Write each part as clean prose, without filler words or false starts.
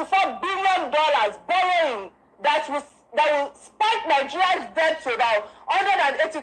$34 billion borrowing that will spike Nigeria's debt to about 183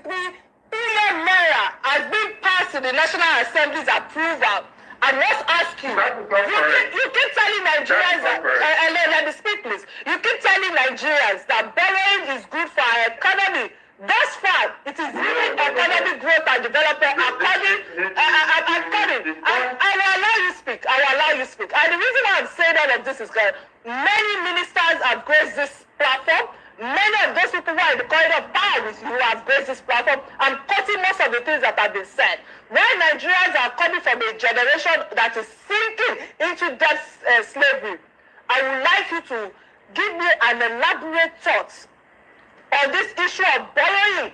billion naira has been passed to the National Assembly's approval. I must ask you, you keep telling Nigerians that, let me speak please, you keep telling Nigerians that borrowing is good for our economy. Thus far, it is really economic growth and development according. I will allow you speak. And the reason why I'm saying all of this is that many ministers have graced this platform. Many of those people who are in the corridor of power with you have graced this platform and cutting most of the things that have been said. When Nigerians are coming from a generation that is sinking into debt slavery, I would like you to give me an elaborate thought on this issue of borrowing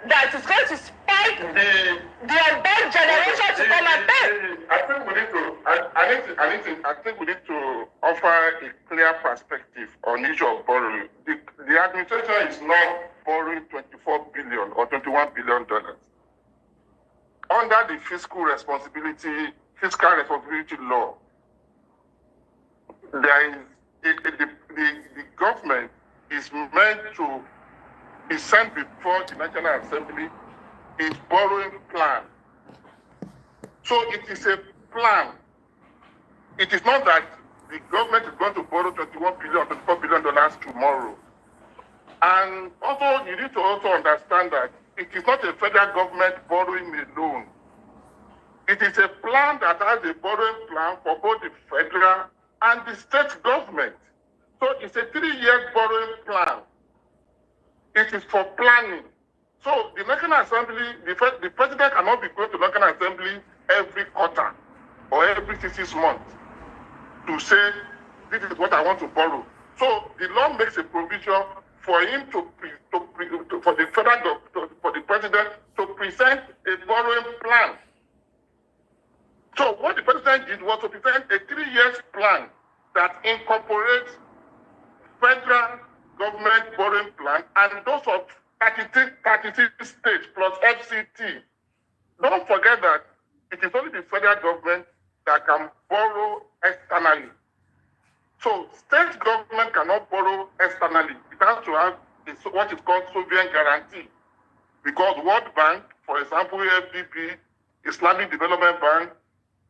that is going to spike the unborn generation to come and pay. I think we need to offer a clear perspective on the issue of borrowing. The administration is not borrowing $24 billion or $21 billion. Under the fiscal responsibility law, there is the government is meant to be sent before the National Assembly its borrowing plan. So it is a plan. It is not that the government is going to borrow $21 billion, $24 billion tomorrow. And also, you need to also understand that it is not a federal government borrowing alone. It is a plan that has a borrowing plan for both the federal and the state government. So it's a 3-year borrowing plan. It is for planning. So the National Assembly, the president cannot be going to the National Assembly every quarter or every 6 months to say, this is what I want to borrow. So the law makes a provision for him for the president to present a borrowing plan. So what the president did was to present a 3-year plan that incorporates federal government borrowing plan and those of 36 states plus FCT. Don't forget that it is only the federal government that can borrow externally. So state government cannot borrow externally. It has to have what is called sovereign guarantee. Because World Bank, for example, AFDB, Islamic Development Bank,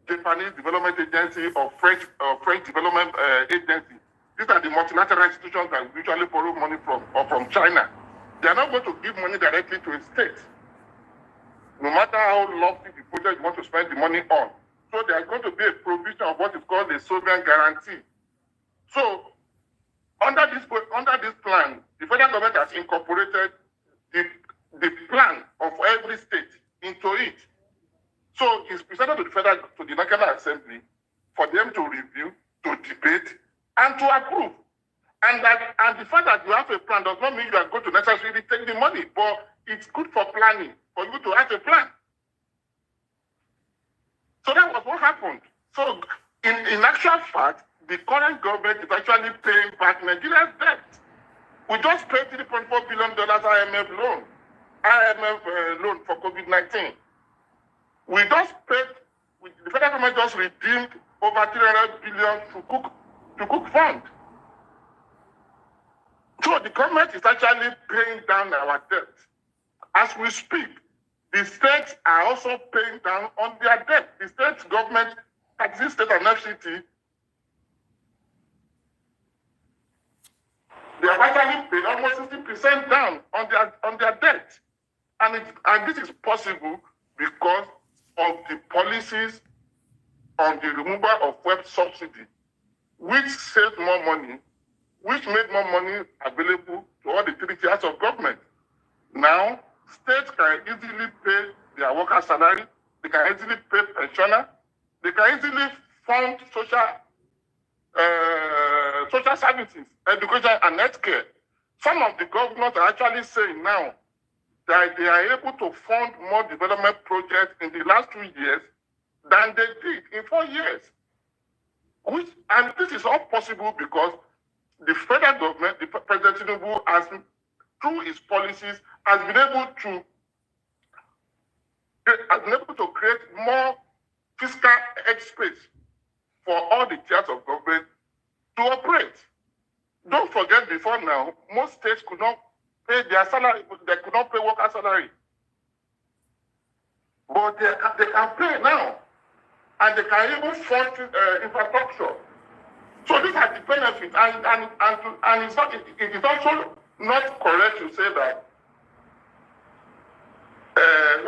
Japanese Development Agency, or French Development Agency, these are the multilateral institutions that we usually borrow money from, or from China. They are not going to give money directly to a state, no matter how lofty the project you want to spend the money on. So there is going to be a provision of what is called a sovereign guarantee. So under this plan, the federal government has incorporated the plan of every state into it. So it's presented to the National Assembly for them to review, to debate, and to approve. And the fact that you have a plan does not mean you are going to necessarily take the money, but it's good for planning, for you to have a plan. So that was what happened. So in actual fact, the current government is actually paying back Nigeria's debt. We just paid $3.4 billion IMF loan for COVID-19. We just paid, the federal government just redeemed over $300 billion to cook fund. So the government is actually paying down our debt. As we speak, the states are also paying down on their debt. The state government, Texas State and FCT, they have actually paid almost 60% down on their debt. And this is possible because of the policies on the removal of web subsidy, which saved more money, which made more money available to all the 3 tiers of government. Now, states can easily pay their workers' salary, they can easily pay pensioners, they can easily fund social services, education, and healthcare. Some of the governors are actually saying now that they are able to fund more development projects in the last 2 years than they did in 4 years. And this is all possible because the federal government, the President Thiong'o, has, through his policies, has been able to create more fiscal headspace for all the tiers of government to operate. before now, most states could not pay their salary, they could not pay worker salary. But they can pay now. And they can even fund infrastructure. So these are the benefits. And it's not, it is also not correct to say that an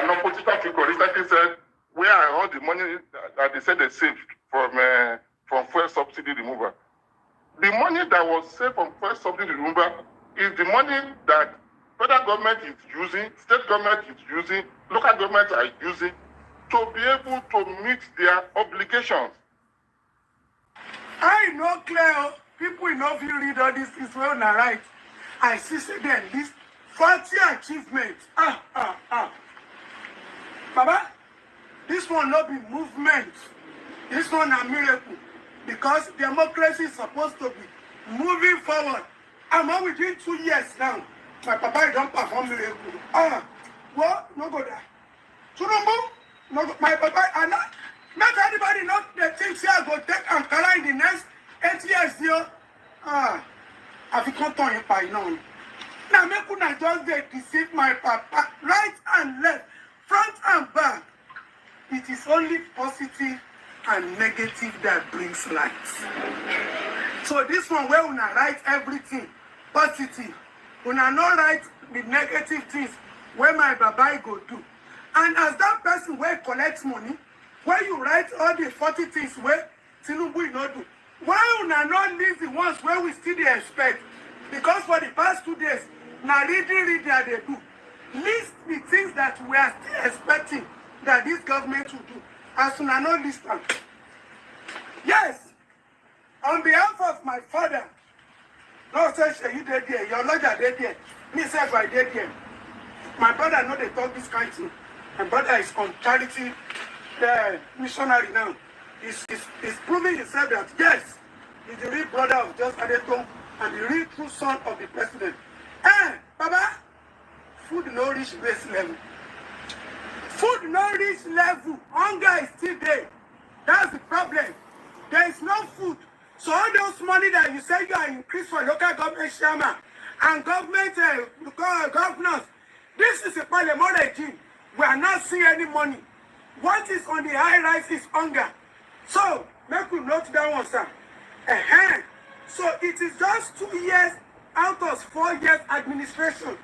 opposition figure recently said, where are all the money that they said they saved from fuel subsidy removal? The money that was saved from fuel subsidy removal is the money that federal government is using, state government is using, local governments are using to be able to meet their obligations. I know clear. People in of you read all this is well not right. I see them this 40 achievements. Baba, this one not be movement. This one a miracle. Because democracy is supposed to be moving forward. I'm on within 2 years now. My papa don't perform miracle. What? No go there. Churumbu? No go. My papa, and not anybody know the things here go take Ankara in the next 8 years here. Have you come to him by now? Now make una just deceive my papa right and left, front and back. It is only positive and negative that brings light. So this one where una write everything positive, una not write the negative things where my baba go do. And as that person where collects money, where you write all the 40 things where Tinubu not do, why una not list the ones where we still dey expect? Because for the past 2 days, now reading that they do. List the things that we are still expecting that this government will do. As soon as not list them. Yes, on behalf of my father, no say you did there, your lawyer did there, me self I did there. My brother know they talk this kind of thing. My brother is on charity missionary now. He's proving himself that yes, he's the real brother of Just Adeton and the real true son of the president. Baba, food no reach base level. Food no reach level. Hunger is still there. That's the problem. There is no food. So all those money that you say you are increased for local government chairman and government governors, this is a parliament regime. We are not seeing any money. What is on the high rise is hunger. So make we note that one, sir. So it is just 2 years out of 4 years administration.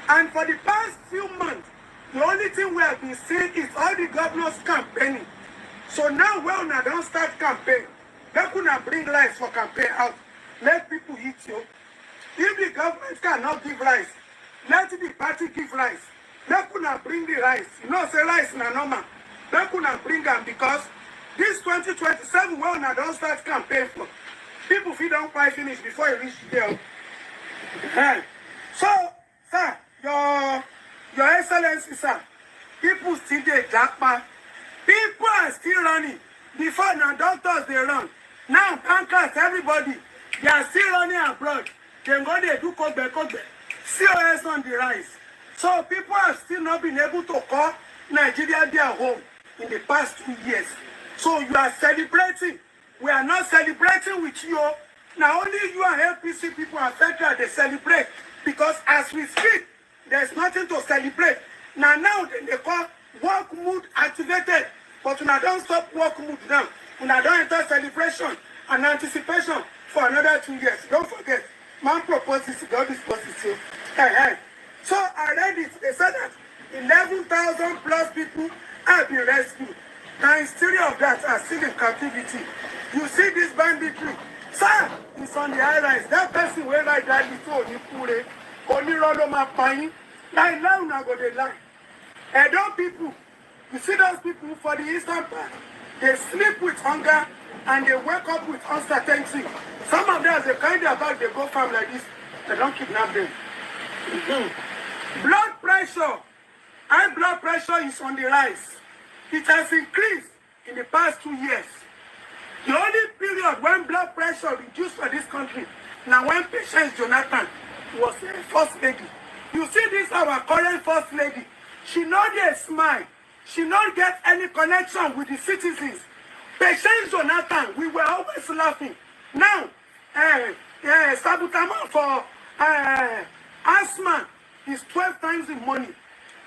And for the past few months, the only thing we have been seeing is all the governors campaigning. So now when we don't start campaign, let us bring rice for campaign out. Let people eat you. If the government cannot give rice, let the party give rice. Let us bring the rice. You know, say rice na normal. Let us bring them because this 2027 when we don't start campaign for, people feel don't quite finish before you reach there. So, sir, your excellency, sir, people still dey jackpot. People are still running. Before now, doctors they run. Now, bankers, everybody, they are still running abroad. They go there do Kobe. COS on the rise. So people have still not been able to call Nigeria their home in the past 2 years. So you are celebrating. We are not celebrating with you. Now only you and LPC people are federal, they celebrate. Because as we speak, there's nothing to celebrate. Now they call work mood activated. But when I don't stop work mood now, when I don't enter celebration and anticipation for another 2 years. Don't forget, man proposes God is positive. So I read it. They said that 11,000 plus people have been rescued. Now instead of that are still in captivity. You see this banditry. Sir, it's on the high rise. That person will like that before you put it. Only run on my pine. Like now, now go the line. And those people, you see those people for the eastern part, they sleep with hunger and they wake up with uncertainty. Some of them, as they kind of back, they go farm like this. They don't kidnap them. Blood pressure. High blood pressure is on the rise. It has increased in the past 2 years. The only period when blood pressure reduced for this country, now when Patience Jonathan was a first lady. You see this our current first lady. She not get a smile. She not get any connection with the citizens. Patience Jonathan, we were always laughing. Now, Salbutamol for asthma is 12 times the money.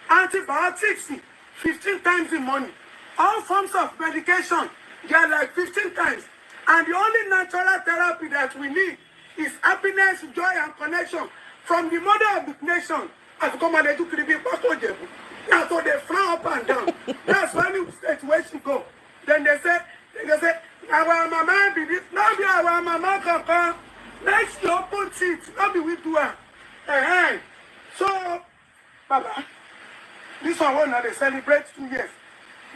Antibiotics, 15 times the money. All forms of medication, they are like 15 times. And the only natural therapy that we need is happiness, joy, and connection from the mother of the nation. As come and do now, so they frown up and down. That's why we state where she go. Then they say, our mama be this, now be our mama can come. Next, you open it, not be we do her. So, Baba, this one they celebrate 2 years.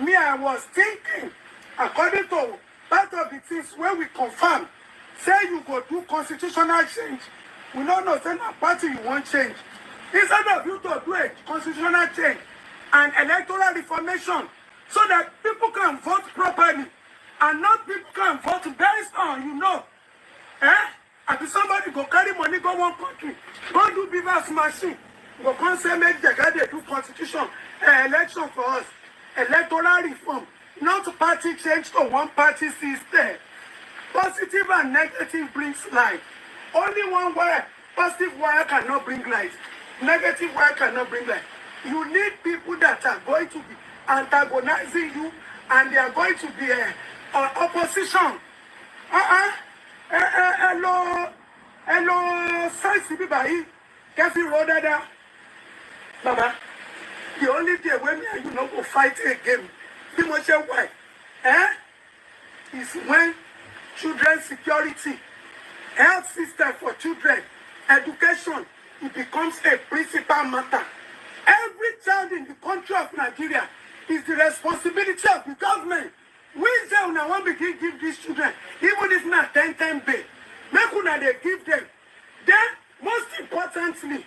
Me, I was thinking, according to part of the things where we confirm, say you go do constitutional change. We don't know, say a party you want change. Instead of you to do a constitutional change and electoral reformation so that people can vote properly and not people can vote based on, and somebody go carry money, go one country, go do business machine, go come say make the guy they do constitution, election for us, electoral reform, not party change to one party system. Positive and negative brings light. Only one wire, positive wire cannot bring light. Negative wire cannot bring light. You need people that are going to be antagonizing you and they are going to be opposition. Hello, science by Kevin Rodada. Baba, the only day when you know go fight again, the most why? Is when children security, health system for children, education, it becomes a principal matter. Every child in the country of Nigeria is the responsibility of the government. We say una want begin give these children, even if not 10 pay. Make una they give them. Then, most importantly,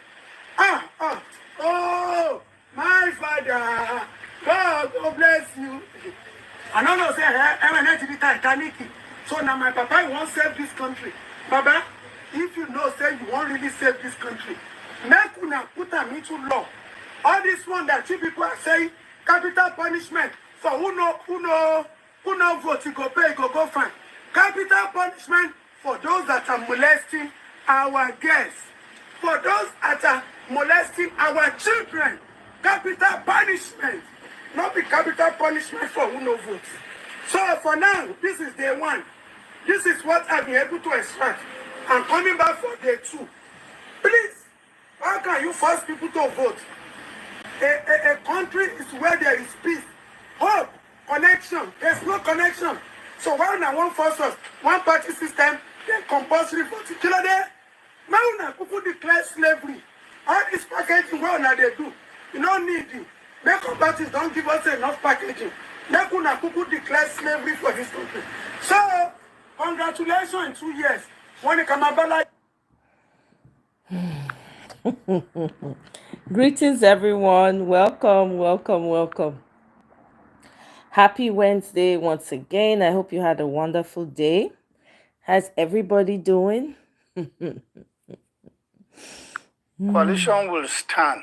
my father, God bless you. I don't know, say, I'm not to be Titanic. So now my papa won't save this country. Baba, if you know, say you won't really save this country, make una put them into law. All this one that you people are saying, capital punishment for who no vote, you go pay, you go fine. Capital punishment for those that are molesting our guests, for those that are molesting our children. Capital punishment, not the capital punishment for who no vote. So for now, this is day one. This is what I've been able to extract. I'm coming back for day two. Please, how can you force people to vote? A country is where there is peace, hope, connection. There's no connection. So why not one force us, one party system, then compulsory vote? Kilo there, now people declare slavery. All this packaging, what they do? You don't need it. Make parties don't give us enough packaging. Make una people declare slavery for this country. So, congratulations in 2 years. When you come about Greetings, everyone. Welcome. Happy Wednesday once again. I hope you had a wonderful day. How's everybody doing? Coalition will stand.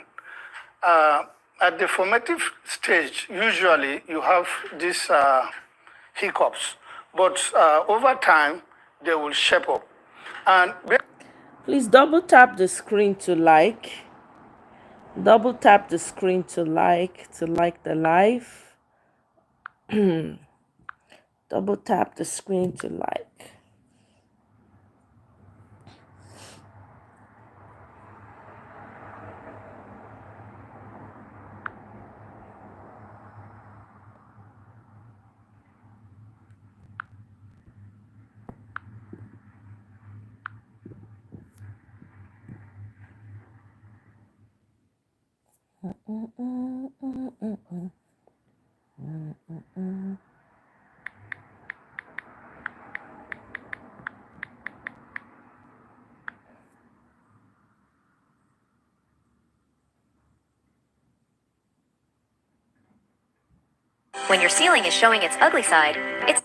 At the formative stage, usually you have these hiccups, but over time, they will shape up. And Please double tap the screen to like. Double tap the screen to like the live. Double tap the screen to like. When your ceiling is showing its ugly side, it's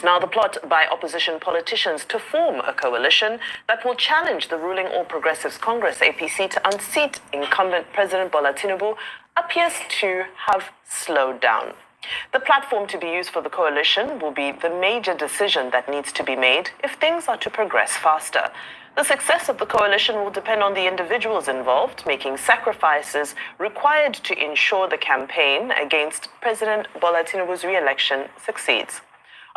now the plot by opposition politicians to form a coalition that will challenge the ruling All Progressives Congress APC to unseat incumbent President Bola Tinubu appears to have slowed down. The platform to be used for the coalition will be the major decision that needs to be made if things are to progress faster. The success of the coalition will depend on the individuals involved, making sacrifices required to ensure the campaign against President Bola Tinubu's re-election succeeds.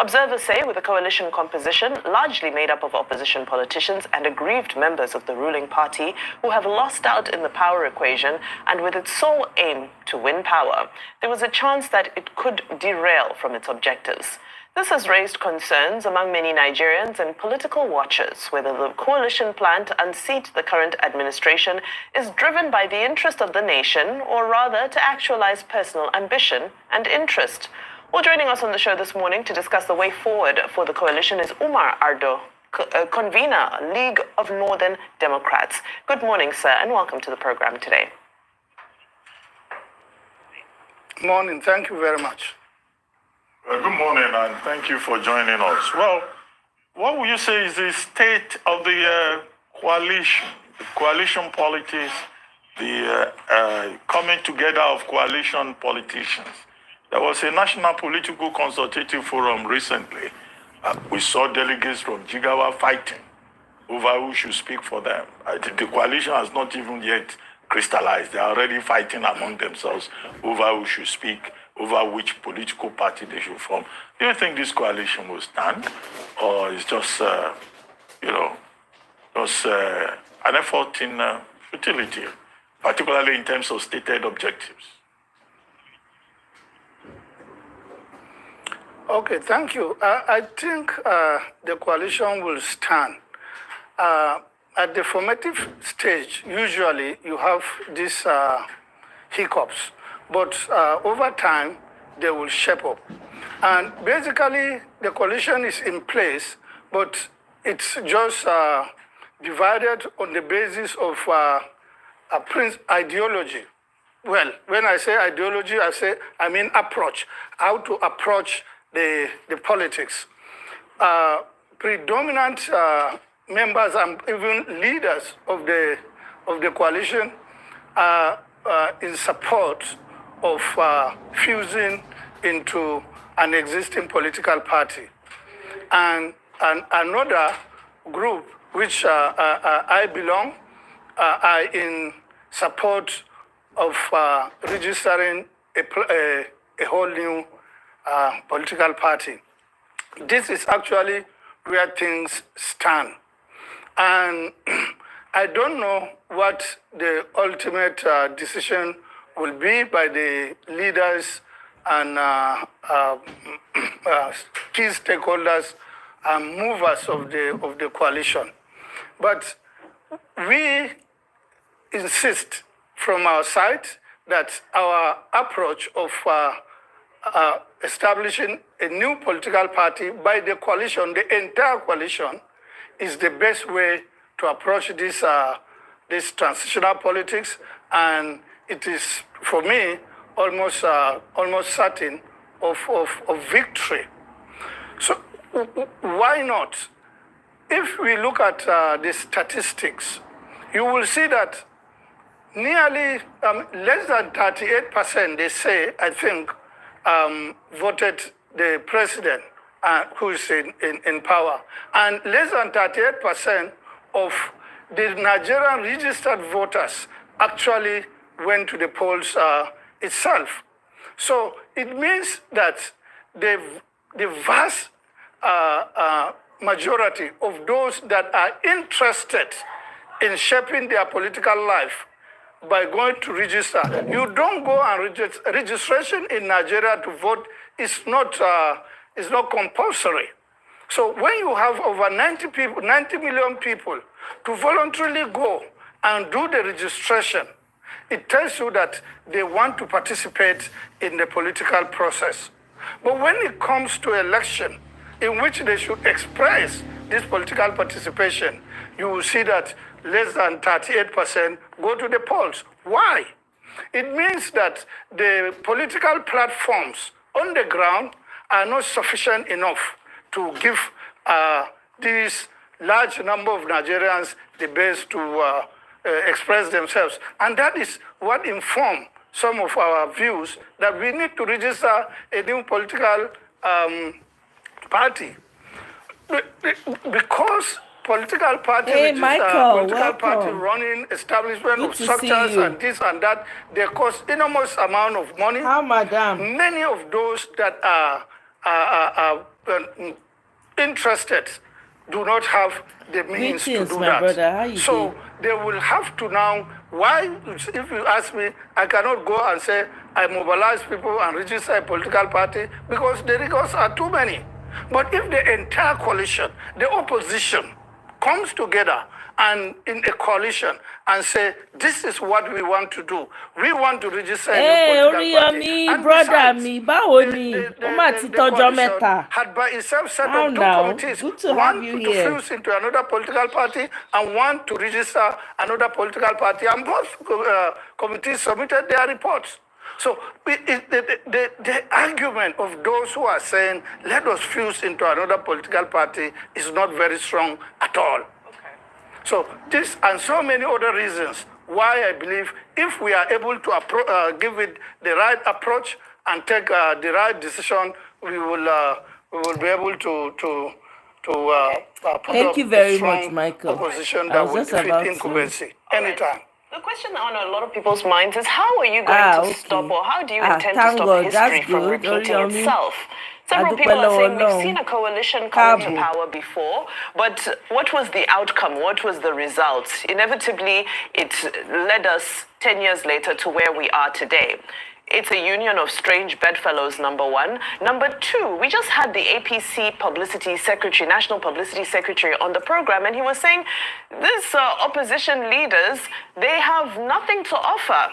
Observers say with a coalition composition largely made up of opposition politicians and aggrieved members of the ruling party who have lost out in the power equation, and with its sole aim to win power, there was a chance that it could derail from its objectives. This has raised concerns among many Nigerians and political watchers whether the coalition plan to unseat the current administration is driven by the interest of the nation or rather to actualize personal ambition and interest. Well, joining us on the show this morning to discuss the way forward for the coalition is Umar Ardo, convener, League of Northern Democrats. Good morning, sir, and welcome to the program today. Morning. Thank you very much. Good morning, and thank you for joining us. Well, what would you say is the state of the coalition politics, the coming together of coalition politicians? There was a National Political Consultative Forum recently. We saw delegates from Jigawa fighting over who should speak for them. The coalition has not even yet crystallized. They are already fighting among themselves over who should speak, over which political party they should form. Do you think this coalition will stand, or is just, an effort in futility, particularly in terms of stated objectives? Okay, thank you. I think the coalition will stand. At the formative stage, usually you have these hiccups, but over time, they will shape up. And basically, the coalition is in place, but it's just divided on the basis of ideology. Well, when I say ideology, I mean approach, how to approach the politics. Predominant members and even leaders of the coalition are in support of fusing into an existing political party. And another group, which I belong, are in support of registering a whole new political party. This is actually where things stand. And I don't know what the ultimate decision will be by the leaders and key stakeholders and movers of the coalition. But we insist from our side that our approach of establishing a new political party by the coalition, the entire coalition, is the best way to approach this transitional politics, and it is, for me, almost certain of victory. So why not? If we look at the statistics, you will see that nearly less than 38%, they say, I think, voted the president who is in power. And less than 38% of the Nigerian registered voters actually went to the polls itself. So it means that the vast majority of those that are interested in shaping their political life by going to register. You don't go and registration in Nigeria to vote is not compulsory. So when you have over 90 million people to voluntarily go and do the registration, it tells you that they want to participate in the political process. But when it comes to election, in which they should express this political participation, you will see that less than 38% go to the polls. Why? It means that the political platforms on the ground are not sufficient enough to give this large number of Nigerians the base to express themselves. And that is what informed some of our views that we need to register a new political party. Because political party, Hey, Michael, political party welcome. running establishment Good of to see structures you. and this and that, they cost enormous amount of money. How, madam? Many of those that are interested do not have the means Greetings, to do my that. brother. How you So doing? they will have to now, why, if you ask me, I cannot go and say I mobilize people and register a political party because the rigors are too many. But if the entire coalition, the opposition, comes together and in a coalition and say, this is what we want to do. We want to register a Hey, new political party. Oriyomi, And brother besides, mi, báwo ni? Ó mà ti tọ́jọ́ coalition mẹ́ta. had by itself set How up two now? committees. Good to one have you to here. fuse into another political party and one to register another political party. And both committees submitted their reports. So the argument of those who are saying, let us fuse into another political party is not very strong at all. So this and so many other reasons why I believe if we are able to give it the right approach and take the right decision, we will be able to put Thank up you very a strong much, Michael. opposition I that was will just defeat about to- incumbency anytime. The question on a lot of people's minds is how are you going to okay. stop, or how do you intend to Thank stop God, history that's from good. repeating Oriyomi, itself? Several adúpẹ́ people are lọ́wọ́ saying we've Ọlọ́run. seen a coalition come into Káàbọ̀. power before, but what was the outcome? What was the result? Inevitably, it led us 10 years later to where we are today. It's a union of strange bedfellows, number one. Number two, we just had the APC publicity secretary, national publicity secretary on the program, and he was saying these opposition leaders, they have nothing to offer.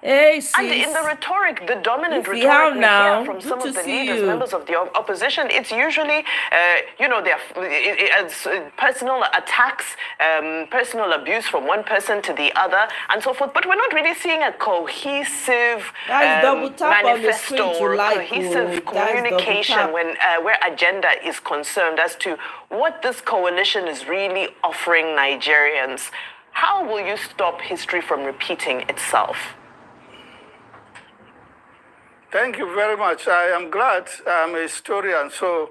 Hey, And in sis. the rhetoric, the dominant If we rhetoric have we now, hear from good some to of the see leaders, you. members of the opposition, it's usually, personal attacks, personal abuse from one person to the other, and so forth. But we're not really seeing a cohesive Guys, double tap on the screen manifesto to or like, cohesive oh. Guys, double communication tap. when where agenda is concerned as to what this coalition is really offering Nigerians. How will you stop history from repeating itself? Thank you very much. I am glad I'm a historian. So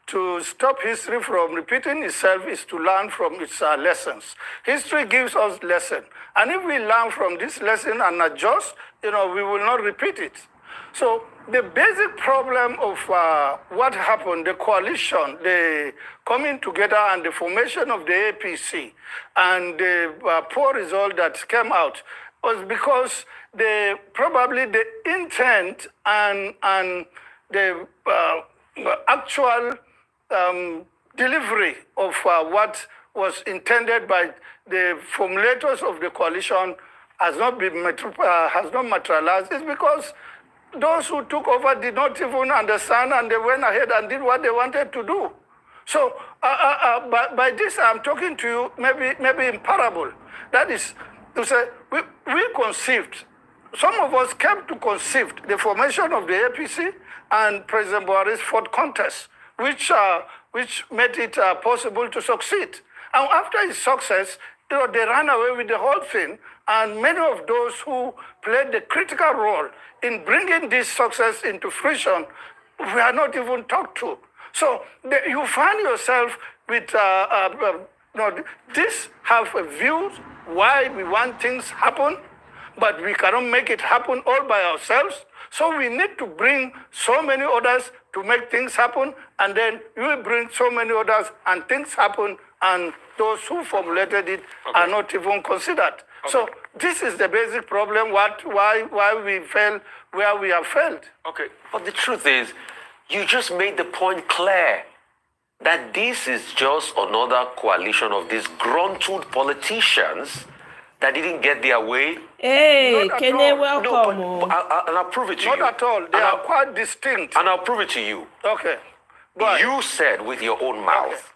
to stop history from repeating itself is to learn from its lessons. History gives us lessons. And if we learn from this lesson and adjust, we will not repeat it. So the basic problem of what happened, the coalition, the coming together and the formation of the APC and the poor result that came out was because probably the intent and the actual delivery of what was intended by the formulators of the coalition has not materialized. It's because those who took over did not even understand, and they went ahead and did what they wanted to do. So by this, I'm talking to you maybe in parable. That is to say, we conceived, some of us came to conceive the formation of the APC and President Buhari's fourth contest, which made it possible to succeed. And after his success, they ran away with the whole thing, and many of those who played the critical role in bringing this success into fruition were not even talked to. So you find yourself with this have a view why we want things happen, but we cannot make it happen all by ourselves. So we need to bring so many others to make things happen, and then you will bring so many others and things happen, and those who formulated it are not even considered. So this is the basic problem, why we fail where we have failed. Okay, but the truth is, you just made the point clear that this is just another coalition of disgruntled politicians that didn't get their way. Hey, Not at Kene, all. welcome. No, but and I'll prove it to Not you. at all. They are quite distinct. And I'll prove it to you. Okay. Go ahead. You said with your own mouth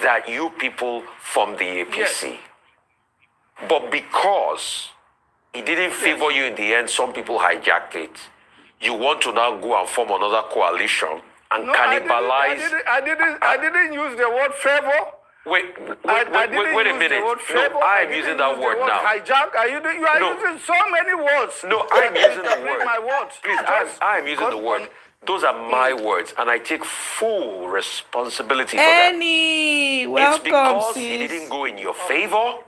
that you people formed the APC. Yes. But because it didn't favor you in the end, some people hijacked it. you want to now go and form another coalition and cannibalize. I didn't use the word favor. Wait a minute. No, I'm using that word now. Hijack. You are using so many words. No, I'm using the word. My words. Please, I'm using the word. Those are my words, and I take full responsibility for that. Welcome, it's because sis. it didn't go in your favor,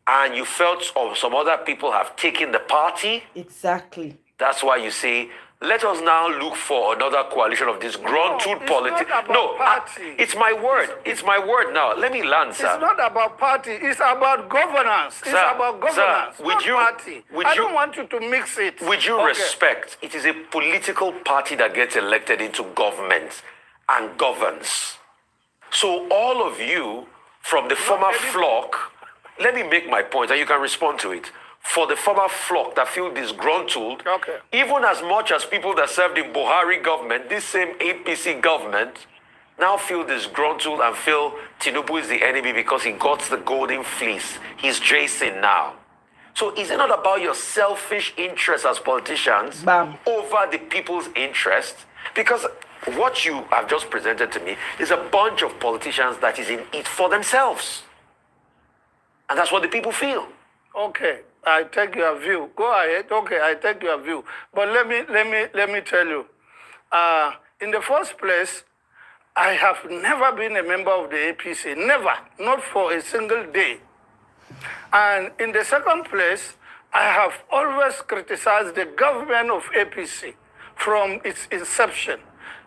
and you felt some other people have taken the party. Exactly. That's why you say, let us now look for another coalition of this grunt-toed politics. No, it's my word. It's my word now. Let me land, sir. It's not about party. It's about governance. It's about governance, not party. I don't want you to mix it. With due respect, it is a political party that gets elected into government and governs. So all of you from the former flock, let me make my point and you can respond to it. For the former flock that feel disgruntled, even as much as people that served in Buhari government, this same APC government, now feel disgruntled and feel Tinubu is the enemy because he got the golden fleece. He's Jason now. So is it not about your selfish interests as politicians over the people's interests? Because what you have just presented to me is a bunch of politicians that is in it for themselves. And that's what the people feel. Okay. I take your view. Go ahead. Okay, I take your view. But let me tell you. In the first place, I have never been a member of the APC. Never. Not for a single day. And in the second place, I have always criticized the government of APC from its inception.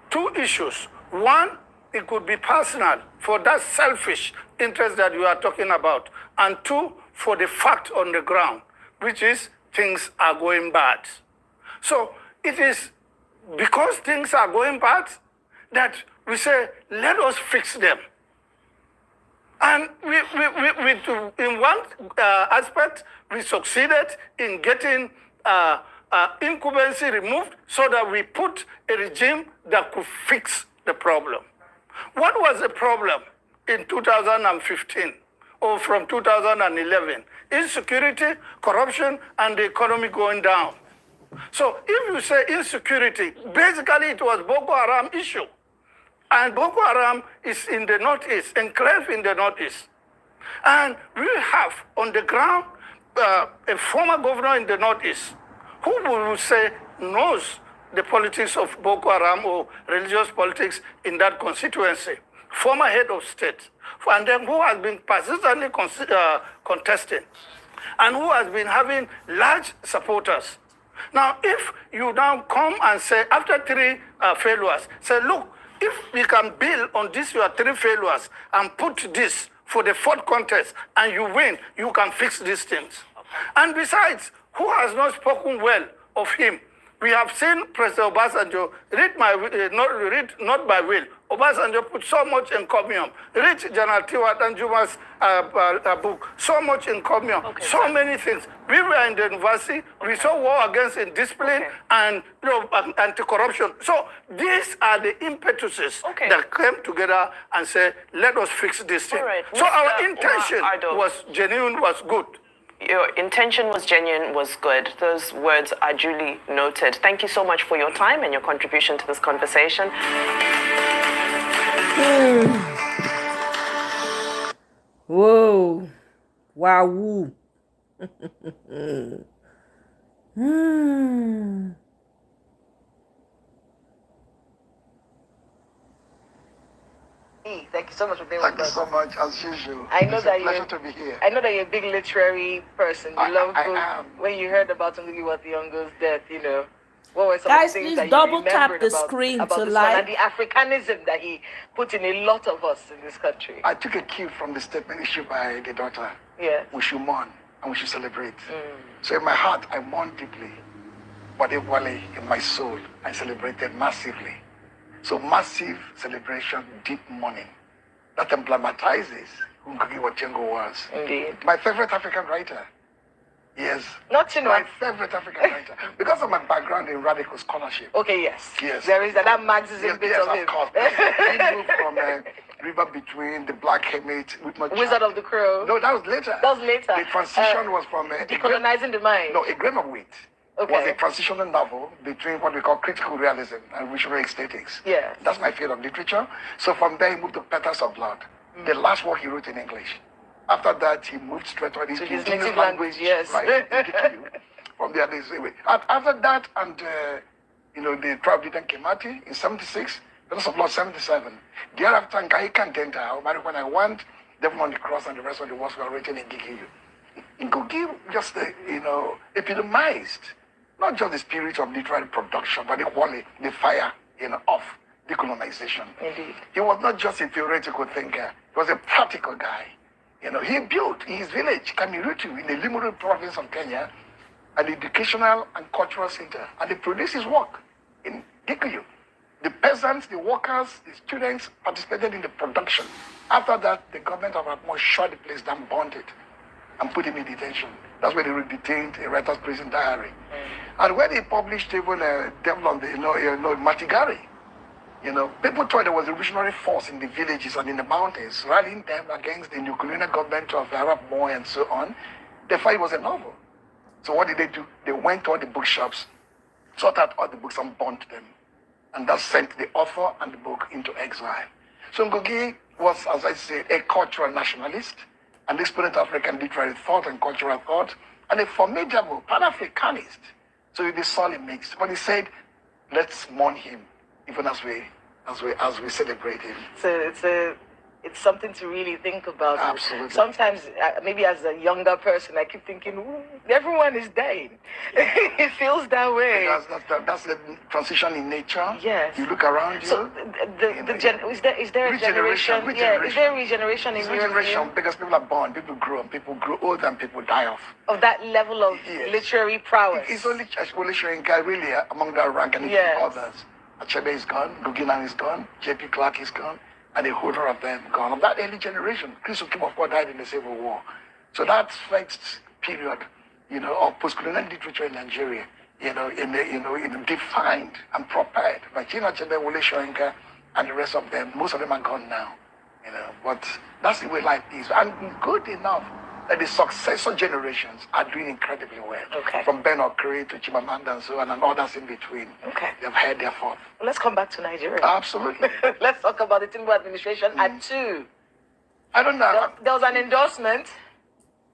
Two issues. One, it could be personal for that selfish interest that you are talking about. And two, for the fact on the ground, which is things are going bad. So it is because things are going bad that we say, let us fix them. And we in one aspect, we succeeded in getting incumbency removed so that we put a regime that could fix the problem. What was the problem in 2015? Or from 2011, insecurity, corruption, and the economy going down. So if you say insecurity, basically it was Boko Haram issue. And Boko Haram is in the northeast, enclave in the northeast. And we have on the ground a former governor in the northeast who will say knows the politics of Boko Haram or religious politics in that constituency. Former head of state, and then who has been persistently contesting, and who has been having large supporters. Now, if you now come and say, after three failures, say, look, if we can build on this your three failures and put this for the fourth contest and you win, you can fix these things. And besides, who has not spoken well of him? We have seen President Obasanjo read not by will. Obasanjo put so much encomium. Read General Tiwa Danjuma's book, so much encomium, so many things. We were in the university, we saw war against indiscipline and anti-corruption. So these are the impetuses that came together and said, let us fix this thing. So our intention was genuine, was good. Your intention was genuine, was good. Those words are duly noted. Thank you so much for your time and your contribution to this conversation. Whoa. Wow. Thank you so much for being Thank with us. you so much, as usual. It's a pleasure to be here. I know that you're a big literary person. You love books. I am. When you heard about Ngugi Thiong'o's death, what were some Guys, of the things please that you double tap remembered the about, screen about to this like. one and the Africanism that he put in a lot of us in this country? I took a cue from the statement issued by the daughter. Yes. We should mourn and we should celebrate. So in my heart, I mourned deeply, but equally in my soul, I celebrated massively. So massive celebration, deep mourning. That emblematizes who Ngugi Thiong'o was. Indeed. My favorite African writer. Yes. Not Chinua. My favorite African writer. Because of my background in radical scholarship. Okay, yes. Yes. There is that Marxism bit of of him. course. He moved from River Between, the Black Hermit, with my Wizard of the Crow. No, that was later. That was later. The transition was from Decolonizing the mind. No, a grain of wheat. was a transitional novel between what we call critical realism and visionary aesthetics. Yes. That's my field of literature. So from there, he moved to Petals of Blood, the last work he wrote in English. After that, he moved straight on his native language, yes. Right, from there, after that, and the trial of Didan Kimati in 76, Petals of Blood 77. Thereafter, Ngai Kantenta, when I want Devil on the Cross and the rest of the works were written in Ngugi. Ngugi just, epitomized not just the spirit of literary production, but the fire, of decolonization. Indeed. He was not just a theoretical thinker. He was a practical guy. He built in his village, Kamirutu, in the Limuru province of Kenya, an educational and cultural center. And he produced his work in Gikuyu. The peasants, the workers, the students participated in the production. After that, the government of Atmo shut the place down, burned it, and put him in detention. That's where they detained a writer's prison diary. And when he published even Devil on the, Matigari, people thought there was a revolutionary force in the villages and in the mountains, rallying them against the new colonial government of Arab Moy and so on. They thought it was a novel. So what did they do? They went to all the bookshops, sought out all the books and burnt them. And that sent the author and the book into exile. So Ngugi was, as I said, a cultural nationalist, an exponent of African literary thought and cultural thought, and a formidable Pan-Africanist. So the solid mix. But he said, let's mourn him, even as we celebrate him. It's something to really think about. Absolutely. Sometimes, maybe as a younger person, I keep thinking, everyone is dying. It feels that way. That's the transition in nature. Yes. You look around you. So, is there a generation? Yeah, is there a regeneration in your view? Because people are born, people grow, and people grow old, and people die off. Of that level of literary prowess. It's only Omoye really among that rank, and others. Achebe is gone, Gugina is gone, J.P. Clark is gone, and a whole lot of them gone. Of that early generation, Chris Okimofo died in the Civil War. So that first period, of post-colonial literature in Nigeria, defined and prepared by Chino Achebe, Wole Soyinka, and the rest of them. Most of them are gone now, but that's the way life is. And good enough that the successor generations are doing incredibly well. Okay. From Ben Okri to Chimamanda and so on, and others in between. Okay. They've had their forth. Well, let's come back to Nigeria. Absolutely. Let's talk about the Tinubu administration at 2. I don't know. There was an endorsement.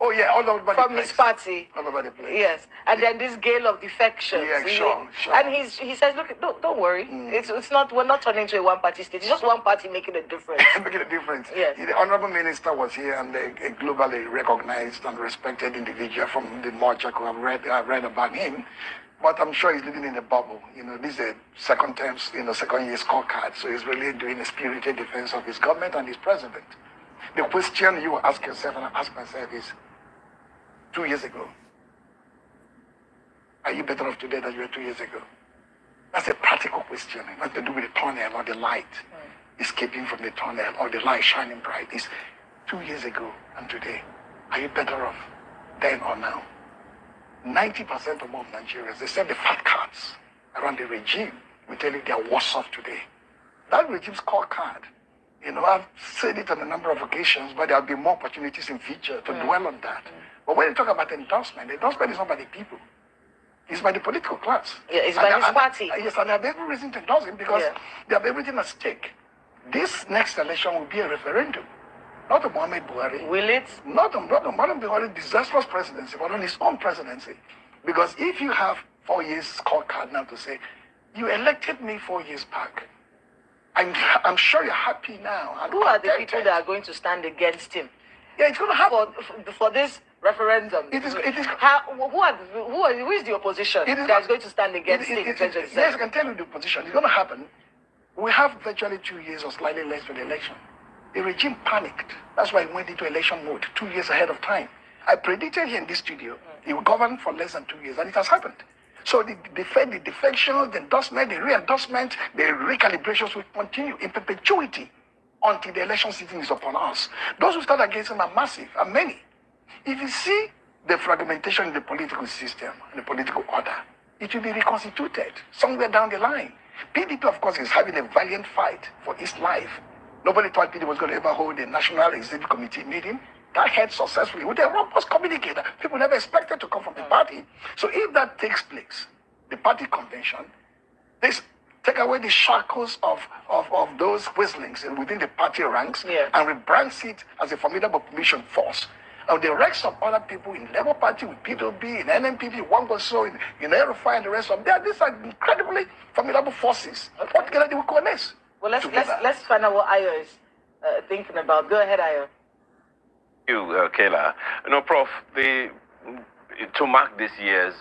Oh yeah, all over the from place. His party. All over the place. Yes, and then this gale of defections. Yeah, sure. And he says, look, don't worry. It's not. We're not turning into a one-party state. It's just one party making a difference. Making a difference. Yes. The honorable minister was here, and a globally recognized and respected individual from the Mojaco. I've read about him, but I'm sure he's living in a bubble. This is a second year scorecard, so he's really doing a spirited defense of his government and his president. The question you ask yourself, and I ask myself, is 2 years ago, are you better off today than you were 2 years ago? That's a practical question. It has to do with the tunnel or the light escaping from the tunnel or the light shining bright. It's 2 years ago and today. Are you better off then or now? 90% or more of Nigerians, they said the fat cats around the regime will tell you they are worse off today. That regime scorecard, I've said it on a number of occasions, but there'll be more opportunities in future to dwell on that. But when you talk about endorsement is not by the people. It's by the political class. Yeah, it's by his party. Yes, and they have every reason to endorse him because they have everything at stake. This next election will be a referendum. Not on Muhammad Buhari. Will it? Not on Muhammad Buhari's disastrous presidency, but on his own presidency. Because if you have 4 years scorecard now to say, you elected me 4 years back, I'm sure you're happy now. Who are the people that are going to stand against him? Yeah, it's going to happen. For this referendum. It is. Who is the opposition that's going to stand against him? Yes, I can tell you the opposition. It's going to happen. We have virtually 2 years or slightly less for the election. The regime panicked. That's why it went into election mode 2 years ahead of time. I predicted here in this studio, it will govern for less than 2 years, and it has happened. So the defections, the endorsement, the re-endorsement, the recalibrations will continue in perpetuity until the election season is upon us. Those who stand against him are massive, and many. If you see the fragmentation in the political system, in the political order, it will be reconstituted somewhere down the line. PDP, of course, is having a valiant fight for its life. Nobody thought PDP was going to ever hold a National Executive Committee meeting. that head successfully with a robust communicator. People never expected to come from the party. So if that takes place, the party convention, this take away the shackles of those whistlings within the party ranks and rebrands it as a formidable mission force. And the rest of other people in Labour Party, with PWB, in NNPP, Wangoso, in Aerofire, and the rest of them, these are incredibly formidable forces. What together they will coalesce. Well, let's find out what Ayo is thinking about. Go ahead, Ayo. Thank you, Kayla. Prof, to mark this year's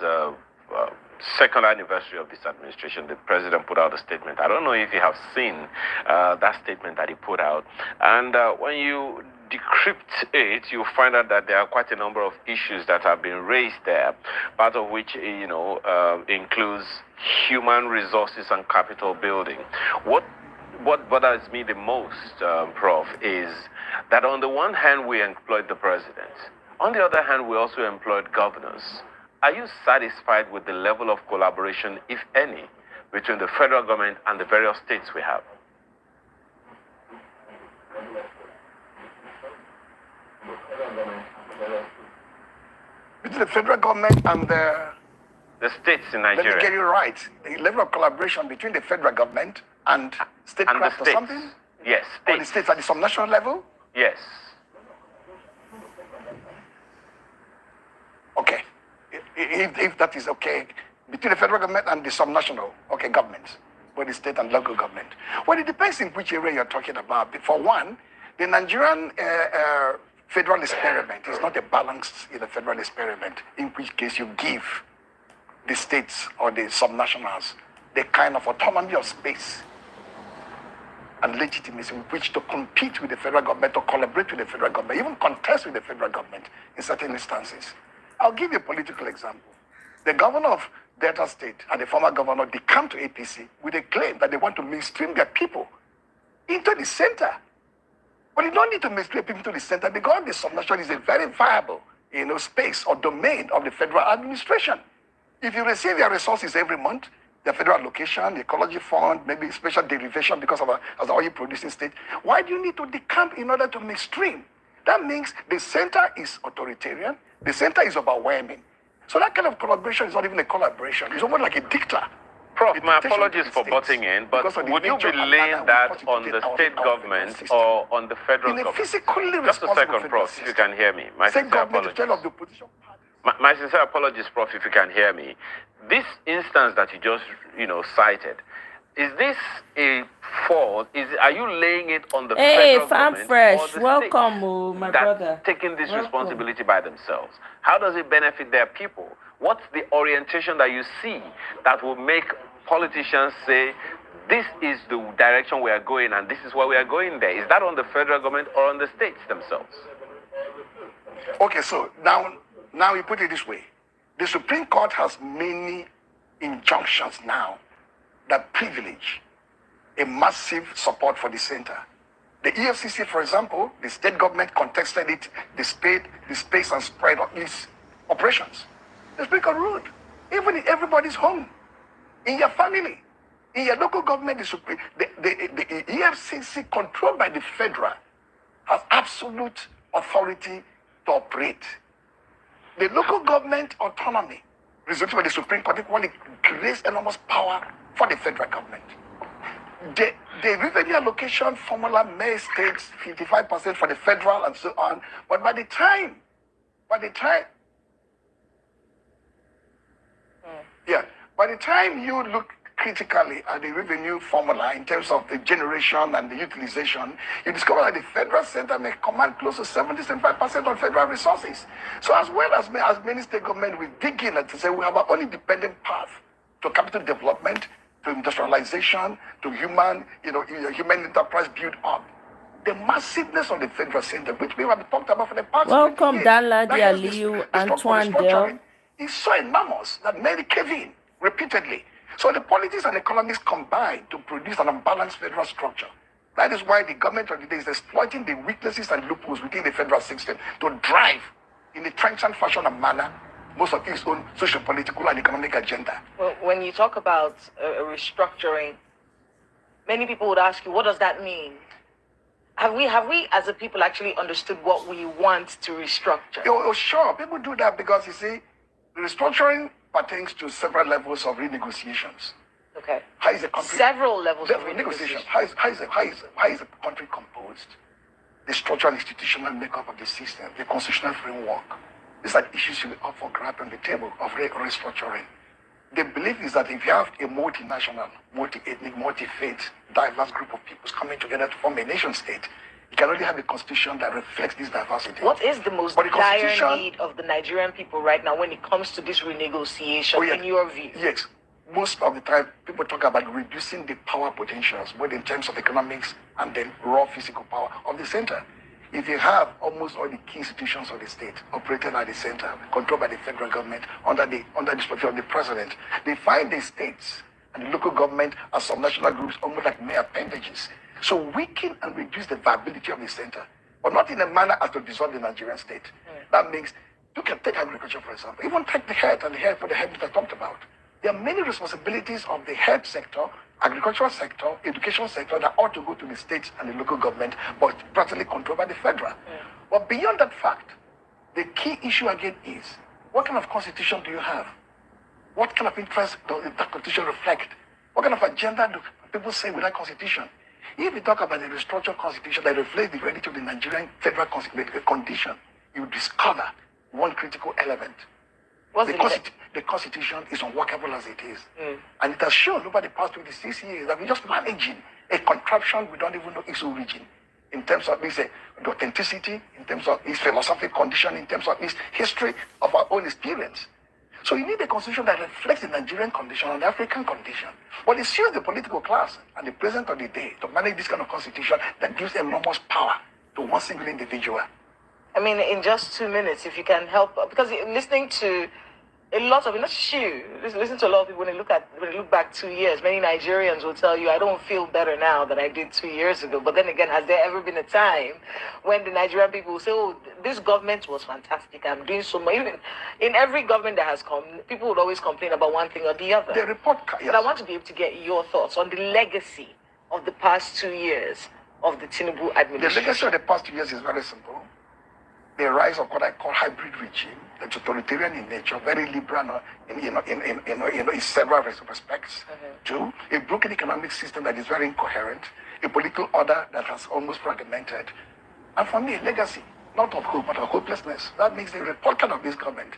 second anniversary of this administration, the president put out a statement. I don't know if you have seen that statement that he put out. And when you decrypt it, you find out that there are quite a number of issues that have been raised there, part of which, includes human resources and capital building. What bothers me the most, Prof, is that on the one hand, we employed the president. On the other hand, we also employed governors. Are you satisfied with the level of collaboration, if any, between the federal government and the various states we have? Between the federal government and the states in Nigeria. Let me get you right. The level of collaboration between the federal government and statecraft or something? Yes, states. Or the states at the subnational level? Yes. Okay. If that is okay, between the federal government and the subnational, government, or the state and local government. Well, it depends in which area you're talking about. For one, the Nigerian federal experiment is not a balance in the federal experiment, in which case you give the states or the subnationals the kind of autonomy of space and legitimacy with which to compete with the federal government, or collaborate with the federal government, even contest with the federal government in certain instances. I'll give you a political example. The governor of Delta State and the former governor, they come to APC with a claim that they want to mainstream their people into the center. But you don't need to mainstream people into the center because the subnational is a very viable, space or domain of the federal administration. If you receive your resources every month, the federal allocation, the ecology fund, maybe special derivation because of as an oil producing state, why do you need to decamp in order to mainstream? That means the center is authoritarian, the center is overwhelming. So that kind of collaboration is not even a collaboration. It's almost like a dictator. Prof, my apologies for butting in, but would you be laying that on the state government or on the federal government? Just a second, Prof, if you can hear me. My sincere apologies. My sincere apologies, Prof, if you can hear me. This instance that you just, cited, is this a fault? Are you laying it on the federal government? Hey, Fresh, or the welcome, my brother. Taking this responsibility by themselves? How does it benefit their people? What's the orientation that you see that will make politicians say, this is the direction we are going and this is why we are going there? Is that on the federal government or on the states themselves? Okay, so now you put it this way. The Supreme Court has many injunctions now that privilege a massive support for the center. The EFCC, for example, the state government contested it, the space and spread of its operations. The Supreme Court ruled, even in everybody's home, in your family, in your local government, the EFCC, controlled by the federal, has absolute authority to operate. The local government autonomy resulting by the Supreme Court equally creates enormous power for the federal government. The revenue allocation formula may state 55% for the federal and so on, but by the time you look critically at the revenue formula in terms of the generation and the utilization, you discover that the federal center may command close to 70-75% of federal resources. So as well as many state government will dig in and to say we have our own independent path to capital development, to industrialization, to human enterprise build up. The massiveness of the federal center, which we have talked about for the past 20 years, Danladi Aliu, Antoine Del, is so enormous that many cave in repeatedly. So the politics and economics combine to produce an unbalanced federal structure. That is why the government of the day is exploiting the weaknesses and loopholes within the federal system to drive in a transient fashion and manner most of its own social, political, and economic agenda. Well, when you talk about restructuring, many people would ask you, what does that mean? Have we as a people actually understood what we want to restructure? Oh, sure. People do that because, you see, restructuring pertains to several levels of renegotiations. Okay. How is the country? Several levels of renegotiation. renegotiation. How is the country composed? The structural institutional makeup of the system, the constitutional framework. These are the issues to be up for grab on the table of restructuring. The belief is that if you have a multinational, multi-ethnic, multi-faith, diverse group of peoples coming together to form a nation state, you can only have a constitution that reflects this diversity. What is the most dire need of the Nigerian people right now when it comes to this renegotiation, in your view? Yes. Most of the time, people talk about reducing the power potentials, both in terms of economics and then raw physical power of the center. If you have almost all the key institutions of the state operating at the center, controlled by the federal government under the supervision of the president, they find the states and the local government as some national groups almost like mere appendages. So weaken and reduce the viability of the center, but not in a manner as to dissolve the Nigerian state. That means you can take agriculture, for example. Even take the health and the health for the health that I talked about. There are many responsibilities of the health sector, agricultural sector, education sector that ought to go to the states and the local government, but practically controlled by the federal. But beyond that fact, the key issue again is, what kind of constitution do you have? What kind of interest does that constitution reflect? What kind of agenda do people say with that constitution? If you talk about the restructured constitution that reflects the reality of the Nigerian federal condition, you discover one critical element. The constitution is unworkable as it is. And it has shown over the past 26 years that we're just managing a contraption we don't even know its origin, in terms of its the authenticity, in terms of its philosophical condition, in terms of its history of our own experience. So you need a constitution that reflects the Nigerian condition and the African condition. But it suits the political class and the president of the day to manage this kind of constitution that gives enormous power to one single individual. I mean, in just 2 minutes, if you can help, because listening to a lot of, not just you, listen to a lot of people when they look back 2 years, many Nigerians will tell you, I don't feel better now than I did 2 years ago. But then again, has there ever been a time when the Nigerian people will say, oh, this government was fantastic, I'm doing so much. Even in every government that has come, people would always complain about one thing or the other. The report, yes. But I want to be able to get your thoughts on the legacy of the past 2 years of the Tinubu administration. The legacy of the past 2 years is very simple. The rise of what I call hybrid regime, that's authoritarian in nature, very liberal in several respects. Two, a broken economic system that is very incoherent, a political order that has almost fragmented. And for me, a legacy, not of hope, but of hopelessness. That means the report card of this government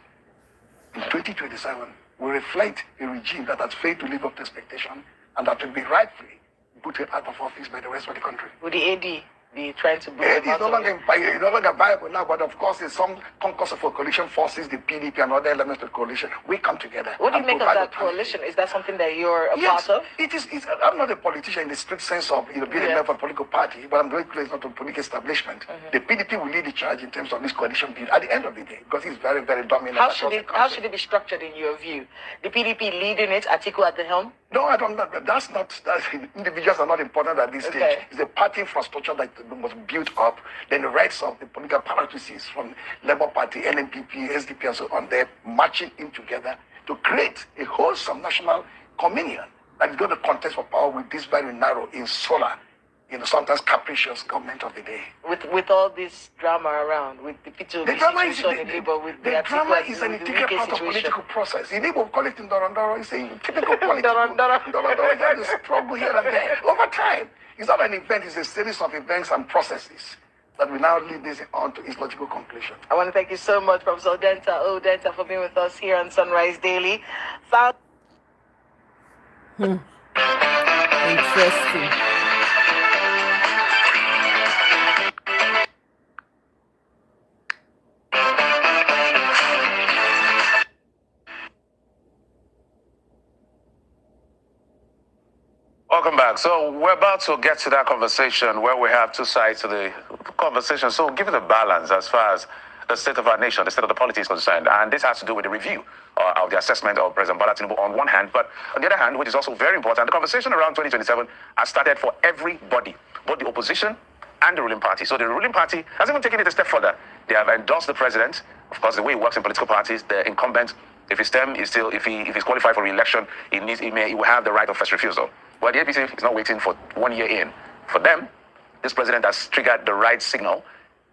in 2027 will reflect a regime that has failed to live up to expectation and that will be rightfully put out of office by the rest of the country. Would the AD be trying to bring it is no longer viable now, but of course, in some concourse of coalition forces, the PDP and other elements of the coalition, we come together. What do you make of that coalition? Is that something that you're a part of? It is. I'm not a politician in the strict sense of being a member of a political party, but I'm very clear it's not a political establishment. The PDP will lead the charge in terms of this coalition build at the end of the day, because it's very, very dominant. How should it be structured in your view? The PDP leading it, Atiku at the helm? No, I don't know. Individuals are not important at this stage. It's the party infrastructure that was built up. Then the rest of the political apparatuses from Labour Party, NNPP, SDP, and so on, they're marching in together to create a wholesome national communion that is going to contest for power with this very narrow, insular, sometimes capricious government of the day. With all this drama around, with the P2 situation in Labour, with the drama is an integral part of political process. In Igbo, call it Ndorondoro. It's a typical political Ndorondoro. There is struggle here and there. Over time, it's not an event, it's a series of events and processes that will now lead this on to its logical conclusion. I want to thank you so much, Professor Denta, for being with us here on Sunrise Daily. Interesting. Welcome back. So we're about to get to that conversation where we have two sides to the conversation. So given the balance as far as the state of our nation, the state of the polity is concerned, and this has to do with the review of the assessment of President Bola Tinubu on one hand, but on the other hand, which is also very important, the conversation around 2027 has started for everybody, both the opposition and the ruling party. So the ruling party has even taken it a step further. They have endorsed the president. Of course, the way it works in political parties, the incumbent, if his term is still, if he's qualified for re-election, he will have the right of first refusal. But the APC is not waiting for 1 year in. For them, this president has triggered the right signal,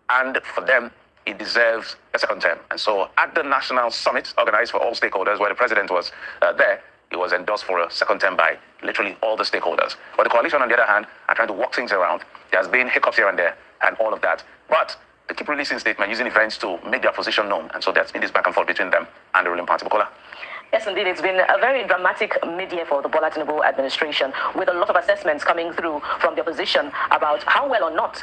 and for them, he deserves a second term. And so at the national summit organized for all stakeholders, where the president was there, he was endorsed for a second term by literally all the stakeholders. But the coalition, on the other hand, are trying to walk things around. There has been hiccups here and there and all of that. But they keep releasing statements, using events to make their position known. And so that's been this back and forth between them and the ruling party. Bukola. Yes, indeed. It's been a very dramatic mid-year for the Bola Tinubu administration, with a lot of assessments coming through from the opposition about how well or not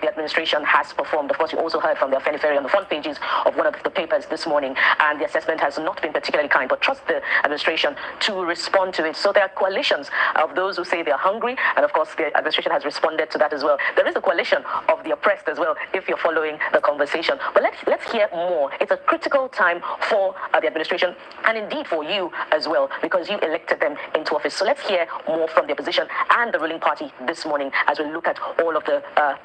the administration has performed. Of course, you also heard from the Afenifere on the front pages of one of the papers this morning, and the assessment has not been particularly kind, but trust the administration to respond to it. So there are coalitions of those who say they are hungry, and of course, the administration has responded to that as well. There is a coalition of the oppressed as well, if you're following the conversation. But let's hear more. It's a critical time for the administration, and indeed for you as well, because you elected them into office. So let's hear more from the opposition and the ruling party this morning as we look at all of the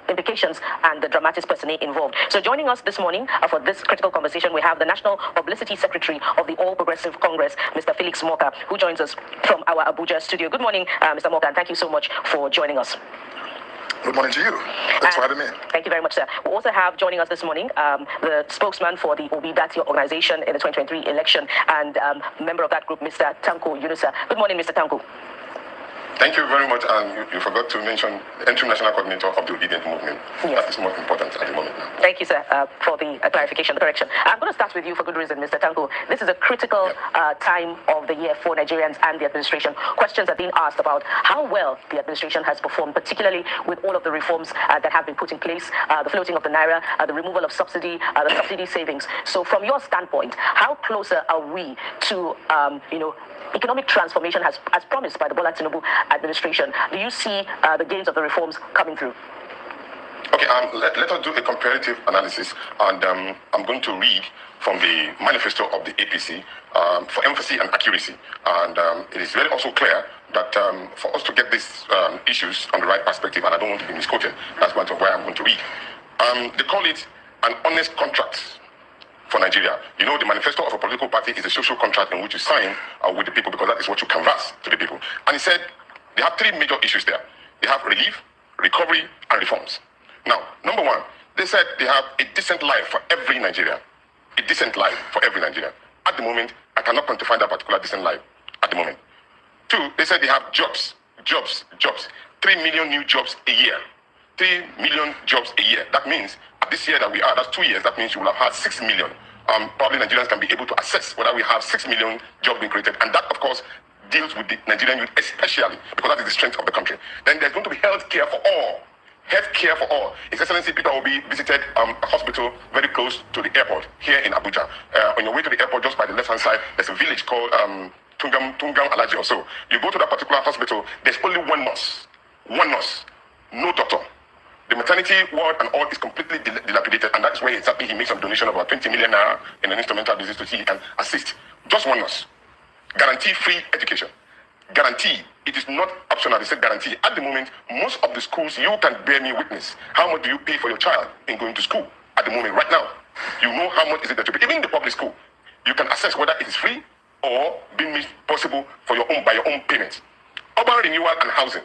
implications and the dramatis personae involved. So joining us this morning for this critical conversation, we have the National Publicity Secretary of the All Progressive Congress, Mr. Felix Morka, who joins us from our Abuja studio. Good morning, Mr. Morka, and thank you so much for joining us. Good morning to you. Thanks for having me. Thank you very much, sir. We also have joining us this morning the spokesman for the Obi Dati organization in the 2023 election and member of that group, Mr. Thiong'o Yunusa. Good morning, Mr. Thiong'o. Thank you very much. And you forgot to mention the interim national coordinator of the Obedient Movement. Yes. That is most important at the moment now. Thank you, sir, for the clarification, the correction. I'm going to start with you for good reason, Mr. Thiong'o. This is a critical time of the year for Nigerians and the administration. Questions are being asked about how well the administration has performed, particularly with all of the reforms that have been put in place, the floating of the naira, the removal of subsidy, the subsidy savings. So from your standpoint, how closer are we to, economic transformation as promised by the Bola Tinubu administration? Do you see the gains of the reforms coming through? Okay, let us do a comparative analysis, and I'm going to read from the manifesto of the APC for emphasis and accuracy. And it is very also clear that for us to get these issues on the right perspective, and I don't want to be misquoted, that's part of where I'm going to read. They call it an honest contract for Nigeria. You know, the manifesto of a political party is a social contract in which you sign with the people, because that is what you canvass to the people. And he said they have three major issues there. They have relief, recovery, and reforms. Now, number one, they said they have a decent life for every Nigerian. A decent life for every Nigerian. At the moment, I cannot quantify that particular decent life at the moment. Two, they said they have jobs. 3 million new jobs a year. 3 million jobs a year. That means this year that we are, that's 2 years, that means you will have had 6 million. Probably Nigerians can be able to assess whether we have 6 million jobs being created. And that, of course, deals with the Nigerian youth especially, because that is the strength of the country. Then there's going to be health care for all. Health care for all. His Excellency Peter Obi visited a hospital very close to the airport here in Abuja. On your way to the airport, just by the left-hand side, there's a village called Tungam Alaji or so. You go to that particular hospital, there's only one nurse, no doctor. The maternity ward and all is completely dilapidated, and that's where exactly he makes some donation of about 20 million naira in an instrumental business to see and assist. Just one nurse. Guarantee free education. Guarantee. It is not optional. They said guarantee. At the moment, most of the schools, you can bear me witness. How much do you pay for your child in going to school? At the moment, right now, you know how much is it that you pay. Even in the public school, you can assess whether it is free or being made possible for your own by your own payments. Urban renewal and housing.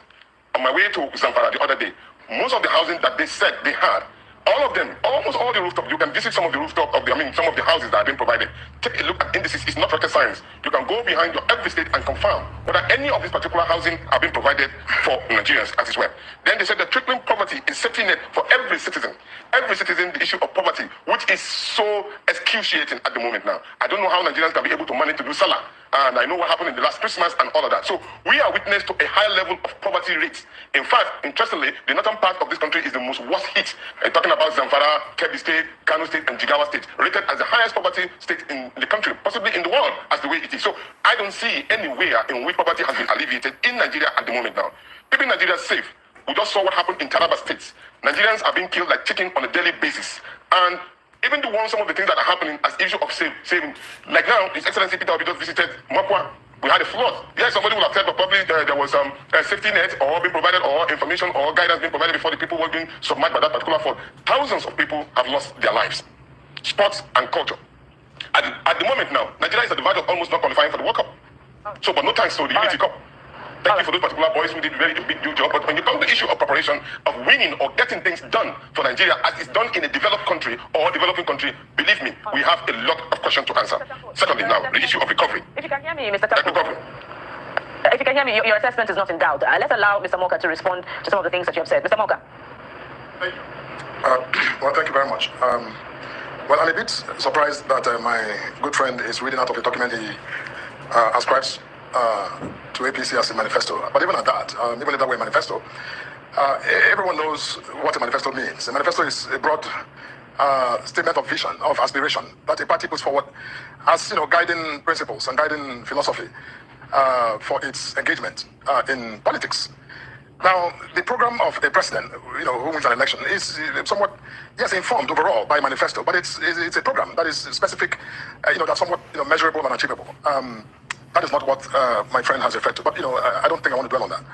On my way to Zamfara the other day, most of the housing that they said they had, all of them, almost all the rooftops, you can visit some of the rooftop of some of the houses that have been provided. Take a look at indices. It's not rocket science. You can go behind every state and confirm whether any of these particular housing have been provided for Nigerians as well. Then they said the trickling poverty is safety net for every citizen. Every citizen, the issue of poverty, which is so excruciating at the moment now. I don't know how Nigerians can be able to manage to do Salah. And I know what happened in the last Christmas and all of that. So we are witness to a high level of poverty rates. In fact, interestingly, the northern part of this country is the most worst hit. Talking about Zamfara, Kebbi State, Kano State, and Jigawa State, rated as the highest poverty state in the country, possibly in the world, as the way it is. So I don't see anywhere in which poverty has been alleviated in Nigeria at the moment now. Keeping Nigeria safe. We just saw what happened in Taraba State. Nigerians are being killed like chicken on a daily basis. And even some of the things that are happening as issue of saving. Like now, His Excellency Peter Obi just visited Mapua. We had a flood. Yes, somebody would have said, but probably there was a safety net or being provided, or information or guidance being provided before the people were being submerged by that particular flood. Thousands of people have lost their lives. Sports and culture. At the moment now, Nigeria is at the verge of almost not qualifying for the World Cup. So, but no thanks to the Unity Cup. Thank you for those particular boys who did very big job. But when you come to the issue of preparation, of winning or getting things done for Nigeria, as it's done in a developed country or developing country, believe me, we have a lot of questions to answer. Secondly, now, the issue of recovery. If you can hear me, Mr. Thiong'o. If you can hear me, your assessment is not in doubt. Let's allow Mr. Moka to respond to some of the things that you have said. Mr. Moka. Thank you. Well, thank you very much. Well, I'm a bit surprised that my good friend is reading out of a document he ascribes to APC as a manifesto. But even at that, even if that were a manifesto, everyone knows what a manifesto means. A manifesto is a broad statement of vision, of aspiration that a party puts forward as guiding principles and guiding philosophy for its engagement in politics. Now, the program of a president, who wins an election is somewhat, yes, informed overall by manifesto, but it's a program that is specific, that's somewhat measurable and achievable. That is not what my friend has referred to, but I don't think I want to dwell on that.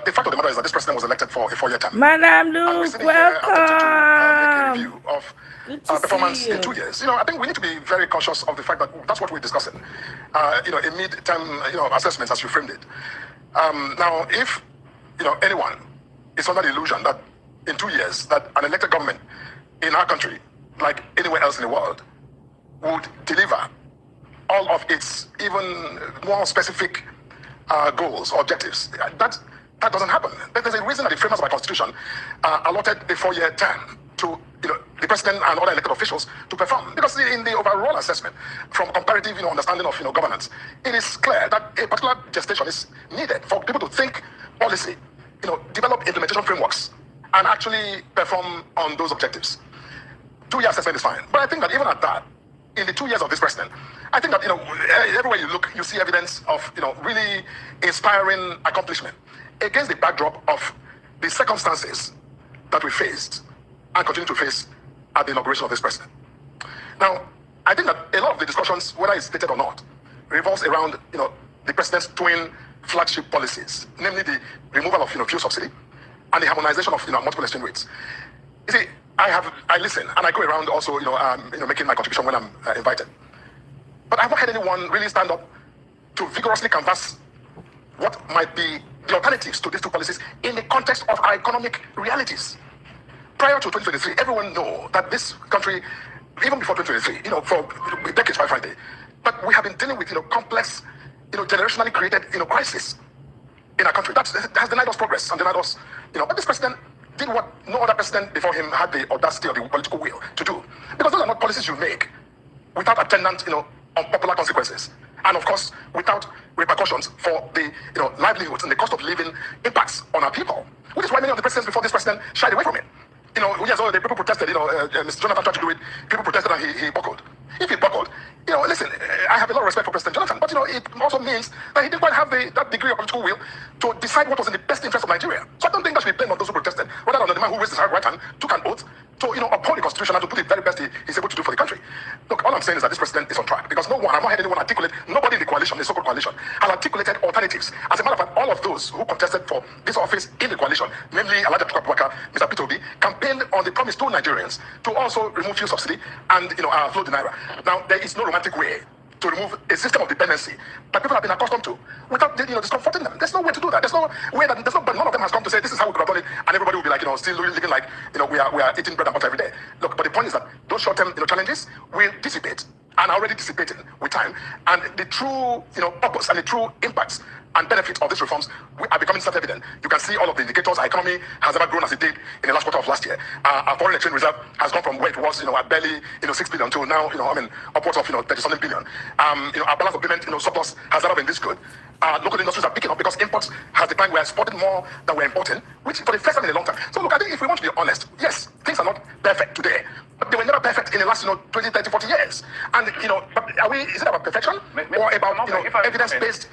The fact of the matter is that this president was elected for a 4-year term. Madam Luke, welcome. Make a review of performance in 2 years. I think we need to be very cautious of the fact that that's what we're discussing. A mid-term, assessments as you framed it. Now, if anyone is under the illusion that in 2 years that an elected government in our country, like anywhere else in the world, would deliver all of its even more specific goals or objectives, that doesn't happen. There's a reason that the framers of our constitution allotted a 4-year term to the president and other elected officials to perform. Because in the overall assessment, from comparative understanding of governance, it is clear that a particular gestation is needed for people to think policy, develop implementation frameworks, and actually perform on those objectives. 2-year assessment is fine. But I think that even at that, in the 2 years of this president, I think that everywhere you look, you see evidence of really inspiring accomplishment against the backdrop of the circumstances that we faced and continue to face at the inauguration of this president. Now, I think that a lot of the discussions, whether it's stated or not, revolves around the president's twin flagship policies, namely the removal of fuel subsidy and the harmonization of multiple exchange rates. You see, I listen and I go around also making my contribution when I'm invited. But I've not heard anyone really stand up to vigorously canvass what might be the alternatives to these two policies in the context of our economic realities. Prior to 2023, everyone knows that this country, even before 2023, for decades, quite frankly, but we have been dealing with complex, generationally created crisis in our country. That has denied us progress and denied us, but this president did what no other president before him had the audacity or the political will to do. Because those are not policies you make without attendant, unpopular consequences. And of course, without repercussions for the livelihoods and the cost of living impacts on our people. Which is why many of the presidents before this president shied away from it. Yes, the people protested, Mr. Jonathan tried to do it, people protested and he buckled. If he buckled, listen, I have a lot of respect for President Jonathan, but it also means that he didn't quite have that degree of political will to decide what was in the best interest of Nigeria. So I don't think that should be blamed on those who protested, rather than the man who raised his right hand, took an oath to uphold the constitution and to do the very best he's able to do for the country. Look, all I'm saying is that this president is on track because I've not heard anyone articulate, nobody in the coalition, the so-called coalition, has articulated alternatives. As a matter of fact, all of those who contested for this office in the coalition, namely Elijah Abubakar, Mr. Peter Obi, campaigned on the promise to Nigerians to also remove fuel subsidy and flow the naira. Now, there is no romantic way to remove a system of dependency that people have been accustomed to without discomforting them. There's no way to do that. There's no way that none of them has come to say this is how we could have done it, and everybody will be like still living like we are eating bread and butter every day. Look, but the point is that those short-term challenges will dissipate and are already dissipating with time, and the true purpose and the true impacts and benefits of these reforms are becoming self-evident. You can see all of the indicators. Our economy has never grown as it did in the last quarter of last year. Our foreign exchange reserve has gone from where it was, at barely 6 billion to now, upwards of 30-something billion. Our balance of payment, surplus has never been this good. Local industries are picking up because imports has declined. We are exporting more than we're importing, which for the first time in a long time. So look, I think if we want to be honest, yes, things are not perfect today, but they were never perfect in the last 20, 30, 40 years. And but is it about perfection or about evidence-based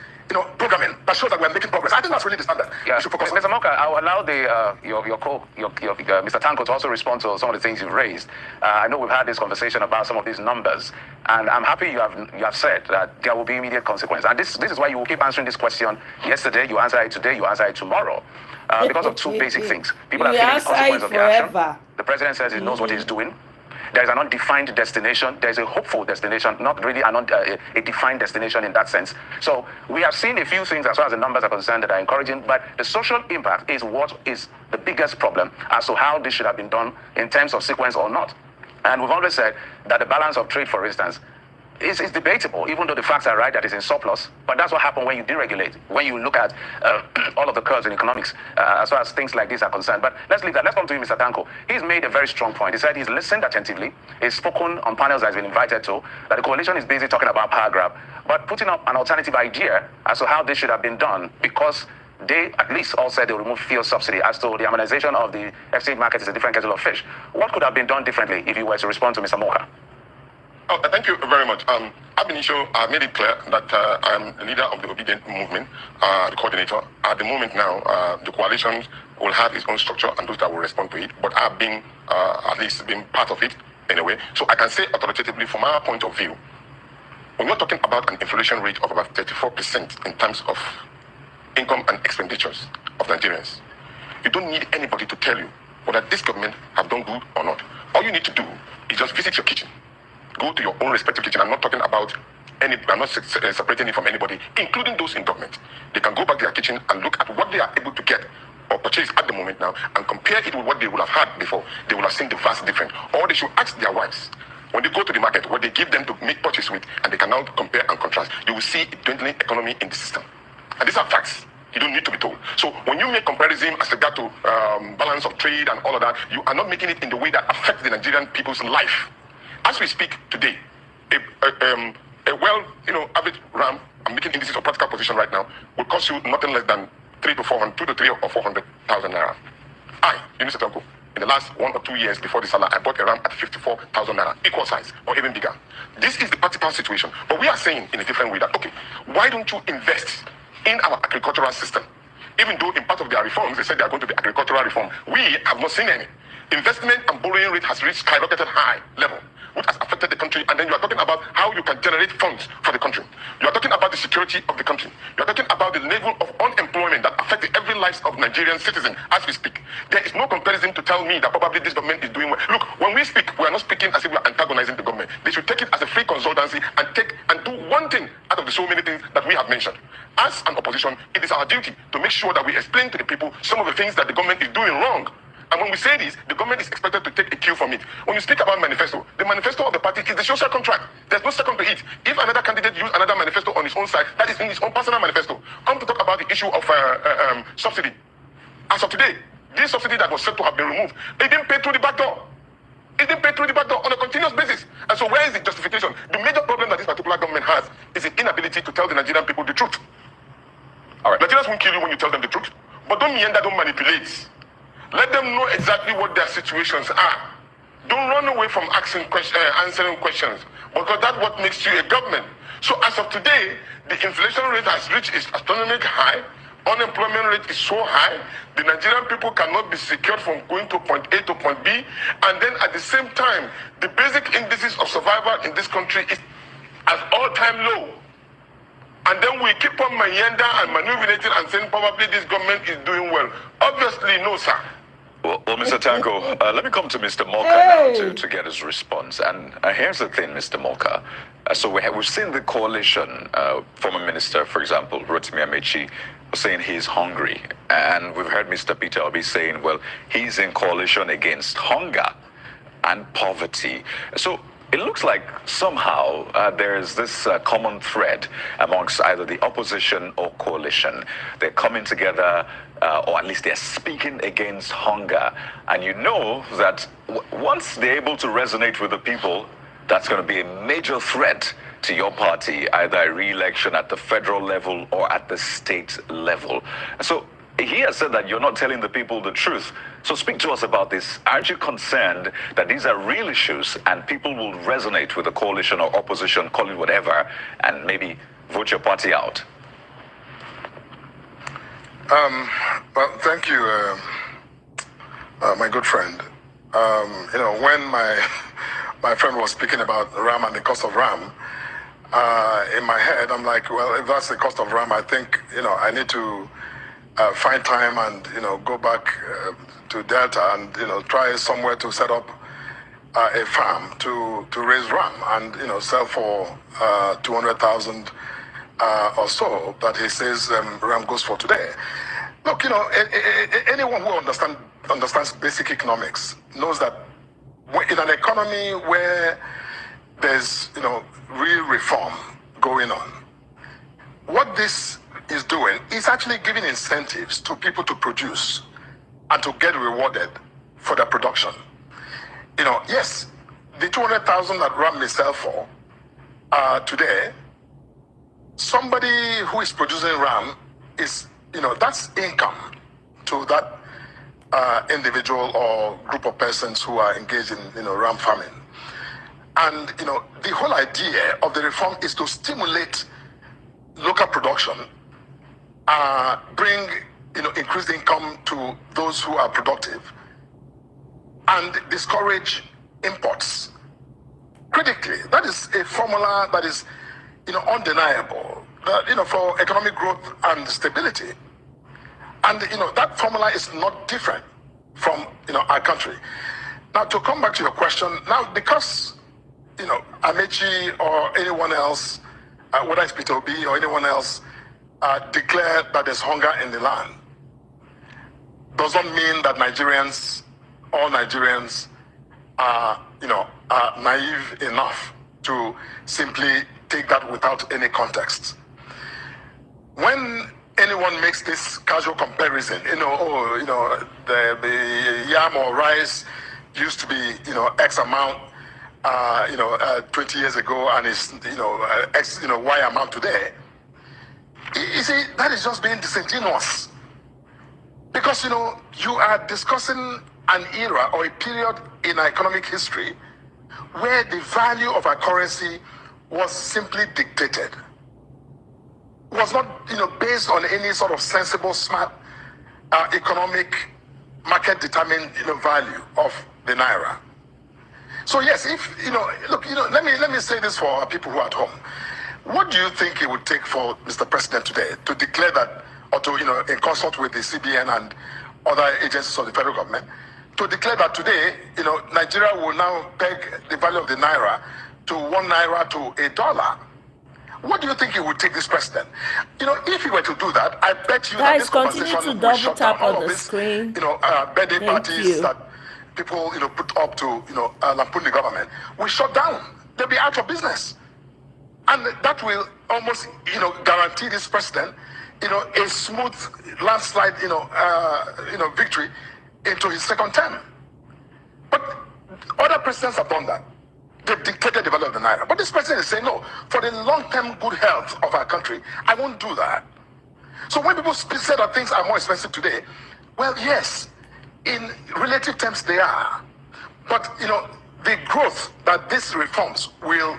programming that shows that we're making progress? I think that's really the standard. Yeah. We should focus on. Mr. Moka, I'll allow Mr. Tanko to also respond to some of the things you've raised. I know we've had this conversation about some of these numbers, and I'm happy you have said that there will be immediate consequence. And this is why you will keep answering this question. Yesterday, you answer it today, you answer it tomorrow. Because of two basic things. People are feeling the consequence of their action. The president says he knows what he's doing. There is an undefined destination. There is a hopeful destination, not really a defined destination in that sense. So we have seen a few things as far as the numbers are concerned that are encouraging, but the social impact is what is the biggest problem as to how this should have been done in terms of sequence or not. And we've always said that the balance of trade, for instance, is debatable, even though the facts are right that it's in surplus. But that's what happened when you deregulate, when you look at all of the curves in economics, as far as things like this are concerned. But let's leave that. Let's come to you, Mr. Thiong'o. He's made a very strong point. He said he's listened attentively. He's spoken on panels that he's been invited to, that the coalition is busy talking about power grab, but putting up an alternative idea as to how this should have been done, because they at least all said they'll remove fuel subsidy. As to the harmonization of the exchange market is a different kettle of fish. What could have been done differently if you were to respond to Mr. Moka? Oh, thank you very much. Ab initio, I made it clear that I'm the leader of the Obedient Movement, the coordinator. At the moment now, the coalition will have its own structure and those that will respond to it, but I've been, at least been part of it anyway. So I can say authoritatively from our point of view, when you're talking about an inflation rate of about 34% in terms of income and expenditures of Nigerians, you don't need anybody to tell you whether this government have done good or not. All you need to do is just visit your kitchen. Go to your own respective kitchen. I'm not talking about I'm not separating it from anybody, including those in government. They can go back to their kitchen and look at what they are able to get or purchase at the moment now and compare it with what they would have had before. They will have seen the vast difference. Or they should ask their wives, when they go to the market, what they give them to make purchase with, and they can now compare and contrast. You will see a dwindling economy in the system. And these are facts. You don't need to be told. So when you make comparison as regard to balance of trade and all of that, you are not making it in the way that affects the Nigerian people's life. As we speak today, a average RAM, I'm making indices of practical position right now, will cost you nothing less than 2 to 3 or 400,000 naira. Mr. Thiong'o, in the last 1 or 2 years before the Salah, I bought a RAM at 54,000 naira, equal size or even bigger. This is the practical situation. But we are saying in a different way that, okay, why don't you invest in our agricultural system? Even though in part of their reforms, they said they are going to be agricultural reform. We have not seen any. Investment and borrowing rate has reached skyrocketed high level, which has affected the country. And then you are talking about how you can generate funds for the country. You are talking about the security of the country. You are talking about the level of unemployment that affects every life of Nigerian citizen as we speak. There is no comparison to tell me that probably this government is doing well. Look, when we speak, we are not speaking as if we are antagonizing the government. They should take it as a free consultancy and do one thing out of the so many things that we have mentioned. As an opposition, it is our duty to make sure that we explain to the people some of the things that the government is doing wrong. And when we say this, the government is expected to take a cue from it. When you speak about manifesto, the manifesto of the party is the social contract. There's no second to it. If another candidate uses another manifesto on his own side, that is in his own personal manifesto. Come to talk about the issue of subsidy. As of today, this subsidy that was said to have been removed, it didn't pay through the back door. It didn't pay through the back door on a continuous basis. And so where is the justification? The major problem that this particular government has is the inability to tell the Nigerian people the truth. All right. Nigerians won't kill you when you tell them the truth. But don't meander, don't manipulate. Let them know exactly what their situations are. Don't run away from answering questions, because that's what makes you a government. So as of today, the inflation rate has reached its astronomical high. Unemployment rate is so high. The Nigerian people cannot be secured from going to point A to point B. And then at the same time, the basic indices of survival in this country is at all-time low. And then we keep on meander and manipulating and saying probably this government is doing well. Obviously, no, sir. Well, Mr. Thiong'o, let me come to Mr. Moka now to get his response. And here's the thing, Mr. Moka. So we've seen the coalition, former minister, for example, Rotimi Amechi, saying he's hungry. And we've heard Mr. Peter Obi saying, well, he's in coalition against hunger and poverty. So it looks like somehow there's this common thread amongst either the opposition or coalition. They're coming together, or at least they're speaking against hunger. And you know that once they're able to resonate with the people, that's going to be a major threat to your party, either a re-election at the federal level or at the state level. So he has said that you're not telling the people the truth. So speak to us about this. Aren't you concerned that these are real issues and people will resonate with the coalition or opposition, call it whatever, and maybe vote your party out? Well, thank you, my good friend. When my friend was speaking about RAM and the cost of RAM, in my head, I'm like, well, if that's the cost of RAM, I think, I need to find time and, go back to Delta and, try somewhere to set up a farm to raise ram and sell for 200,000 or so that he says ram goes for today. Look, anyone who understands basic economics knows that in an economy where there's real reform going on, what this is doing is actually giving incentives to people to produce and to get rewarded for their production. Yes, the 200,000 that ram may sell for today, somebody who is producing ram is, that's income to that individual or group of persons who are engaged in, ram farming. And, the whole idea of the reform is to stimulate local production, bring, increased income to those who are productive, and discourage imports. Critically, that is a formula that is, undeniable, for economic growth and stability. And, that formula is not different from, our country. Now, to come back to your question, now, because, Amechi or anyone else, whether it's Peter Obi or anyone else, declare that there's hunger in the land, does not mean that all Nigerians are naive enough to simply take that without any context. When anyone makes this casual comparison, the yam or rice used to be, X amount, 20 years ago, and it's, X, Y amount today. You see, that is just being disingenuous. Because, you are discussing an era or a period in our economic history where the value of our currency was simply dictated. It was not, based on any sort of sensible, smart, economic, market-determined, value of the naira. So yes, if look, let me say this for our people who are at home. What do you think it would take for Mr. President today to declare that, or to in consult with the CBN and other agencies of the federal government, to declare that today, Nigeria will now peg the value of the naira to 1 naira to $1? What do you think it would take this president? If he were to do that, I bet you that this conversation will shut down all of this, birthday parties that people, put up to, lampoon the government, will shut down. They'll be out of business. And that will almost, guarantee this president, a smooth landslide, victory into his second term. But other presidents have done that. They've dictated the value of the naira. But this president is saying, no, for the long-term good health of our country, I won't do that. So when people say that things are more expensive today, well, yes, in relative terms they are. But, the growth that these reforms will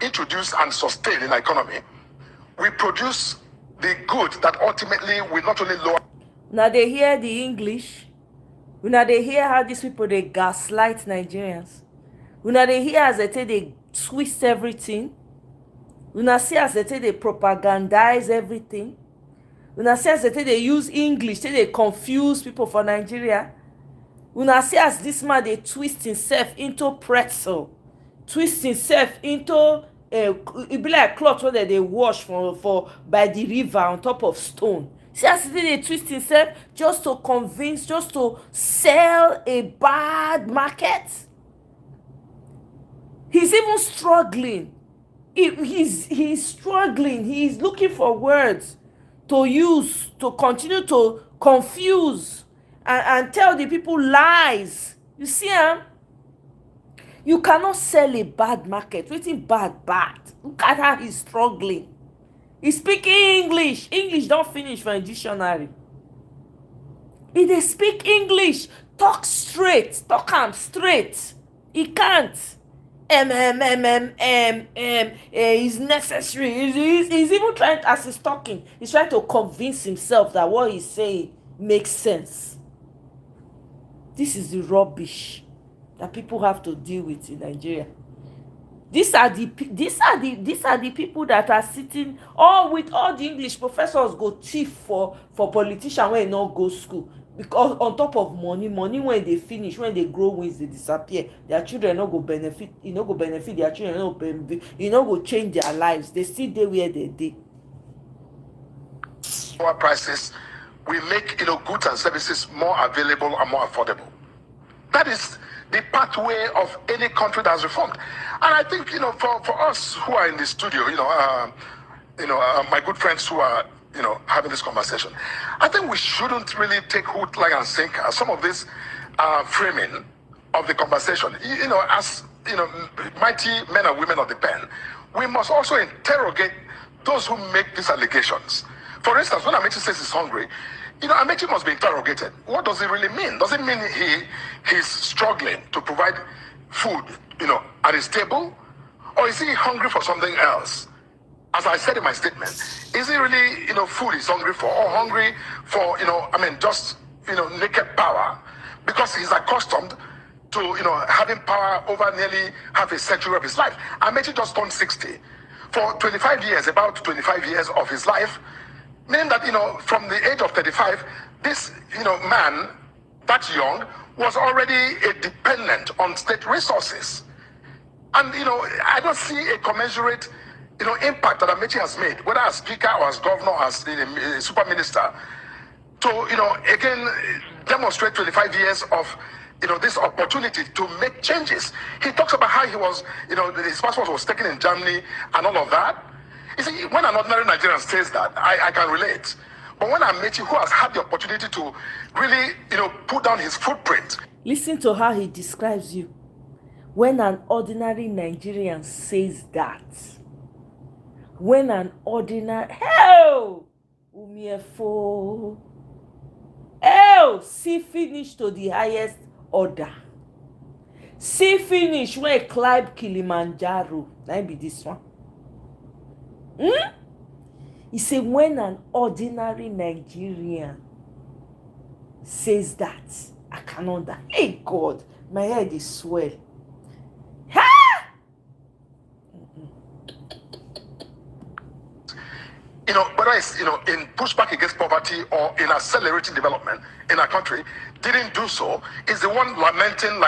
introduce and sustain in our economy, we produce the good that ultimately will not only lower. Now they hear the English. Now they hear how these people, they gaslight Nigerians. Now they hear as they say they twist everything. Now see as they say they propagandize everything. Now see as they say they use English, say they confuse people for Nigeria. Now see as this man they twist himself into pretzel, twist himself into it be like cloth where they wash for by the river on top of stone. See as they twist himself just to convince, just to sell a bad market. He's even struggling. He's struggling. He's looking for words to use to continue to confuse and tell the people lies. You see, you cannot sell a bad market. Waiting bad. Look at how he's struggling. He's speaking English. English don't finish for a dictionary. If they speak English, talk straight. Talk him straight. He can't. Is necessary. He's even trying, as he's talking, he's trying to convince himself that what he's saying makes sense. This is the rubbish that people have to deal with in Nigeria. These are the people that are sitting all with all the English professors go chief for politicians when they not go school. because on top of money when they finish, when they grow wings, they disappear. Their children no go benefit, no go benefit their children, no benefit, go change their lives. They still there where they dey. Our prices, we make goods and services more available and more affordable. That is the pathway of any country that has reformed. And I think for us who are in the studio, my good friends who are having this conversation, I think we shouldn't really take hook, line, and sinker some of this framing of the conversation. As mighty men and women of the pen, we must also interrogate those who make these allegations. For instance, when Amechi says he's hungry, Amechi must be interrogated. What does it really mean? Does it mean he's struggling to provide food, at his table? Or is he hungry for something else? As I said in my statement, is he really, food he's hungry for, or hungry for, just, naked power? Because he's accustomed to, having power over nearly half a century of his life. Amechi just turned 60. For 25 years, about 25 years of his life, meaning that, from the age of 35, this, man, that young, was already a dependent on state resources. And, I don't see a commensurate, impact that Amechi has made, whether as speaker or as governor or as a super minister, to, again, demonstrate 25 years of, this opportunity to make changes. He talks about how he was, his passport was taken in Germany and all of that. You see, when an ordinary Nigerian says that, I can relate. But when Amechi, who has had the opportunity to really, put down his footprint. Listen to how he describes you. When an ordinary Nigerian says that. When an ordinary... Hell! Umiefo. Hell! See finish to the highest order. See finish when climb Kilimanjaro. That be this one. He said, when an ordinary Nigerian says that, I cannot die. Hey God, my head is swell. Ha! Whether it's in pushback against poverty or in accelerating development in our country, didn't do so, is the one lamenting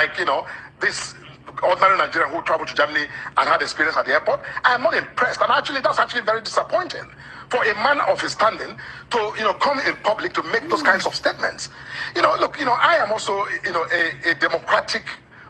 this ordinary Nigerian who traveled to Germany and had experience at the airport. I am not impressed, and that's actually very disappointing for a man of his standing to come in public to make those kinds of statements. Look, I am also a democratic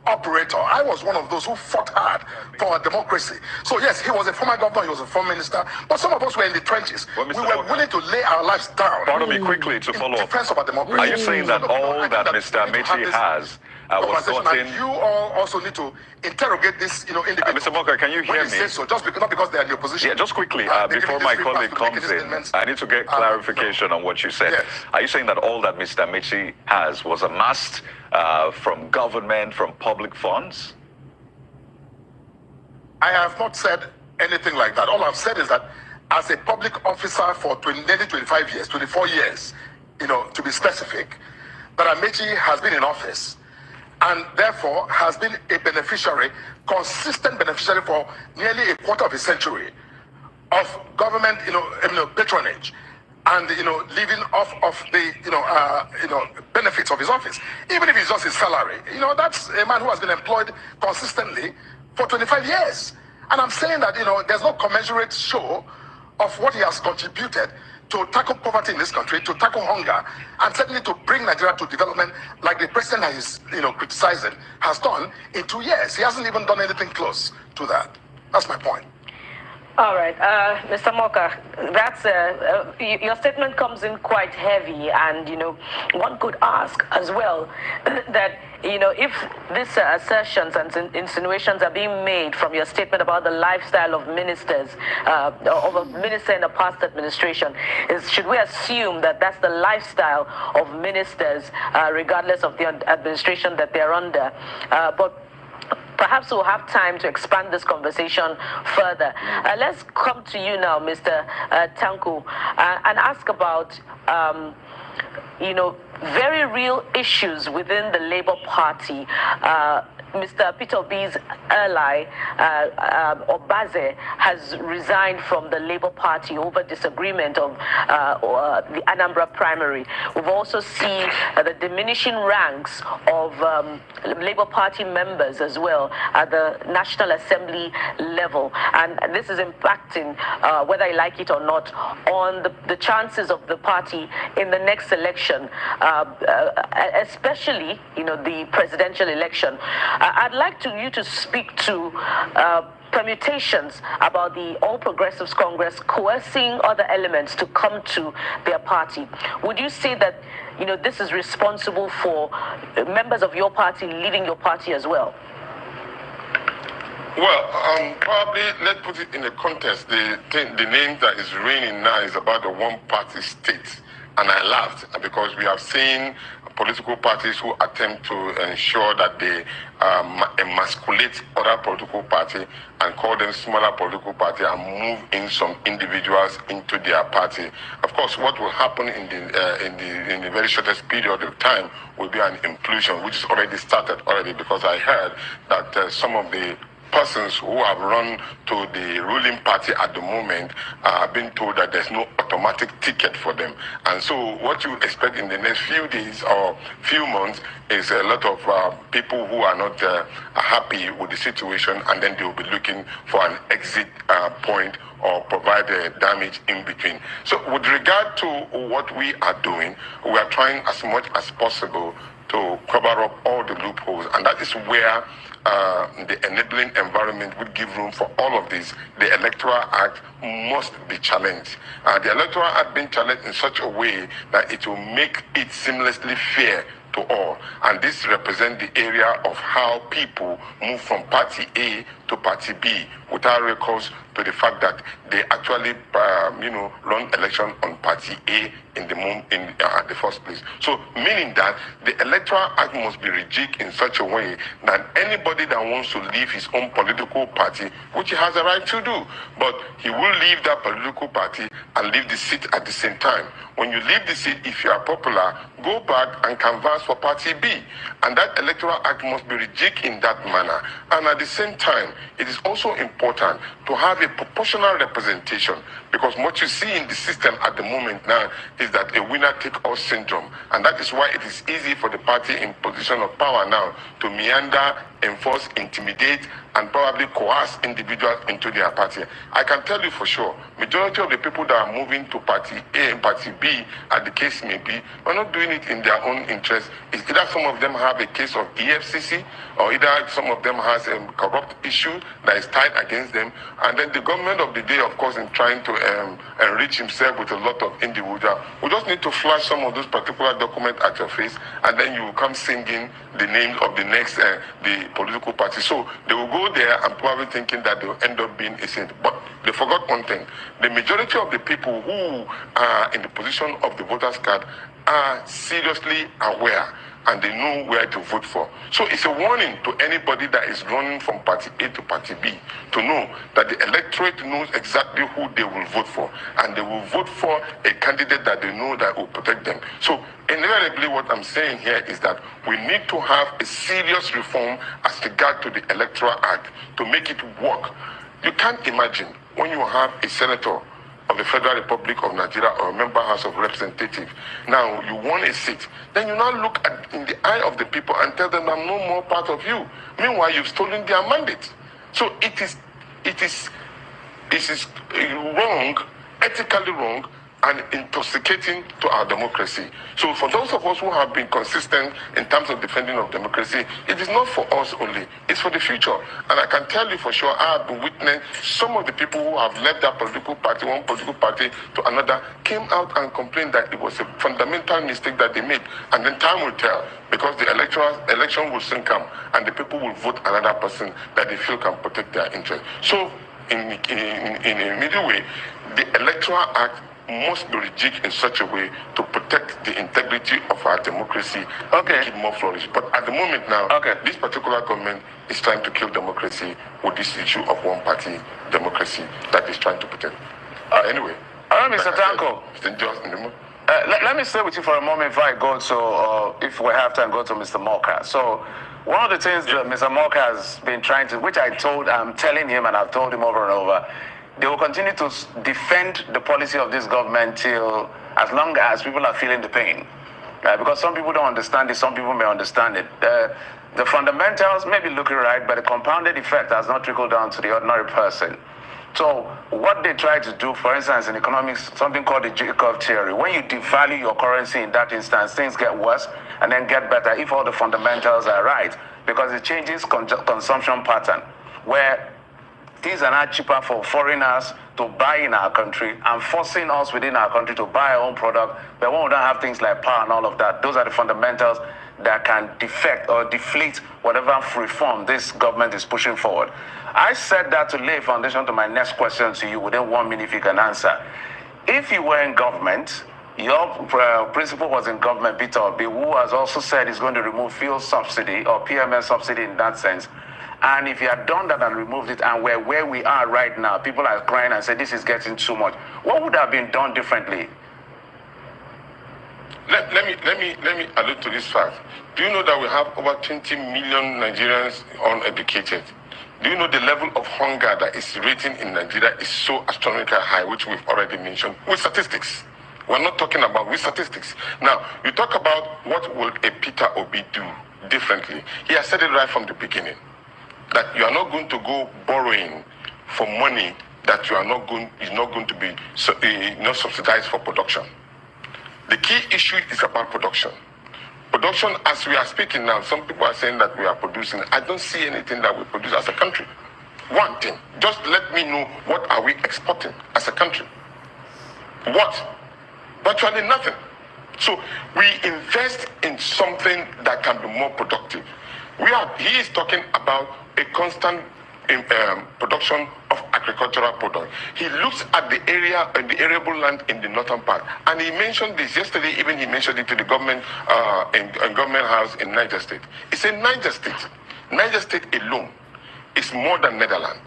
operator. I was one of those who fought hard for democracy. So yes, he was a former governor, he was a former minister, but some of us were in the trenches. Well, we were willing to lay our lives down. Pardon me, quickly to follow up. Defense of our democracy. Are you saying that all that Mr. Amechi has was gotten... You all also need to interrogate this, individual. Mr. Moka, can you hear me? Say so, just because, not because they are in the opposition. Yeah, just quickly, before my colleague comes in, I need to get clarification on what you said. Yes. Are you saying that all that Mr. Amechi has was amassed from government, from public funds? I have not said anything like that. All I've said is that as a public officer for nearly 25 years, 24 years, to be specific, that Amechi has been in office and therefore has been a beneficiary, consistent beneficiary for nearly a quarter of a century of government, patronage and, living off of the, benefits of his office. Even if it's just his salary, that's a man who has been employed consistently for 25 years. And I'm saying that, there's no commensurate show of what he has contributed to tackle poverty in this country, to tackle hunger, and certainly to bring Nigeria to development like the president is, criticizing, has done in 2 years. He hasn't even done anything close to that. That's my point. All right, Mr. Moka, that's your statement comes in quite heavy, and one could ask as well that if these assertions and insinuations are being made from your statement about the lifestyle of ministers, of a minister in the past administration, should we assume that that's the lifestyle of ministers, regardless of the administration that they're under? But perhaps we'll have time to expand this conversation further. Let's come to you now, Mr. Thiong'o, and ask about, very real issues within the Labour Party Mr. Peter Obi's ally, Obaze, has resigned from the Labour Party over disagreement of the Anambra primary. We've also seen the diminishing ranks of Labour Party members as well at the National Assembly level. And this is impacting, whether you like it or not, on the chances of the party in the next election, especially, the presidential election. I'd like you to speak to permutations about the All Progressives Congress coercing other elements to come to their party. Would you say that, this is responsible for members of your party leaving your party as well? Well, probably let's put it in the context. The name that is reigning now is about the one-party state. And I laughed because we have seen political parties who attempt to ensure that they emasculate other political party and call them smaller political party and move in some individuals into their party. Of course, what will happen in the very shortest period of time will be an implosion, which is already started because I heard that some of the persons who have run to the ruling party at the moment are being told that there's no automatic ticket for them. And so what you expect in the next few days or few months is a lot of people who are not happy with the situation, and then they will be looking for an exit point or provide damage in between. So with regard to what we are doing, we are trying as much as possible to cover up all the loopholes, and that is where the enabling environment would give room for all of this. The Electoral Act must be challenged. The Electoral Act being challenged in such a way that it will make it seamlessly fair to all. And this represents the area of how people move from party A to party B without recourse to the fact that they actually, run election on party A in the first place. So, meaning that the Electoral Act must be rejigged in such a way that anybody that wants to leave his own political party, which he has a right to do, but he will leave that political party and leave the seat at the same time. When you leave the seat, if you are popular, go back and canvass for party B. And that Electoral Act must be rejigged in that manner. And at the same time, it is also important to have a proportional representation, because what you see in the system at the moment now is that a winner-take-all syndrome. And that is why it is easy for the party in position of power now to meander, enforce, intimidate, and probably coerce individuals into their party. I can tell you for sure, majority of the people that are moving to party A and party B, as the case may be, are not doing it in their own interest. It's either some of them have a case of EFCC, or either some of them has a corrupt issue that is tied against them. And then the government of the day, of course, in trying to enrich himself with a lot of individuals, we just need to flash some of those particular documents at your face, and then you will come singing the name of the next the political party. So they will go there and probably thinking that they will end up being a saint. But they forgot one thing. The majority of the people who are in the position of the voters card are seriously aware, and they know where to vote for. So it's a warning to anybody that is running from party A to party B to know that the electorate knows exactly who they will vote for, and they will vote for a candidate that they know that will protect them. So invariably what I'm saying here is that we need to have a serious reform as regard to the Electoral Act to make it work. You can't imagine when you have a senator of the Federal Republic of Nigeria or a member House of Representatives, now you won a seat, then you now look in the eye of the people and tell them, I'm no more part of you. Meanwhile, you've stolen their mandate. So it is wrong, ethically wrong, and intoxicating to our democracy. So for those of us who have been consistent in terms of defending of democracy, it is not for us only, it's for the future. And I can tell you for sure, I have been witnessing some of the people who have left that political party, one political party to another, came out and complained that it was a fundamental mistake that they made. And then time will tell, because the election will soon come, and the people will vote another person that they feel can protect their interests. So in a middle way, the Electoral Act must be rejigged in such a way to protect the integrity of our democracy, make it more flourish. But at the moment now, this particular government is trying to kill democracy with this issue of one-party democracy that is trying to protect. Anyway. Mr. Thiong'o. let me stay with you for a moment before I go to, if we have time, go to Mr. Moka. So one of the things that Mr. Moka has been trying to, which I'm telling him and I've told him over and over, they will continue to defend the policy of this government till as long as people are feeling the pain. Because some people don't understand it, some people may understand it. The fundamentals may be looking right, but the compounded effect has not trickled down to the ordinary person. So what they try to do, for instance, in economics, something called the J-curve theory, when you devalue your currency in that instance, things get worse and then get better if all the fundamentals are right, because it changes consumption pattern, where things are not cheaper for foreigners to buy in our country and forcing us within our country to buy our own product, but when we don't have things like power and all of that, those are the fundamentals that can defect or deflate whatever reform this government is pushing forward. I said that to lay a foundation to my next question to you within 1 minute if you can answer. If you were in government, your principal was in government, Peter Obi, who has also said he's going to remove fuel subsidy or PMS subsidy in that sense. And if you had done that and removed it, and we're where we are right now, people are crying and say this is getting too much. What would have been done differently? Let me allude to this fact. Do you know that we have over 20 million Nigerians uneducated? Do you know the level of hunger that is rating in Nigeria is so astronomically high, which we've already mentioned, with statistics? We're not talking about with statistics. Now, you talk about what will a Peter Obi do differently. He has said it right from the beginning, that you are not going to go borrowing for money that you are not going, is not going to be not subsidized for production. The key issue is about production. Production, as we are speaking now, some people are saying that we are producing. I don't see anything that we produce as a country. One thing, just let me know, what are we exporting as a country? What? Virtually nothing. So we invest in something that can be more productive. He is talking about a constant production of agricultural product. He looks at the area and the arable land in the northern part, and he mentioned this yesterday. Even he mentioned it to the government in government house in Niger State. He said Niger State alone is more than Netherlands,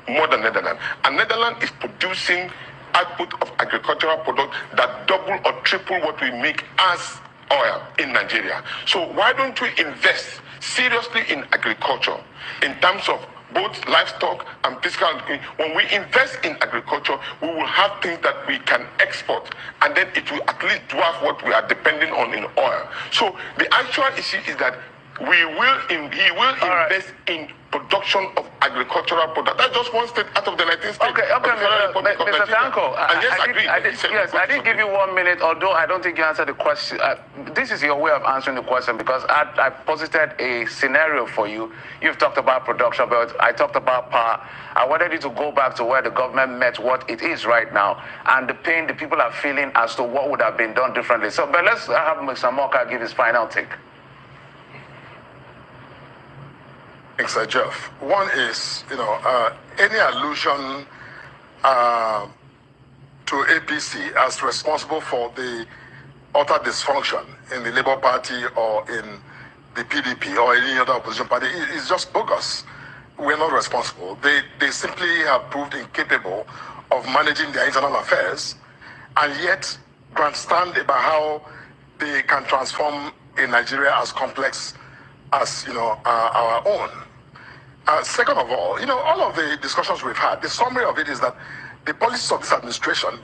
and Netherlands is producing output of agricultural product that double or triple what we make as oil in Nigeria. So why don't we invest seriously in agriculture in terms of both livestock and physical? When we invest in agriculture, we will have things that we can export, and then it will at least dwarf what we are depending on in oil. So the actual issue is that he will invest in production of agricultural product. That's just one state out of the 19 states. Okay, Mr. Thiong'o, I didn't give you 1 minute, although I don't think you answered the question. This is your way of answering the question, because I posited a scenario for you. You've talked about production, but I talked about power. I wanted you to go back to where the government met what it is right now and the pain the people are feeling as to what would have been done differently. So, but let's have Mr. Moka give his final take. Thanks, Jeff. One is, any allusion to APC as responsible for the utter dysfunction in the Labour Party or in the PDP or any other opposition party is just bogus. We're not responsible. They simply have proved incapable of managing their internal affairs, and yet grandstand about how they can transform a Nigeria as complex as our own. Second of all, all of the discussions we've had, the summary of it is that the policies of this administration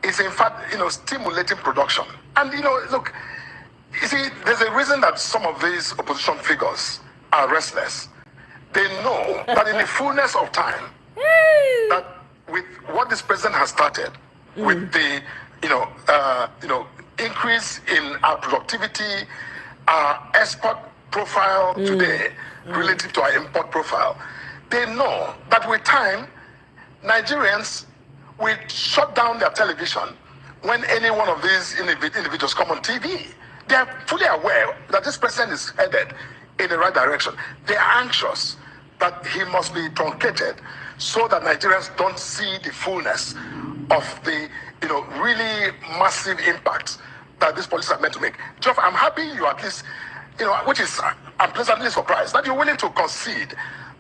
is in fact, stimulating production. And look, you see, there's a reason that some of these opposition figures are restless. They know that in the fullness of time, that with what this president has started, with the increase in our productivity, our export profile today relative to our import profile, they know that with time, Nigerians will shut down their television when any one of these individuals come on TV. They are fully aware that this president is headed in the right direction. They are anxious that he must be truncated so that Nigerians don't see the fullness of the really massive impact that these policies are meant to make. Jeff, I'm happy you at least, which is, I'm pleasantly surprised that you're willing to concede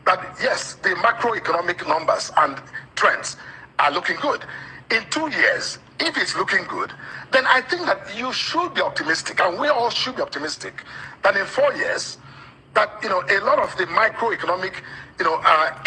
that, yes, the macroeconomic numbers and trends are looking good. In 2 years, if it's looking good, then I think that you should be optimistic, and we all should be optimistic, that in 4 years, that a lot of the microeconomic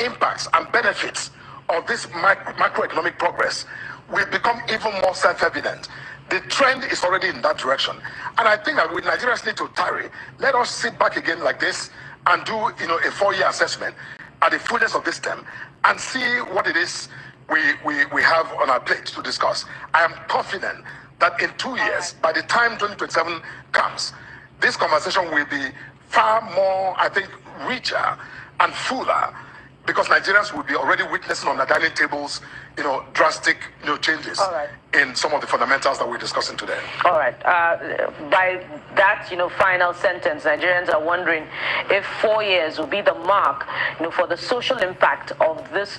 impacts and benefits of this macroeconomic progress will become even more self-evident. The trend is already in that direction, and I think that we Nigerians need to tarry. Let us sit back again like this and do a 4-year assessment at the fullness of this term and see what it is we have on our plate to discuss. I am confident that in 2 years, by the time 2027 comes, this conversation will be far more, I think, richer and fuller, because Nigerians will be already witnessing on the dining tables, drastic, changes in some of the fundamentals that we're discussing today. All right. By that, final sentence, Nigerians are wondering if 4 years will be the mark, for the social impact of this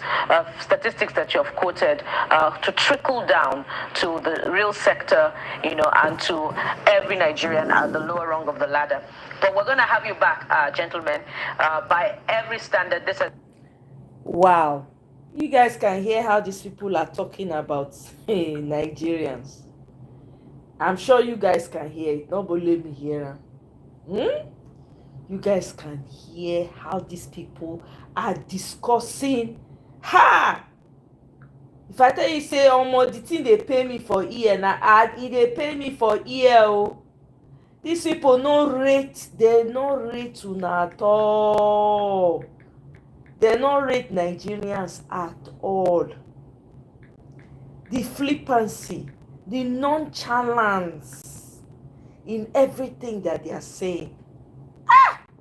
statistics that you have quoted to trickle down to the real sector, and to every Nigerian at the lower rung of the ladder. But we're going to have you back, gentlemen. By every standard, this is... Wow. You guys can hear how these people are talking about Nigerians. I'm sure you guys can hear it. Don't believe me here. You guys can hear how these people are discussing. Ha! If I tell you, say, the thing they pay me for ear, now they pay me for ear. Oh. These people they no rate una at all. They don't rate Nigerians at all. The flippancy, the nonchalance in everything that they are saying.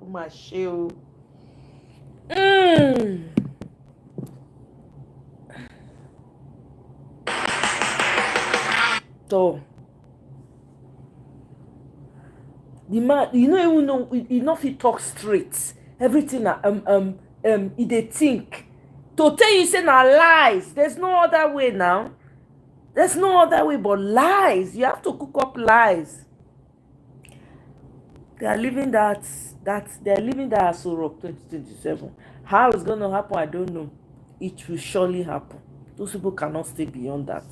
Umasheo. So, the man, if he talk straight, everything they think. To tell you, say na lies. There's no other way now. There's no other way but lies. You have to cook up lies. They are living that Aso 2027. How it's gonna happen, I don't know. It will surely happen. Those people cannot stay beyond that.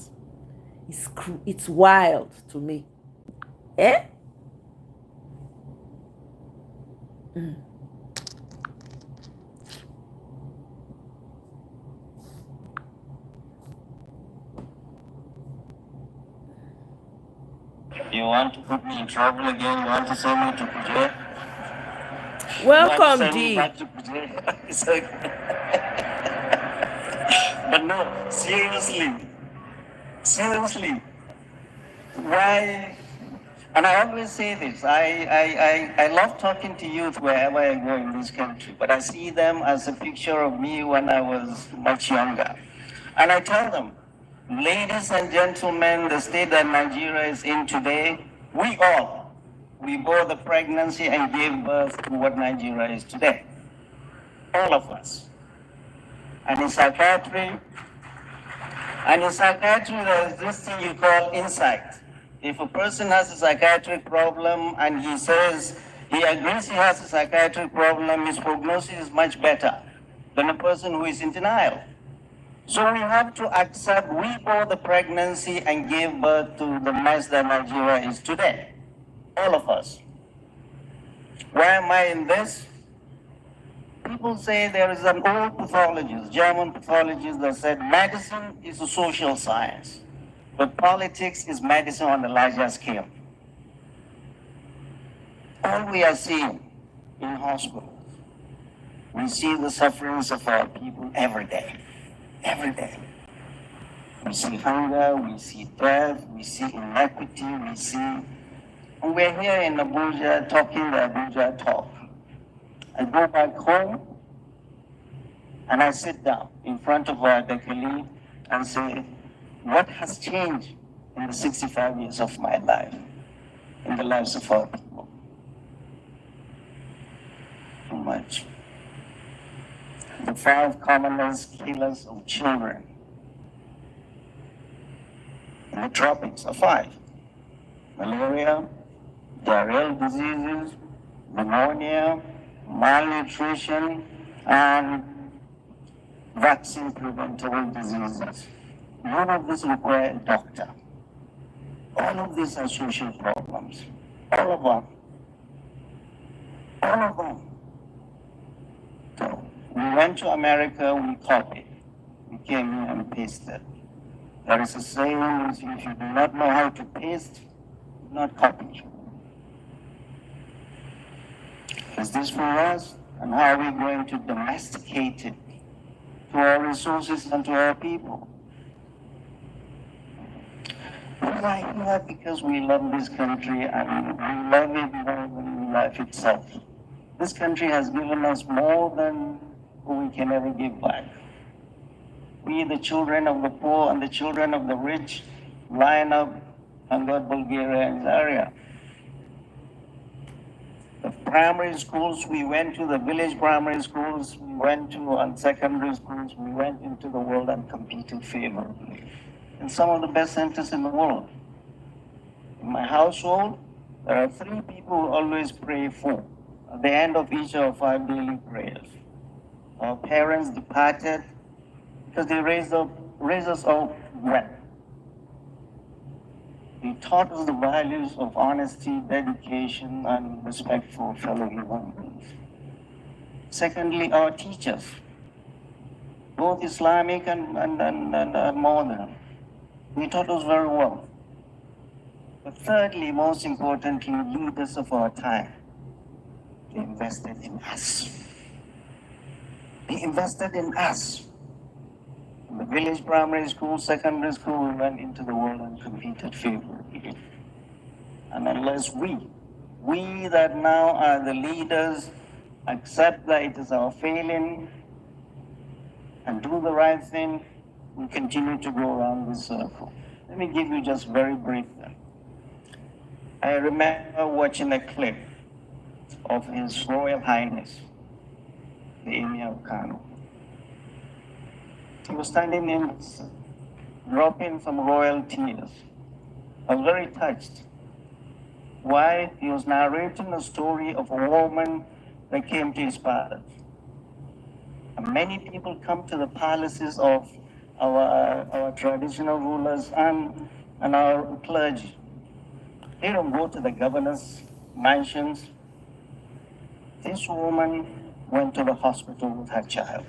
It's wild to me. Eh? You want to put me in trouble again? You want to send me to jail? Welcome, D. It's okay. But no, seriously, why? And I always say this, I love talking to youth wherever I go in this country, but I see them as a picture of me when I was much younger. And I tell them, ladies and gentlemen, the state that Nigeria is in today, we bore the pregnancy and gave birth to what Nigeria is today. All of us. And in psychiatry, there's this thing you call insight. If a person has a psychiatric problem and he says he agrees he has a psychiatric problem, his prognosis is much better than a person who is in denial. So we have to accept we bore the pregnancy and gave birth to the mess that Nigeria is today. All of us. Why am I in this? People say there is an old pathologist, German pathologist, that said medicine is a social science, but politics is medicine on a larger scale. All we are seeing in hospitals, we see the sufferings of our people every day. Every day. We see hunger, we see death, we see inequity, and we're here in Abuja talking the Abuja talk. I go back home and I sit down in front of our advocacy and say, what has changed in the 65 years of my life, in the lives of our people? Too much. The 5 commonest killers of children in the tropics are 5. Malaria, diarrheal diseases, pneumonia, malnutrition, and vaccine preventable diseases. None of this require a doctor. All of these are social problems. All of them. All of them. So we went to America, we copied. We came here and pasted. There is a saying, if you do not know how to paste, do not copy. Is this for us? And how are we going to domesticate it to our resources and to our people? We are here because we love this country and we love it more than life itself. This country has given us more than we can ever give back. We, the children of the poor and the children of the rich, line up and got Bulgaria and Zaria. The primary schools we went to, the village primary schools we went to, and secondary schools, we went into the world and competed favorably in some of the best centers in the world. In my household, there are 3 people who always pray for at the end of each of our daily prayers. Our parents departed because they raised us up well. They taught us the values of honesty, dedication, and respect for fellow human beings. Secondly, our teachers, both Islamic and modern, they taught us very well. But thirdly, most importantly, leaders of our time, they invested in us. They invested in us. In the village primary school, secondary school, we went into the world and competed favorably. And unless we that now are the leaders, accept that it is our failing and do the right thing, we continue to go around this circle. Let me give you just very brief then. I remember watching a clip of His Royal Highness, the Emir of Kano. He was standing in, dropping some royal tears. I was very touched. Why? He was narrating a story of a woman that came to his palace. And many people come to the palaces of our traditional rulers and our clergy. They don't go to the governor's mansions. This woman went to the hospital with her child.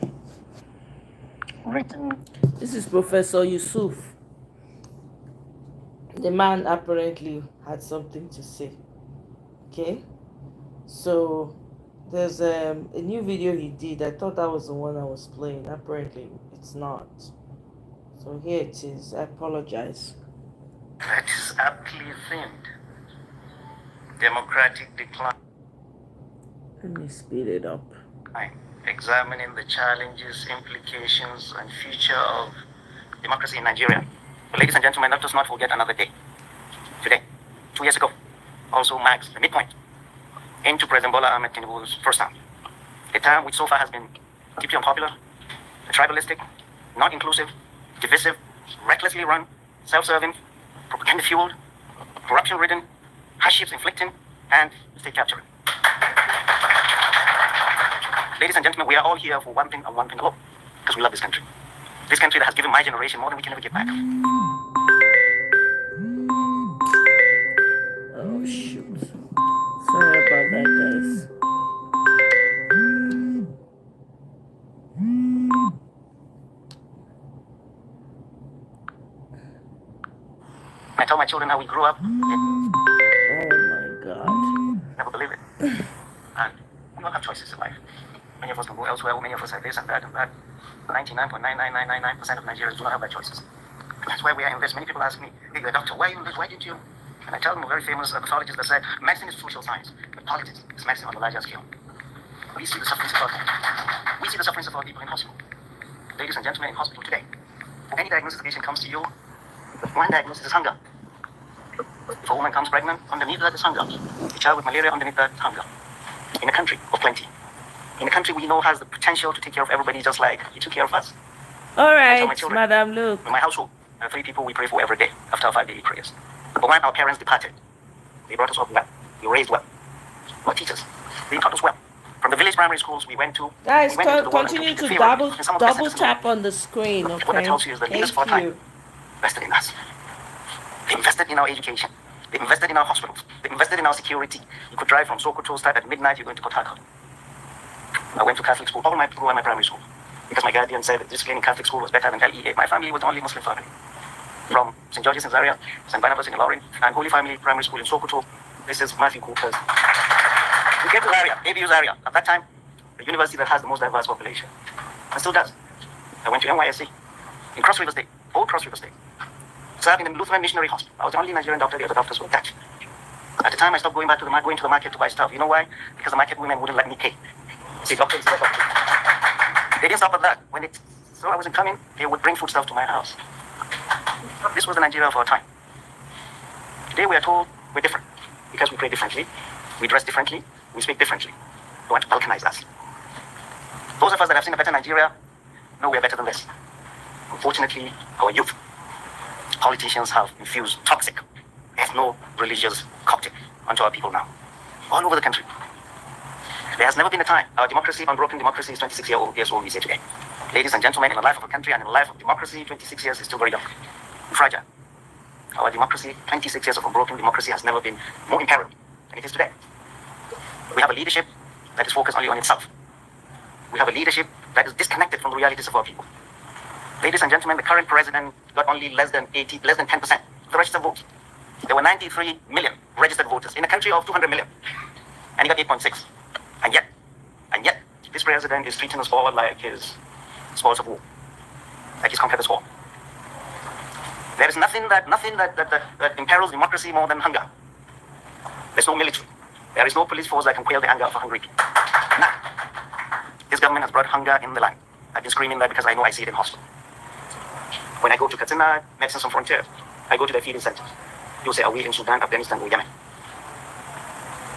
This is Professor Yusuf. The man apparently had something to say. Okay, so there's a new video he did. I thought that was the one I was playing. Apparently it's not. So here it is. I apologize. That is aptly themed. Democratic decline. Let me speed it up. Examining the challenges, implications, and future of democracy in Nigeria. But ladies and gentlemen, let us not forget another day. Today, 2 years ago, also marks the midpoint into President Bola Ahmed Tinubu's first term. A term which so far has been deeply unpopular, tribalistic, not inclusive, divisive, recklessly run, self-serving, propaganda-fueled, corruption-ridden, hardships inflicting, and state capturing. Ladies and gentlemen, we are all here for one thing and one thing alone, because we love this country. This country that has given my generation more than we can ever give back. Oh shoot. Sorry about that, guys. I tell my children how we grew up. Oh my God. Never believe it. And we all have choices in life. Many of us can go elsewhere, many of us have this and that and that. 99.99999% of Nigerians do not have that choices. And that's why we are in this. Many people ask me, hey, you're a doctor, why are you in this? Why didn't you? And I tell them a very famous pathologist that said, medicine is social science, but politics is medicine on a larger scale. We see the sufferings of our people. We see the sufferings of our people in hospital. Ladies and gentlemen, in hospital today, for any diagnosis the patient comes to you, one diagnosis is hunger. If a woman comes pregnant, underneath that is hunger. A child with malaria, underneath that is hunger. In a country of plenty. In a country we know has the potential to take care of everybody just like he took care of us. All right, Madam Luke. In my household, there are 3 people we pray for every day after our 5 daily prayers. Number 1, our parents departed. They brought us up well. We were raised well. Our teachers, they taught us well. From the village primary schools we went to, guys, continue to double tap on the screen, okay? What that tells you is the leaders of our time invested in us. They invested in our education. They invested in our hospitals. They invested in our security. You could drive from Sokoto, start at midnight, you're going to Port Harcourt. I went to Catholic school, all my through my primary school, because my guardian said that discipline in Catholic school was better than LEA. My family was the only Muslim family. From St. George's in Zaria, St. Barnabas in Ilorin, and Holy Family Primary School in Sokoto. This is Matthew Cooper's. We came to Zaria, ABU Zaria. At that time, the university that has the most diverse population, and still does. I went to NYSC in Cross River State, old Cross River State. Served in the Lutheran Missionary Hospital. I was the only Nigerian doctor there. The doctors were Dutch. At the time, I stopped going to the market to buy stuff. You know why? Because the market women wouldn't let me pay. See, doctors. They didn't stop at that. When it saw I wasn't coming, they would bring food stuff to my house. This was the Nigeria of our time. Today we are told we're different because we pray differently, we dress differently, we speak differently. They want to balkanize us. Those of us that have seen a better Nigeria know we are better than this. Unfortunately, our youth, politicians have infused toxic, ethno-religious cocktail onto our people now, all over the country. There has never been a time our democracy, unbroken democracy, is 26 years old, we say today. Ladies and gentlemen, in the life of a country and in the life of democracy, 26 years is still very young, fragile. Our democracy, 26 years of unbroken democracy, has never been more imperiled than it is today. We have a leadership that is focused only on itself. We have a leadership that is disconnected from the realities of our people. Ladies and gentlemen, the current president got only less than 10% of the registered votes. There were 93 million registered voters in a country of 200 million, and he got 8.6. And yet, this president is treating us all like his spoils of war, like he's conquered us all. There is nothing that imperils democracy more than hunger. There's no military. There is no police force that can quell the anger of a hungry people. Now, this government has brought hunger in the land. I've been screaming that because I know I see it in hospital. When I go to Katsina, Medicine Sans Frontières, I go to their feeding centers. You'll say, are we in Sudan, Afghanistan, or Yemen?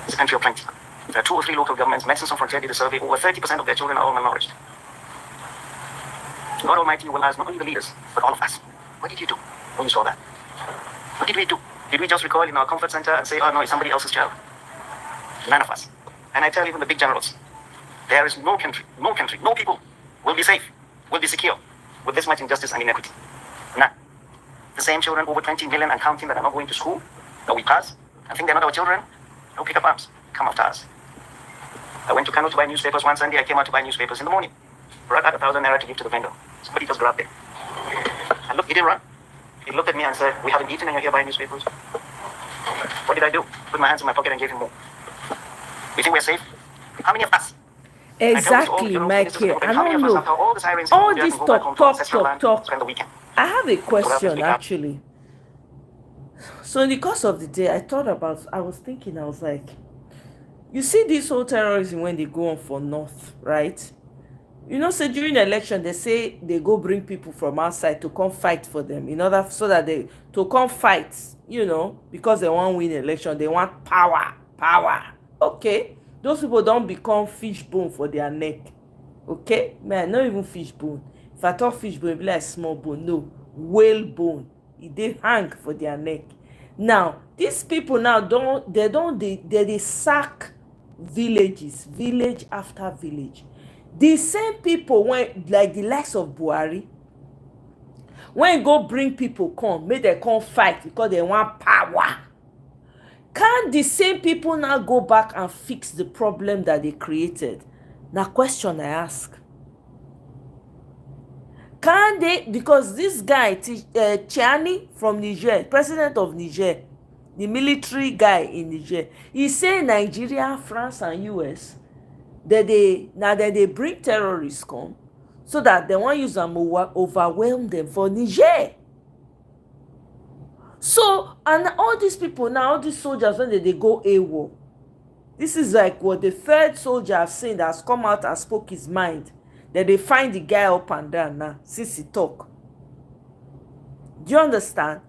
It's a country of plenty. There are 2 or 3 local governments. Medicine Sans Frontières did a survey. Over 30% of their children are all malnourished. God Almighty will ask not only the leaders, but all of us. What did you do when you saw that? What did we do? Did we just recoil in our comfort center and say, oh no, it's somebody else's child? None of us. And I tell even the big generals, there is no country, no people will be safe, will be secure with this much injustice and inequity. None. The same children, over 20 million and counting, that are not going to school, that we pass, and think they're not our children, they'll pick up arms, come after us. I went to Kano to buy newspapers one Sunday. I came out to buy newspapers in the morning. Brought out 1,000 naira to give to the vendor. Somebody just grabbed it. And look, he didn't run. He looked at me and said, we haven't eaten and you're here buying newspapers. What did I do? Put my hands in my pocket and gave him more. You think we're safe? How many of us? Exactly, Mikey. I don't know. All this talk. I have a question, actually. So in the course of the day, I was thinking, I was like, you see this whole terrorism when they go on for North, right? You know, say during the election, they say they go bring people from outside to come fight for them so that they to come fight, because they want to win election. They want power. Okay, those people don't become fish bone for their neck. Okay, man, not even fish bone. If I talk fish bone, it be like small bone. No, whale bone. They hang for their neck. Now, these people now they sack villages, village after village. The same people, when like the likes of Buhari, when go bring people come, make them come fight because they want power. Can the same people now go back and fix the problem that they created? Now, question I ask. Can they? Because this guy, Chiani from Niger, president of Niger, the military guy in Niger, he say Nigeria, France, and US, that they bring terrorists come so that they want to use them overwhelm them for Niger. So, and all these people now, all these soldiers, when they go AWOL, this is like what the third soldier has seen that has come out and spoke his mind, that they find the guy up and down now since he talk. Do you understand?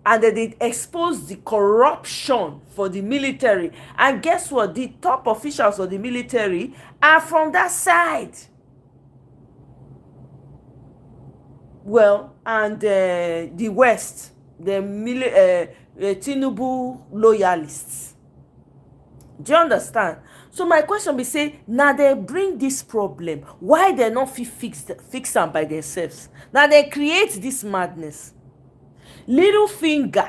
And that they expose the corruption for the military. And guess what? The top officials of the military are from that side. Well, and the West, the Tinubu loyalists. Do you understand? So my question be say, now they bring this problem. Why they not fix them by themselves? Now they create this madness. Little finger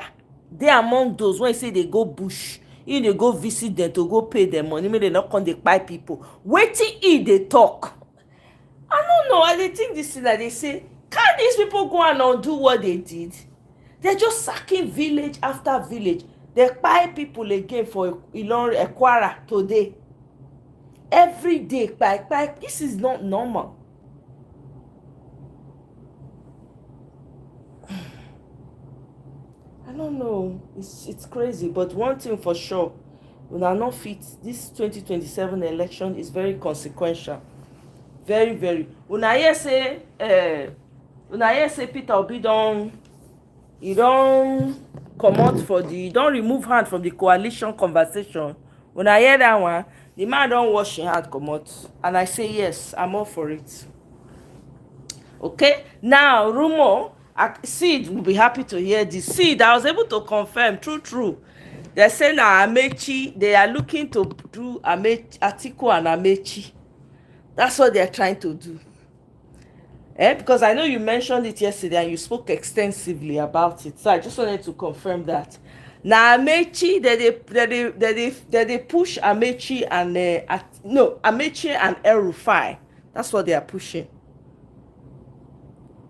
They among those when say they go bush, if they go visit them to go pay them money, make they not come they buy people. Waiting if they talk. I don't know. I dey think this thing that they say, can these people go and undo what they did? They're just sacking village after village. They buy people again for Ilorin Ekwara today. Every day, buy. This is not normal. I don't know. It's crazy. But one thing for sure, when I not fit, this 2027 election is very consequential. Very, very. When I hear say Peter Obi don't comot for the, don't remove hand from the coalition conversation. When I hear that one, the man don't wash his hand comot, and I say yes, I'm all for it. Okay, now rumor, Seed will be happy to hear this. Seed, I was able to confirm, true. They're saying Amechi, they are looking to do Atiku and Amechi. That's what they're trying to do. Because I know you mentioned it yesterday and you spoke extensively about it. So I just wanted to confirm that. Now Amechi, they push Amechi and Amechi and El Rufai. That's what they are pushing.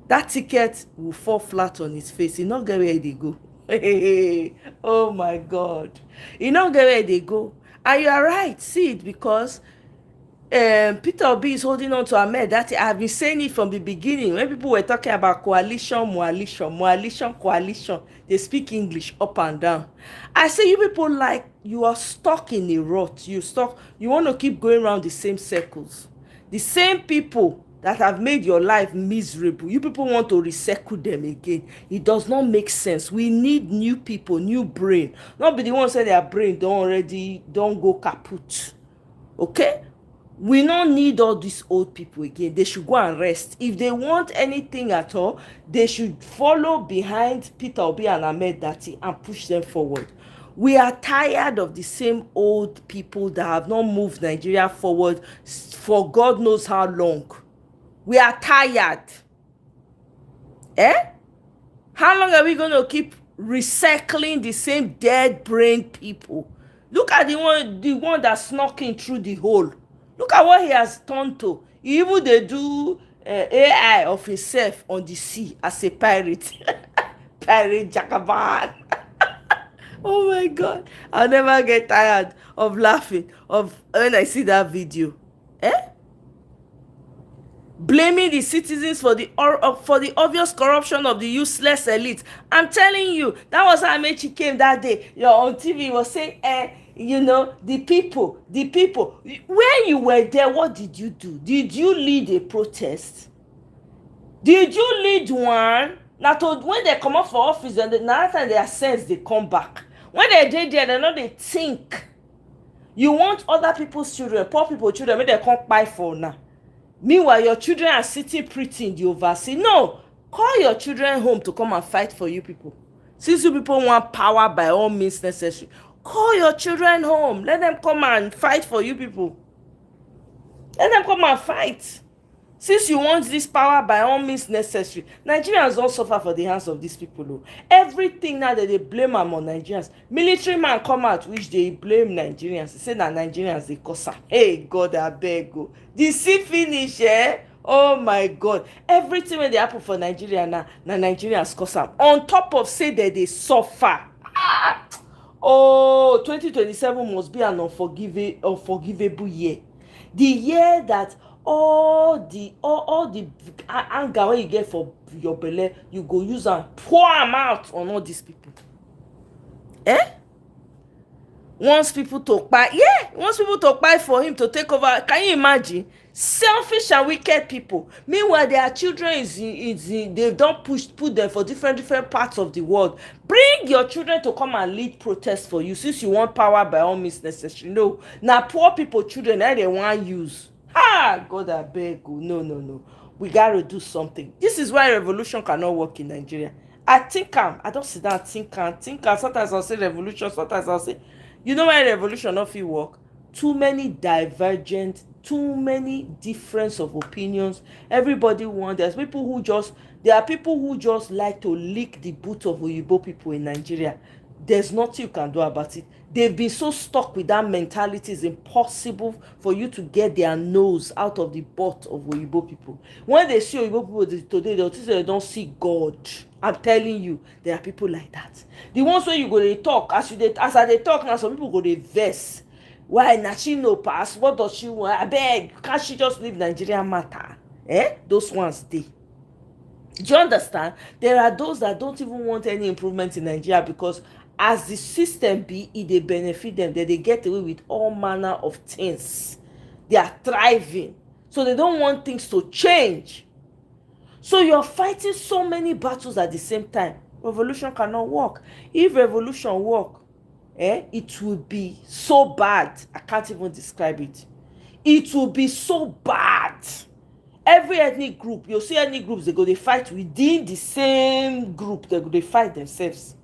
That ticket will fall flat on his face. He not get where they go. Oh my God. He not get where they go. And you are right, see it, because Peter Obi is holding on to Ahmed. That I've been saying it from the beginning. When people were talking about coalition, they speak English up and down. I say, you people, like, you are stuck in a rut. You want to keep going around the same circles. The same people that have made your life miserable, you people want to recycle them again. It does not make sense. We need new people, new brain. Not be the one say their brain don't go kaput. Okay? We don't need all these old people again. They should go and rest. If they want anything at all, they should follow behind Peter Obi and Ahmed Dati and push them forward. We are tired of the same old people that have not moved Nigeria forward for God knows how long. We are tired. How long are we going to keep recycling the same dead brain people? Look at the one that snuck in through the hole. Look at what he has turned to. Even they do AI of himself on the sea as a pirate. Pirate Jackaban. Oh my God. I'll never get tired of laughing when I see that video. Blaming the citizens for the obvious corruption of the useless elite. I'm telling you, that was how Amechi came that day. You're on TV, was saying, the people. When you were there, what did you do? Did you lead a protest? Did you lead one? Now, when they come up for office, and another time they are sense, they come back. When they did there, they know they think. You want other people's children, poor people's children, when they come buy for now. Meanwhile, your children are sitting pretty in the overseas. No, call your children home to come and fight for you people. Since you people want power by all means necessary, call your children home. Let them come and fight for you people. Let them come and fight. Since you want this power by all means necessary, Nigerians don't suffer for the hands of these people. Though. Everything now that they blame them on Nigerians. Military man come out, which they blame Nigerians. They say that Nigerians, they cause them. Hey, God, I beg you. The sea finish, Oh my God. Everything when they happen for Nigeria now, Nigerians cause them. On top of say that they suffer. Oh, 2027 must be an unforgivable year. The year that all the anger when you get for your belly, you go use and pour them out on all these people. Once people talk by for him to take over. Can you imagine? Selfish and wicked people. Meanwhile, their children they don't put them for different parts of the world. Bring your children to come and lead protests for you, since you want power by all means necessary. No, now poor people children that they want use. God, I beg you. No. We gotta do something. This is why revolution cannot work in Nigeria. I don't sit down think. Sometimes I'll say revolution, sometimes I'll say, you know why revolution not fit work? Too many difference of opinions. Everybody wants. There are people who just like to lick the boot of Oyibo people in Nigeria. there's nothing you can do about it. They've been so stuck with that mentality, it's impossible for you to get their nose out of the butt of Oyibo people. When they see Oyibo people today, they'll think they don't see God. I'm telling you, there are people like that. The ones where you go they talk, as they talk now, some people go they verse. Why na she no pass? What does she want? I beg, can't she just leave Nigeria matter? Those ones they. Do you understand? There are those that don't even want any improvement in Nigeria because as the system be, they benefit them, they get away with all manner of things. They are thriving. So they don't want things to change. So you're fighting so many battles at the same time. Revolution cannot work. If revolution work, it will be so bad. I can't even describe it. It will be so bad. Every ethnic group, you'll see ethnic groups, they fight within the same group. They fight themselves.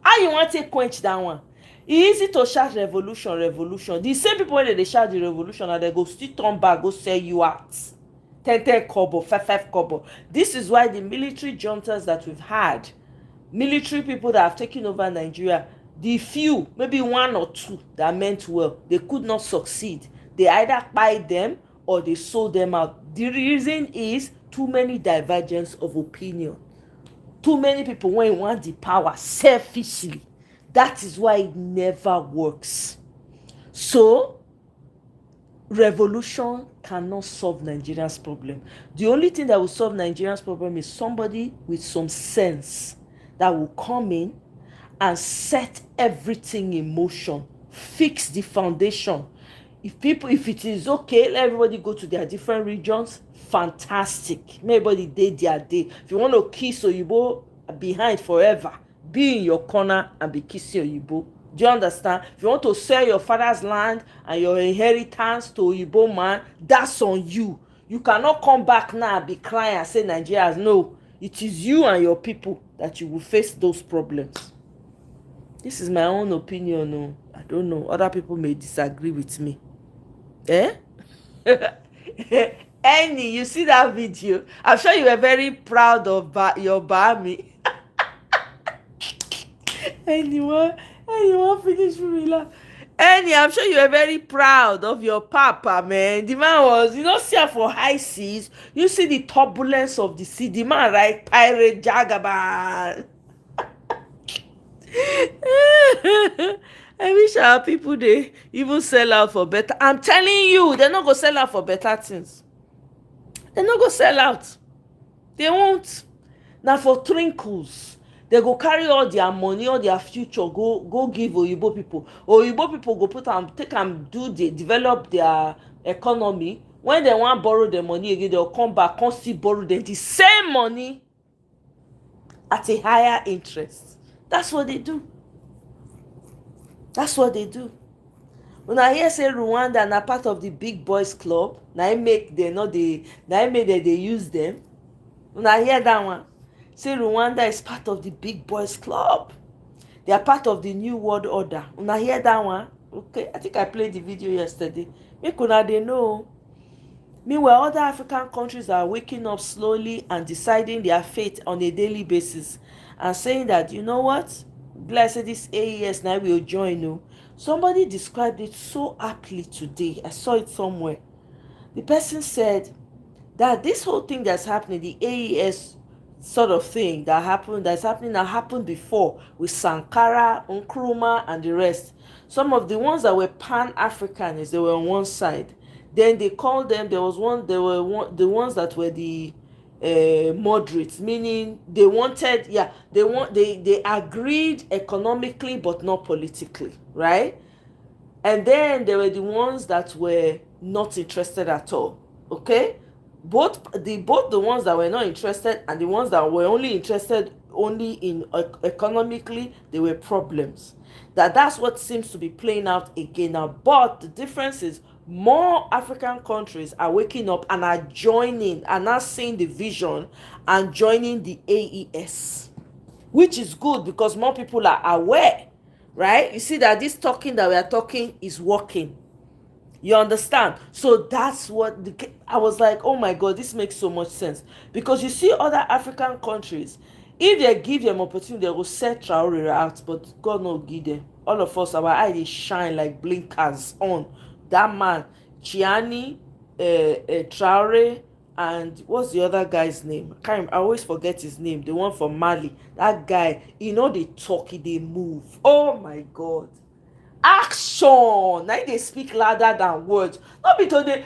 How you want to quench that one? It's easy to shout revolution. The same people when they shout the revolution and they go still turn back, go sell you out. 10 kobo, 5 kobo. This is why the military juntas that we've had, military people that have taken over Nigeria, the few, maybe 1 or 2 that meant well, they could not succeed. They either buy them or they sold them out. The reason is too many divergence of opinion. Too many people when you want the power selfishly. That is why it never works. So, revolution cannot solve Nigeria's problem. The only thing that will solve Nigeria's problem is somebody with some sense that will come in and set everything in motion, fix the foundation. If it is okay, let everybody go to their different regions, fantastic. Everybody did their day. If you want to kiss Oyibo behind forever, be in your corner and be kissing Oyibo. Do you understand? If you want to sell your father's land and your inheritance to Oyibo man, that's on you. You cannot come back now and be crying and say Nigerians. No, it is you and your people that you will face those problems. This is my own opinion. No, I don't know. Other people may disagree with me. Annie, you see that video? I'm sure you were very proud of your Bami. Anyone finish me laugh. Annie, I'm sure you were very proud of your papa, man. The man was, see her for high seas. You see the turbulence of the sea. The man, right? Pirate Jagaban. I wish our people they even sell out for better. I'm telling you, they're not gonna sell out for better things. They're not gonna sell out. They won't. Now for trinkles, they go carry all their money, all their future, go give Oyibo people. Oyibo people go take and develop their economy. When they want borrow the money again, they'll come back, still borrow them the same money at a higher interest. That's what they do. That's what they do. When I hear say Rwanda na part of the big boys club, na I make they use them. When I hear that one, say Rwanda is part of the big boys club. They are part of the new world order. When I hear that one, okay, I think I played the video yesterday. Make una they know. Meanwhile, other African countries are waking up slowly and deciding their fate on a daily basis and saying that, you know what? Let's say this AES now will join you. Somebody described it so aptly today. I saw it somewhere. The person said that this whole thing that's happening, the AES sort of thing that's happened before with Sankara, Nkrumah, and the rest. Some of the ones that were Pan-Africanists, they were on one side. Then they called them, the ones that were the moderates, meaning they agreed economically but not politically, right? And then there were the ones that were not interested at all. Okay, both the ones that were not interested and the ones that were only interested in economically, there were problems. That's what seems to be playing out again now. But the difference is more African countries are waking up and are joining and are seeing the vision and joining the AES, which is good because more people are aware, right? You see that this talking that we are talking is working. You understand? So that's what I was like, oh my God, this makes so much sense. Because you see other African countries, If they give them opportunity, they will set Traore out, but God no give them. All of us, our eye dey shine like blinkers on that man, Chiani, Traore, and what's the other guy's name? I always forget his name. The one from Mali. That guy, they talk, they move. Oh my God. Action. Now they speak louder than words. Not be told they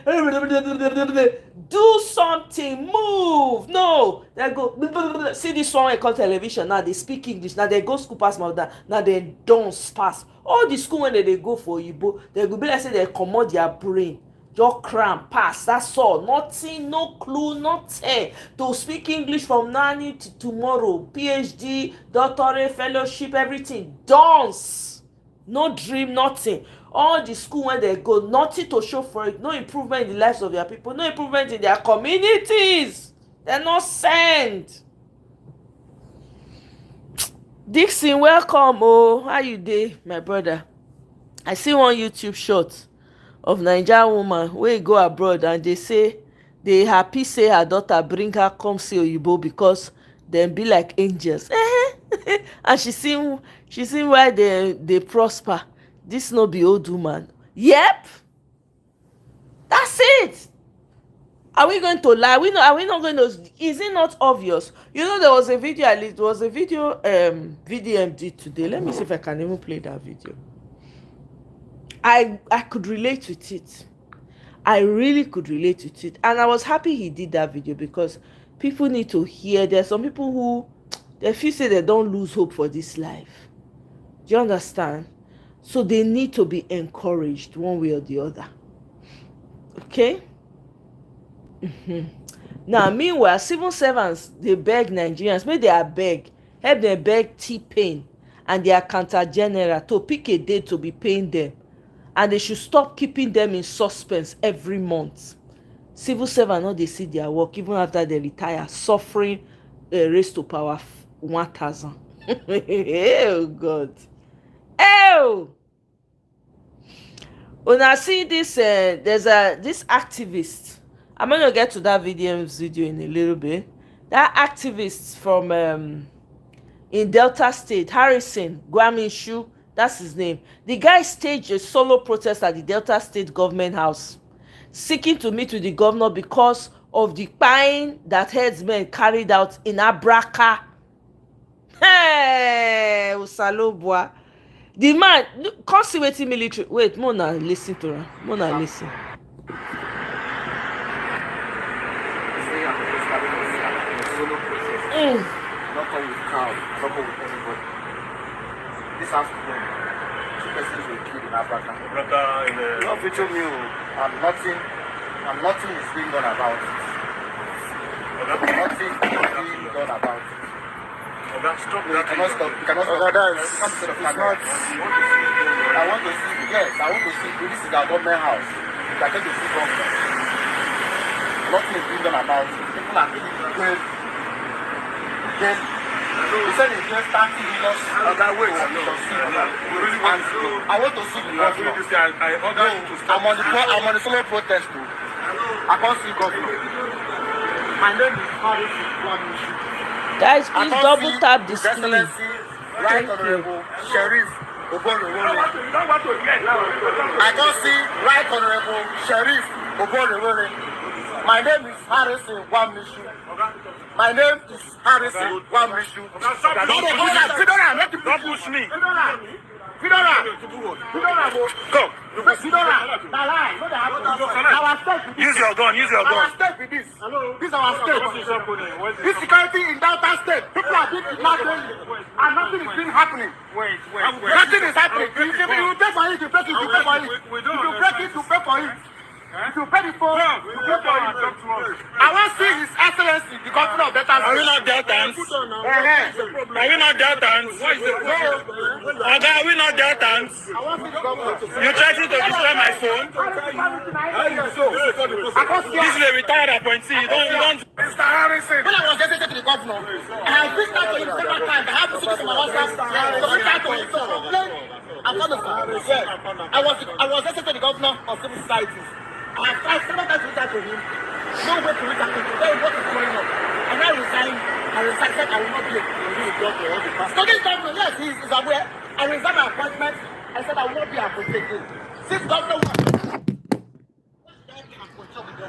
do something, move. No, they go see this one I call television. Now they speak English. Now they go school pass mouth. Now they don't pass. All the school when they go for Igbo, they go be like say they commode their brain. Just cram pass. That's all. Nothing, no clue, nothing. To speak English from now to tomorrow. PhD, doctorate, fellowship, everything. Dance. No dream, nothing. All the school when they go, nothing to show for it. No improvement in the lives of their people. No improvement in their communities. They're not sent. Dixon, welcome. Oh, how you dey, my brother? I see one YouTube shot of Nigerian woman wey go abroad and they say they happy say her daughter bring her come see Oyibo because dem be like angels. And she seen why they prosper. This no be old woman. Yep, that's it. Are we going to lie? Are we not going to? Is it not obvious? There was a video. It was a video VDM did today. Let me see if I can even play that video. I could relate with it. I really could relate with it, and I was happy he did that video because people need to hear. There are some people who they feel say they don't lose hope for this life. Do you understand? So they need to be encouraged one way or the other. Okay? Now, meanwhile, civil servants, they beg Nigerians, maybe they are beg, help them beg T-Pain and their counter general to pick a date to be paying them. And they should stop keeping them in suspense every month. Civil servants, no, they see their work even after they retire, suffering raised to power 1,000. Oh God. Oh. When I see this, there's this activist. I'm gonna get to that video in a little bit. That activist from in Delta State, Harrison Gwamishu, that's his name. The guy staged a solo protest at the Delta State government house, seeking to meet with the governor because of the pine that headsmen carried out in Abraka. Hey, Usalobwa. The man, come see wetin military. Wait, Mona, listen to her. Mona, listen. Not come with crowd, not come with anybody. This afternoon, 2 persons were killed in Africa. No, feature me, and nothing is being done about it. Nothing is being done about it. You cannot stop. You cannot stop. I want to see, this is our government house. We are going to see government. Nothing is being done about it. People are being then he said he just 30 million on that way. I want to see the governor. I'm on the solo protest too. I can't see governor. My name is Harris. Guys, please double tap the screen. Right Honorable Sheriff Oborewole. I can't see Right Honorable Sheriff Oborewole. My name is Harrison Gwamishu. My name is Harrison Gwamishu. Don't push me. Go. Use your gun. Our state with this. This is our state. This security in Delta State. People are being kidnapped and nothing is being happening. Nothing is happening. If you pay for it, you pay for it. If you break it, you pay for it. If you pay before, you pay for it. I want to see His Excellency, the governor of Delta State. Are we not Deltans? Are we not Deltans? Are we not Deltans? I want to see the governor. You tried to destroy my phone? This is a retired appointee. You don't. Mr. Harrison. When I was yesterday to the governor, and I reached out to him several times. I have to see this in my WhatsApp. So reach out to him to complain. I was yesterday to the governor of civil societies. I have tried several times to reach out to him. No way to reach out to him. Tell him what is going on. And I resigned. I said I will not be a doctor or the pastor. So this governor, yes, he is aware. I resigned my appointment. I said I will not be appointed. This governor was.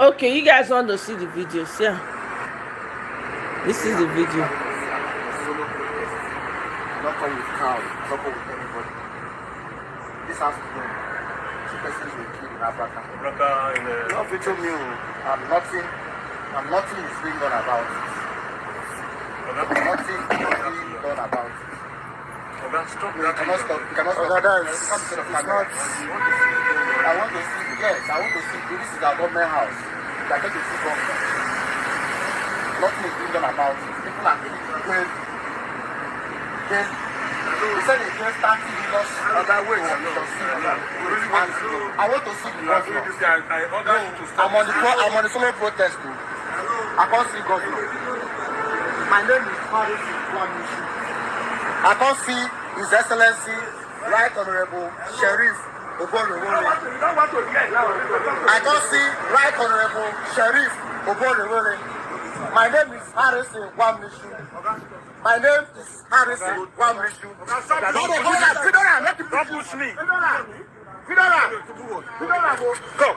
Okay, you guys want to see the videos, yeah? This is the video. Not come with crowd, not come with anybody. This has to do. Two persons were killed in Africa. No video me, and nothing is being done about it. Nothing is being done about it. You cannot stop. I want to see, yes, I want to see, this is our government house. We are going to see government. Nothing is being done about it. People are going. He said he just started lost other way. I want to see the governor. I'm on the solo protest too. I can't see governor. My name is Faris Kwamishu. I can't see His Excellency, Right Honorable Sheriff Oborowole. I can't see Right Honorable Sheriff Oborowole. My name is Harrison Kwamishu. My name is Harrison Kwamishu. Don't push me. Go.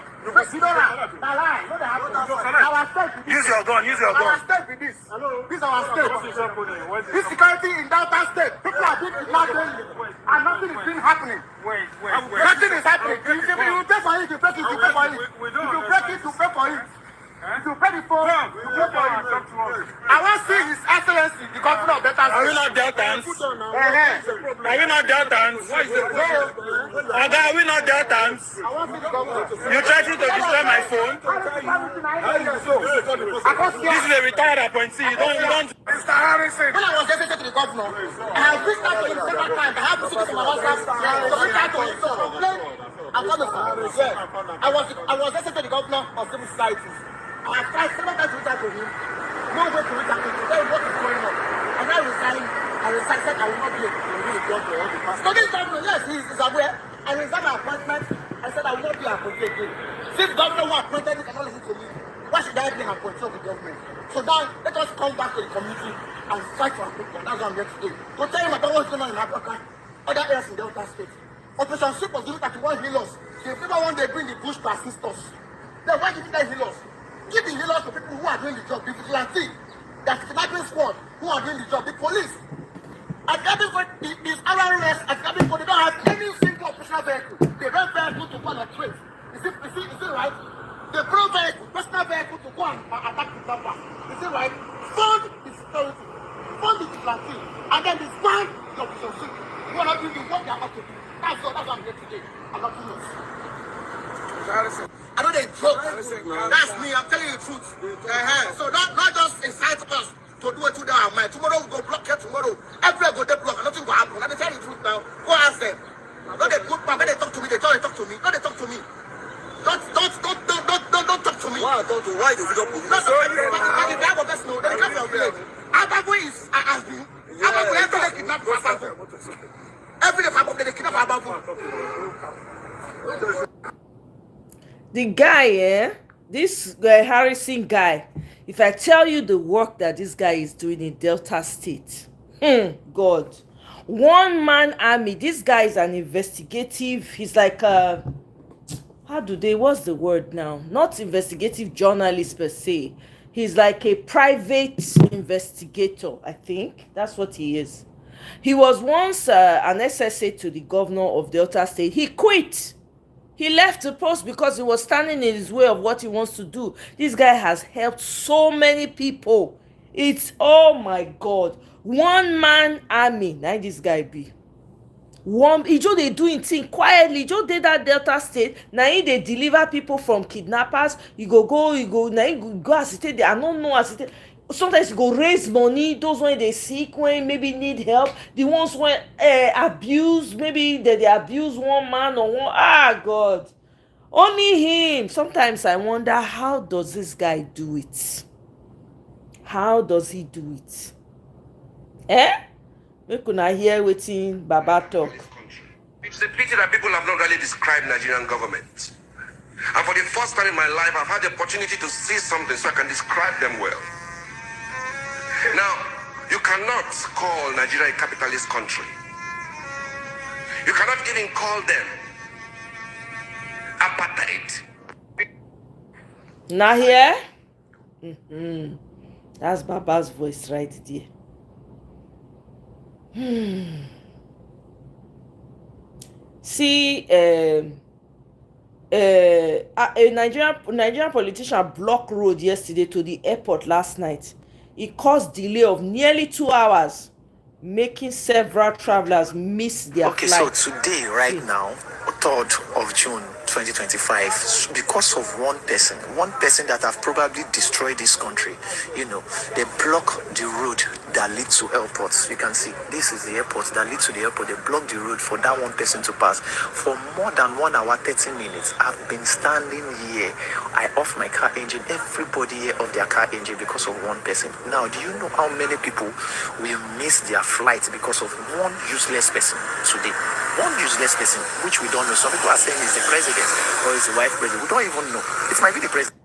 Use your gun. Our state with this. This is our state. This security in Delta State. People are being kidnapped and nothing is being happening. Nothing is happening. If you pay for it, you pay for it. If you break it, you pay for it. If you pay the phone, you pay for it. I want to see His Excellency, the governor of Delta State. Are we not Deltans? Are we not Deltans? Are we not Deltans? You tried to destroy my phone? This is a retired appointee. You don't. Mr. Harrison. When I was yesterday to the governor, I have reached out to him several times. I have received my WhatsApp to reach out to him to complain. I was yesterday to the governor of civil societies. I have tried several times to reach out to him. No way to reach out to him to tell him what is going on. And I resigned. Said I will not be a doctor or the pastor. So this governor, yes, he is aware. I resigned my appointment. I said I will not be appointed again. Since governor who appointed me cannot listen to me, why should I be appointed of the government? So now let us come back to the community and fight for appointment. That's what I'm here today. To tell him about what's going on in Africa, other areas in Delta State. Operation Soup was given 31 healers. The people one day bring the bush to assist us. Then why give them healers? Give the healers to people who are doing the job. The vigilante, the kidnapping squad who are doing the job, the police. At Gabby, these RRS at Gabby, they don't have any single operational vehicle. They rent vehicle to go on a trip. Is it right? They bring vehicle, personal vehicle to go and attack the camper. Is it right? Fund the security, fund the vigilante, and then disband the operation soup. You want to do the work they are not to do. That's what I'm here today. I'm not doing this. I know they joke. That's me. I'm telling you the truth. So not just incite us to do it to their mind. Tomorrow we go block here. Tomorrow everywhere go they block. Nothing will happen. Let me tell you the truth now. Go ask them. Not they put when they talk to me. They talk to me. Not they talk to me. Don't talk to me. Why don't you? Why do you don't? Not the they have a best no. They come from village. Ababu is Ababu. Ababu every day kidnap Ababu. Every day Ababu they kidnap Ababu. The guy, this Harrison guy, if I tell you the work that this guy is doing in Delta State, God, one-man army. This guy is an investigative. He's like what's the word now? Not investigative journalist per se. He's like a private investigator, I think. That's what he is. He was once an SSA to the governor of Delta State. He quit. He left the post because he was standing in his way of what he wants to do. This guy has helped so many people. It's, oh my God, one-man army. Now this guy be. He just they doing thing quietly. Just did that Delta State. Now they deliver people from kidnappers. You go. Now you go assisted. I don't know assisted. Sometimes you go raise money. Those when they sick, when maybe need help. The ones when abuse, maybe they abuse one man or one. God, only him. Sometimes I wonder, how does this guy do it? How does he do it? We could not hear wetin Baba talk. It's a pity that people have not really described Nigerian government. And for the first time in my life, I've had the opportunity to see something so I can describe them well. Now, You cannot call Nigeria a capitalist country. You cannot even call them apartheid. Now here, that's Baba's voice right there. See, a Nigerian politician blocked road yesterday to the airport last night. It caused delay of nearly 2 hours, making several travelers miss their flight. So today, right now, 3rd of June 2025, because of one person that have probably destroyed this country, they block the road that leads to airports. You can see, this is the airport that leads to the airport. They block the road for that one person to pass. For more than 1 hour, 30 minutes, I've been standing here. I off my car engine. Everybody here off their car engine because of one person. Now, do you know how many people will miss their flight because of one useless person today? One useless person, which we don't know. Some people are saying it's the president or it's the vice president. We don't even know. It might be the president.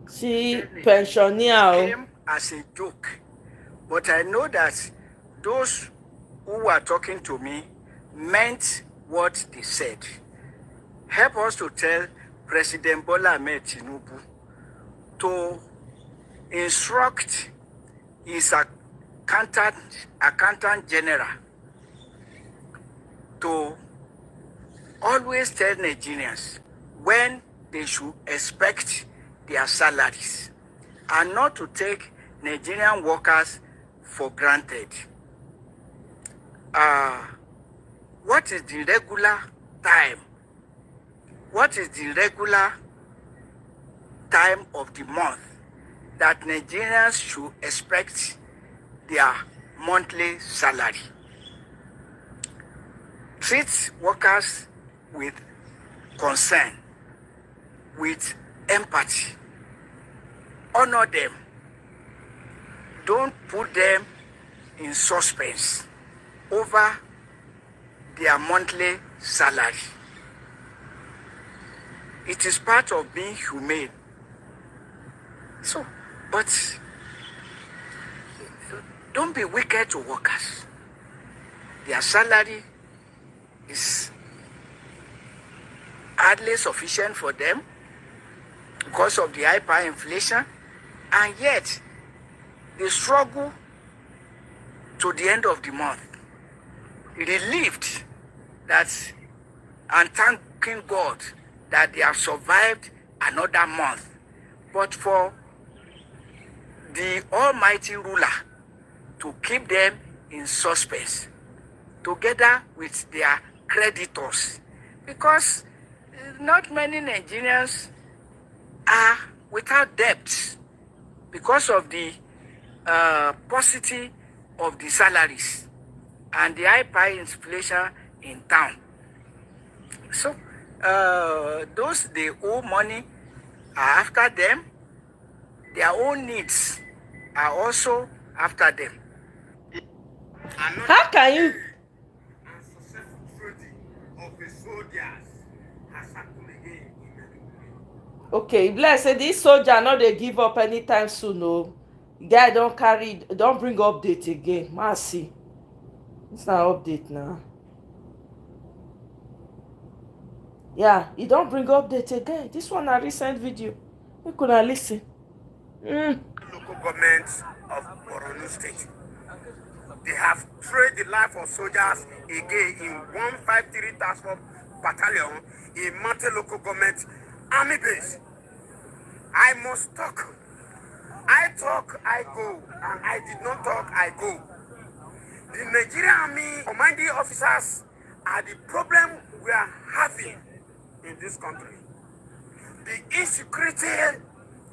See, pensioner Came as a joke, but I know that those who were talking to me meant what they said. Help us to tell President Bola Ahmed Tinubu to instruct his accountant general to always tell Nigerians when they should expect their salaries and not to take Nigerian workers for granted. What is the regular time? What is the regular time of the month that Nigerians should expect their monthly salary? Treat workers with concern, with empathy. Honor them. Don't put them in suspense over their monthly salary. It is part of being humane. So, but don't be wicked to workers. Their salary is hardly sufficient for them because of the hyperinflation, and yet they struggle to the end of the month, relieved that and thanking God that they have survived another month. But for the Almighty Ruler to keep them in suspense, together with their creditors, because not many Nigerians are without debt because of the paucity of the salaries and the hyperinflation in town. So those they owe money are after them. Their own needs are also after them. How can you? Okay, bless say this soldier no dey give up anytime soon. No, guy don't bring update again. Mercy, it's not update now. Yeah, he don't bring update again. This one a recent video. We could listen. Local governments of Borno State. They have traded the life of soldiers again in 153 Task Force Battalion in Mante local government army base. I must talk. I talk, I go. And I did not talk, I go. The Nigerian army commanding officers are the problem we are having in this country. The insecurity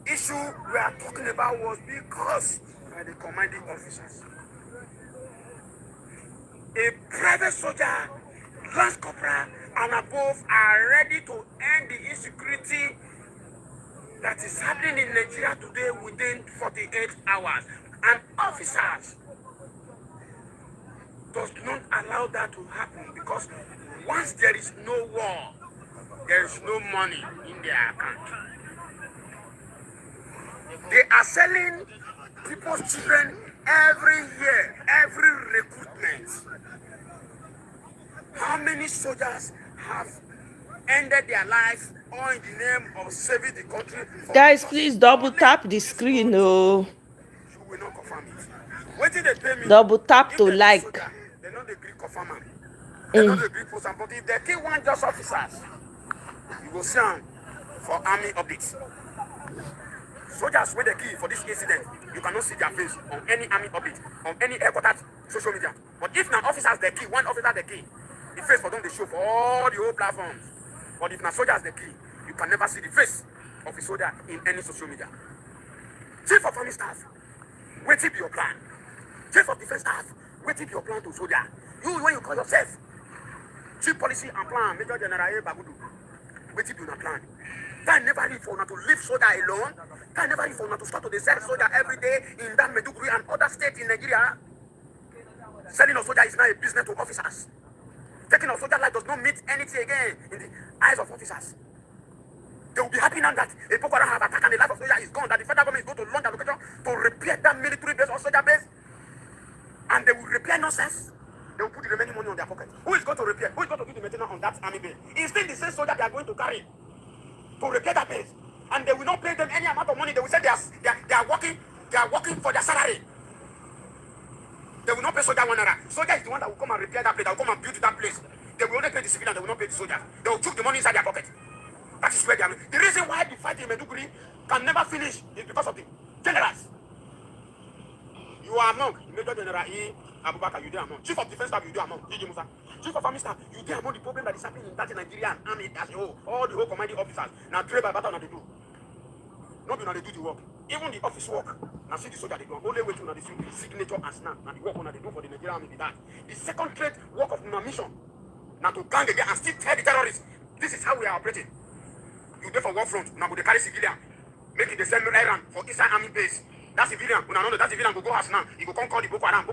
issue we are talking about was because of the commanding officers. A private soldier, lance corporal, and above are ready to end the insecurity that is happening in Nigeria today within 48 hours. And officers does not allow that to happen, because once there is no war, there is no money in their account. They are selling people's children every year, every recruitment. How many soldiers have ended their lives all in the name of saving the country? Guys, please double tap the screen. Oh, You will not confirm it. Waiting they pay me. double tap If to they be like. soldier, they know the Greek confirm am. They know the Greek post am. But if they kill one just officers, you go see am for army updates. Soldiers wey dey kill for this incident, you cannot see their face on any army update, on any headquarters social media. But if na officers dey kill, one officer dey kill, the face for them dey show for all the whole platforms. But if na soldiers dey kill, you can never see the face of a soldier in any social media. Chief of army staff, wetin be your plan? Chief of defense staff, wetin be your plan to soldier? You when you call yourself chief policy and plan, Major General A. Bagudu, wetin be your plan? Can never leave for una to leave soldier alone. Can never leave for una to start to dey sell soldier every day in that Maiduguri and other states in Nigeria. Selling of soldier is now a business to officers. Taking of soldier life does not mean anything again in the eyes of officers. They will be happy now that a Boko Haram have attacked and the life of soldier is gone, that the federal government is going to launch allocation to repair that military base or soldier base. And they will repair nonsense. They will put the remaining money on their pocket. Who is going to repair? Who is going to do the maintenance on that army base? It's still the same soldier they are going to carry to repair that base. And they will not pay them any amount of money. They will say they are working for their salary. They will not pay soldier 1 naira. Soldier is the one that will come and repair that place, that will come and build that place. They will only pay the civilians, they will not pay the soldiers. They will took the money inside their pocket. That is where they are. The reason why the fight in Maiduguri can never finish is because of the generals. You are among Major General E. Abubakar, you there among. Chief of Defense Staff, you there among. Gigi Musa. Chief of Army Staff, you there among the problem that is happening in that Nigerian army as a whole. All the whole commanding officers. Now, trade by battle, now they do. Nobody now they do the work. Even the office work. Now see the soldier they do. Only way to now they see signature and snap. Now the work now they do for the Nigerian army be that. The second trade work of my mission. Now to gang again and still tell the terrorists. This is how we are operating. You there for one front. Now go they carry civilian. Making the same errand for inside army base. That civilian, una know that civilian go house now. He go come call the Boko Haram.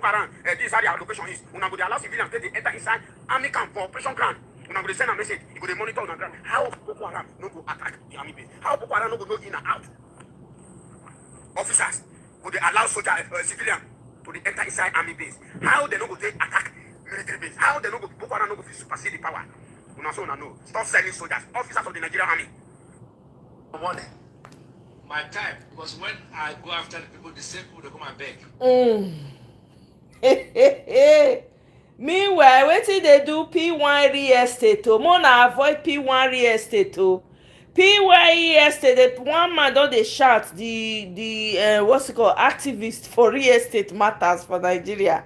This is how their location is. Una go they allow civilians to enter inside army camp for operation ground. Una go they send a message. He go they monitor on the ground. How Boko Haram no go attack the army base? How Boko Haram no go in and out? Officers go they allow soldier civilian to the enter inside army base? How they no go they attack military base? How they no go Boko Haram no go supersede the power? Una so una know. Stop selling soldiers, officers of the Nigerian army. Morning. My time, because when I go after the people, the same people they come and beg. Meanwhile, wetin dey do P1 real estate o? Mona avoid P1 real estate o. P1 real estate, the one man don dey shout the what's it called, activist for real estate matters for Nigeria.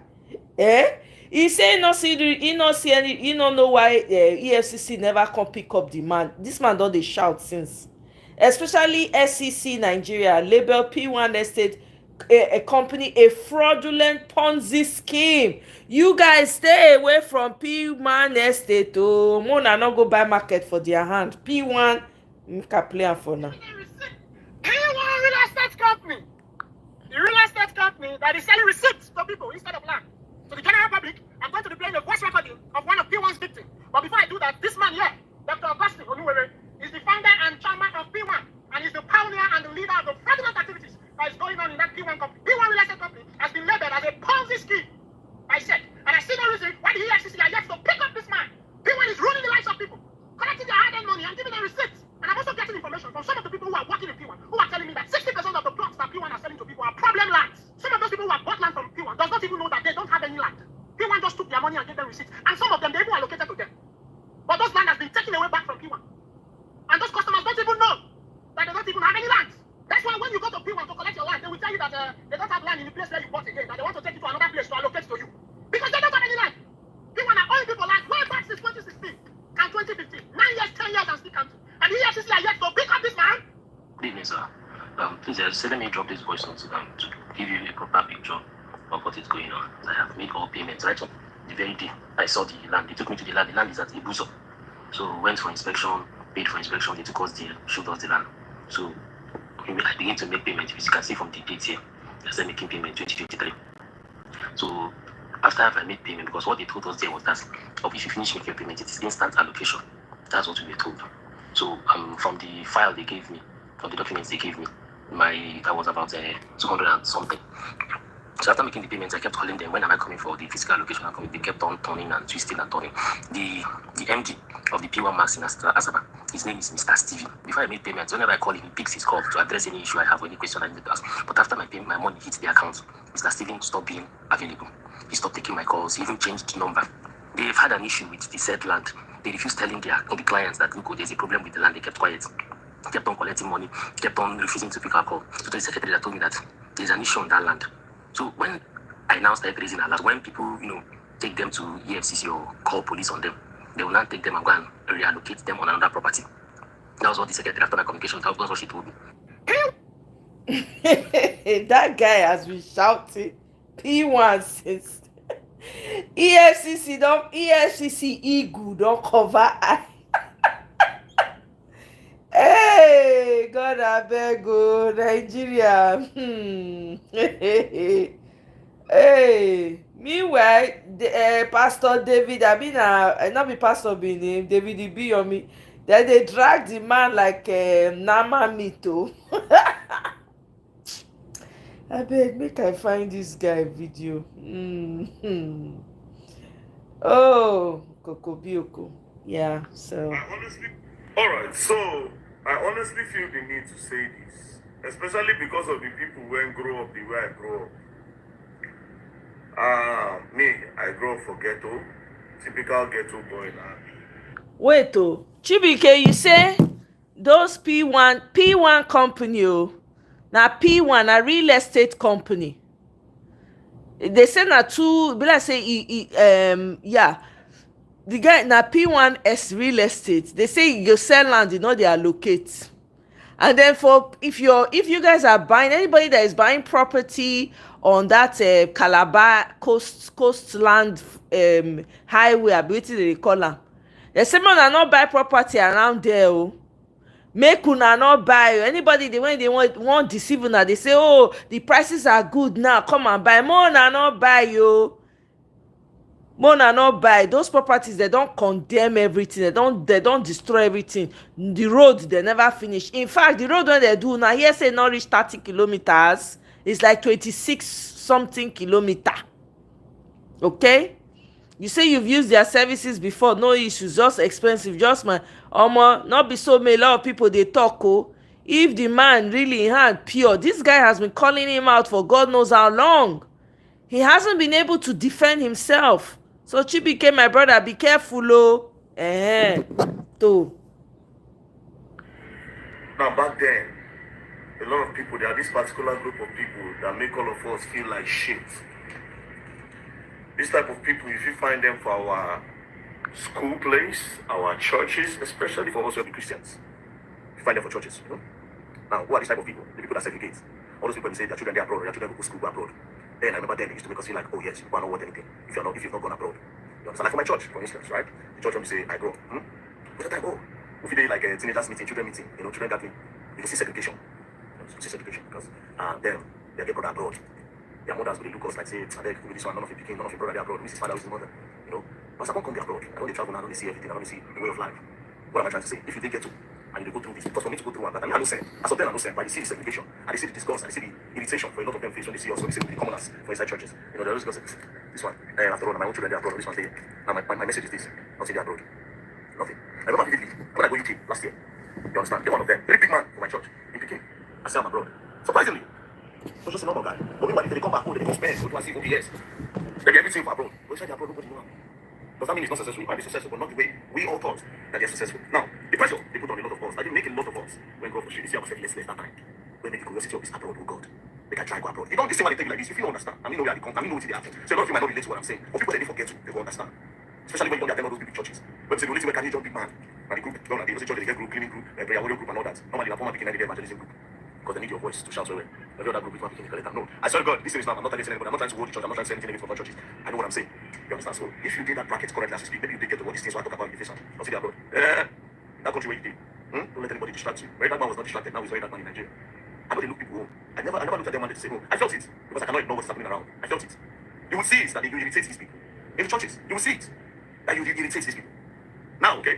He say he no know why EFCC never come pick up the man. This man don dey shout since. Especially SEC Nigeria label P1 Estate a company a fraudulent Ponzi scheme. You guys stay away from P1 Estate. Oh, Mona not go buy market for their hand. P1, make a play for now. P1 real estate company. The real estate company that is selling receipts to people instead of land. To the general public, I'm going to be playing a voice recording of one of P1's victims. But before I do that, this man here, Dr. Augustine Onuwere, is the founder and chairman of P1 and is the pioneer and the leader of the fraudulent activities that is going on in that P1 company. P1 real estate company has been labeled as a Ponzi scheme by SEC. And I see no reason why the EFCC are yet to pick up this man. P1 is ruining the lives of people, collecting their hard-earned money and giving them receipts. And I'm also getting information from some of the people who are working in P1 who are telling me that 60% of the plots that P1 are selling to people are problem lands. Some of those people who have bought land from P1 does not even know that they don't have any land. P1 just took their money and gave them receipts. And some of them, they even allocated to them. But those land has been taken away back from P1. And those customers don't even know that they don't even have any land. That's why when you go to P1 to collect your land, they will tell you that they don't have land in the place where you bought again, that they want to take you to another place to allocate to you. Because they don't have any land. P1 are owing people land way back since 2016 and 2015. 9 years, 10 years and still counting. And the EFCC are yet to pick up this man. Good evening, sir. Please, let me drop this voice note to give you a proper picture of what is going on. I have made all payments right on the very day I saw the land. They took me to the land. The land is at Ibuso. So went for inspection, paid for inspection. They took us there, showed us the land. So I begin to make payment. As you can see from the date here, I started making payment 2023. So after I made payment, because what they told us there was that if you finish making your payment, it is instant allocation. That's what we were told. So from the file they gave me, from the documents they gave me, That was about 200 and something. So after making the payments, I kept calling them. When am I coming for the physical allocation? I'm coming. They kept on turning and twisting and turning. The MD of the P1 Max in Asaba, his name is Mr. Steven. Before I made payments, whenever I call him, he picks his call to address any issue I have or any question I need to ask. But after my payment, my money hits the account, Mr. Steven stopped being available. He stopped taking my calls. He even changed the number. They've had an issue with the said land. They refused telling the clients that, look, there's a problem with the land. They kept quiet. Kept on collecting money. Kept on refusing to pick our call. So the secretary that told me that there's an issue on that land. So when I now started raising alerts, when people, take them to EFCC or call police on them, they will not take them and go and reallocate them on another property. That was what the secretary, after my communication, that was what she told me. That guy has been shouting P1 since EFCC Eagle don't cover eye. Hey, God abeg o, Nigeria. Hey, meanwhile, Pastor David, not be pastor be name, David Ibiyomi, then they drag the man like Nama Mito. Abeg, make I find this guy video. Oh, Kokobioko. Yeah, so. Alright, so I honestly feel the need to say this, especially because of the people who grow up the way I grew up. Me, I grew up for ghetto, typical ghetto boy now. Wait, Chibike, you say those P1 company, now P1 a real estate company. They say na two, but I say yeah. The guy na P1S real estate. They say you sell land, they allocate. And then if you guys are buying, anybody that is buying property on that Calabar coastland highway, ability they call am, they say man not buy property around there. Oh, make una not buy. Anybody when they want deceive una, they say, oh, the prices are good now, come and buy. More not buy yo. Mona not buy those properties. They don't condemn everything. They don't destroy everything. The road they never finish. In fact, the road when they do now, here say not reach 30 kilometers. It's like 26 something kilometer. Okay, you say you've used their services before, no issues, just expensive, just my not be so many. A lot of people they talk. Oh, if the man really in hand pure, this guy has been calling him out for God knows how long. He hasn't been able to defend himself. So Chibike, my brother, be careful, oh. Too. Now back then, a lot of people, there are this particular group of people that make all of us feel like shit. This type of people, if you find them for our school place, our churches, especially for us who are Christians, you find them for churches, Now, who are these type of people? The people that segregate. All those people say their children, they are abroad, their children go to school, go abroad. Then I remember then they used to make us feel like, oh yes, you are not worth anything if you've not gone abroad. You understand? Like for my church, for instance, right? The church when we say I grow, what's the time? Oh, if you like a teenagers meeting, children meeting, children gathering, you can see segregation. You see segregation because then they get brought abroad. Their mothers will look us like say, I beg this one, none of your picking, none of your brother they abroad, Mrs. Father is the mother. But I can't come abroad. I don't travel now, I don't see everything, I don't see the way of life. What am I trying to say? If you didn't get to and you go through this, because for me to go through one, but I mean, I don't send. As of then, I don't send, but I see the segregation, I see the disgust, I see the irritation for a lot of them face when they see us, when they see the commoners for inside churches. They're always going to say, this one, after all, my own children, they're abroad, this one's there. Now, my message is this, nothing they're abroad. Nothing. I remember vividly, when I go UK last year, you understand, they're one of them, very big man for my church, in Peking. I say I'm abroad. Surprisingly, not just a normal guy. But meanwhile, if they come back home, they go spend, go to see OPS. They get everything for abroad. But inside the abroad, nobody knows. Does that mean it's not successful? It might be successful, but not the way we all thought that they're successful. Now, the pressure they put on a lot of us, I didn't make a lot of us when God was shooting. See, I was saying less that time. When the curiosity of this abroad, oh God, they can try to go abroad. You don't listen when they tell you like this. If you don't understand, I mean, know where they come, I mean, know what they happen. So a lot of you might not relate to what I'm saying. But people that they forget to, they will understand. Especially when you don't attend all those big churches. When they say the only thing where can you join big man? And the group, don't they church, they get group, cleaning group, prayer warrior group, and all that. Normally, the former beginning, they get evangelism group. Because they need your voice to shout so well. Every other group is not beginning, no. I swear to God, this is not, I'm not telling anybody, I'm not trying to hold the church, I'm not trying to say anything from churches. I know what I'm saying. You understand? So if you did that bracket correctly as you speak, maybe you did get to what these things I talk about in the face. Don't see that abroad. That country where you did. Don't let anybody distract you. Where that man was not distracted, now he's very that man in Nigeria. I know they look people home. I never looked at them and they say, oh, I felt it. Because I cannot ignore what's happening around. I felt it. You will see it that you irritate these people. In the churches, you will see it. That you irritate these people. Now, okay?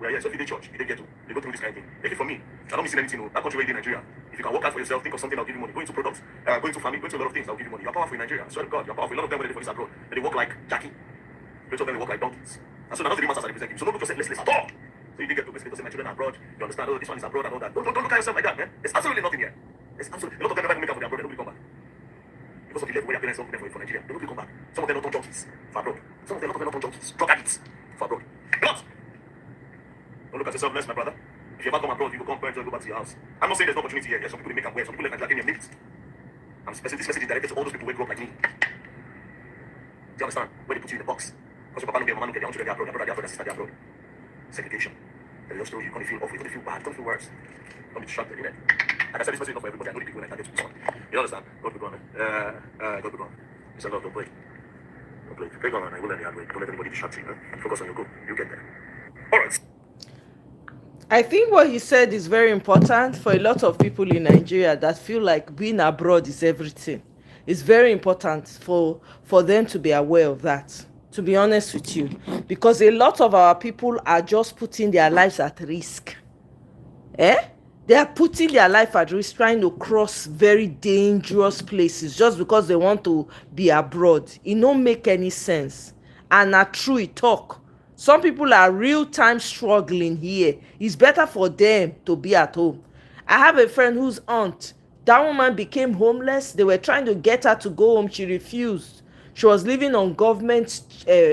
We are here, so if you did church, you did get to. They go through this kind of thing. Take it from me. I don't miss anything. That country where you did Nigeria. If you can work out for yourself, think of something that'll give you money. Go into products, go into farming, go into a lot of things that'll give you money. You're powerful in Nigeria. I swear to God, you're powerful. A lot of them when they do for this abroad, and they work like Jackie. Most of them they work like donkeys. And so none of the masters are representing. So don't look yourself listless at all. So you didn't get to basically say my children are abroad. You understand? Oh, this one is abroad and all that. Don't look at yourself like that, man. There's absolutely nothing here. There's absolutely a lot of them never make up for their abroad. They don't really come back because of the level where their parents don't put them for Nigeria. They don't really come back. Some of them don't turn junkies for abroad. Some of them not turn junkies, drug addicts for abroad. But don't look at yourself less, my brother. If you ever come abroad, you go come back and go back to your house. I'm not saying there's no opportunity here. Some people they make and wear. Some people let Nigeria make it. This message is directed to all those people who grow up like me. Do you understand? When they put you in the box, because your papa don't get, mama don't get, your children are abroad, your brother, your sister, they're abroad. Segregation. They just story, you're going to feel awful, you're going to feel bad, you're going to feel worse. Don't be distracted, innit? Like I said, this message is not for everybody. I know the people when I target to someone. You understand? God be gone, man. God be gone. It's a lot, don't play. Don't play. Play gone, man. I will learn the hard way. Don't let anybody distract you, man. Focus on your goal. You get there. Alright. I think what he said is very important for a lot of people in Nigeria that feel like being abroad is everything. It's very important for them to be aware of that, to be honest with you, because a lot of our people are just putting their lives at risk. They are putting their life at risk trying to cross very dangerous places just because they want to be abroad. It don't make any sense. And na true it talk. Some people are real time struggling here. It's better for them to be at home. I have a friend whose aunt, that woman became homeless. They were trying to get her to go home. She refused. She was living on government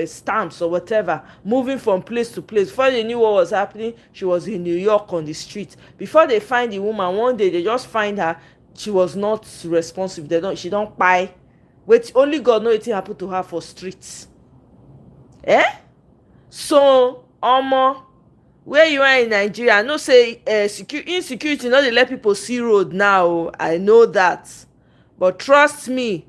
stamps or whatever, moving from place to place. Before they knew what was happening, she was in New York on the street. Before they find the woman, one day they just find her. She was not responsive. She don't buy. Wait, only God knows what happened to her for streets. So, where you are in Nigeria, I know say insecurity, not dey let people see road now. I know that. But trust me,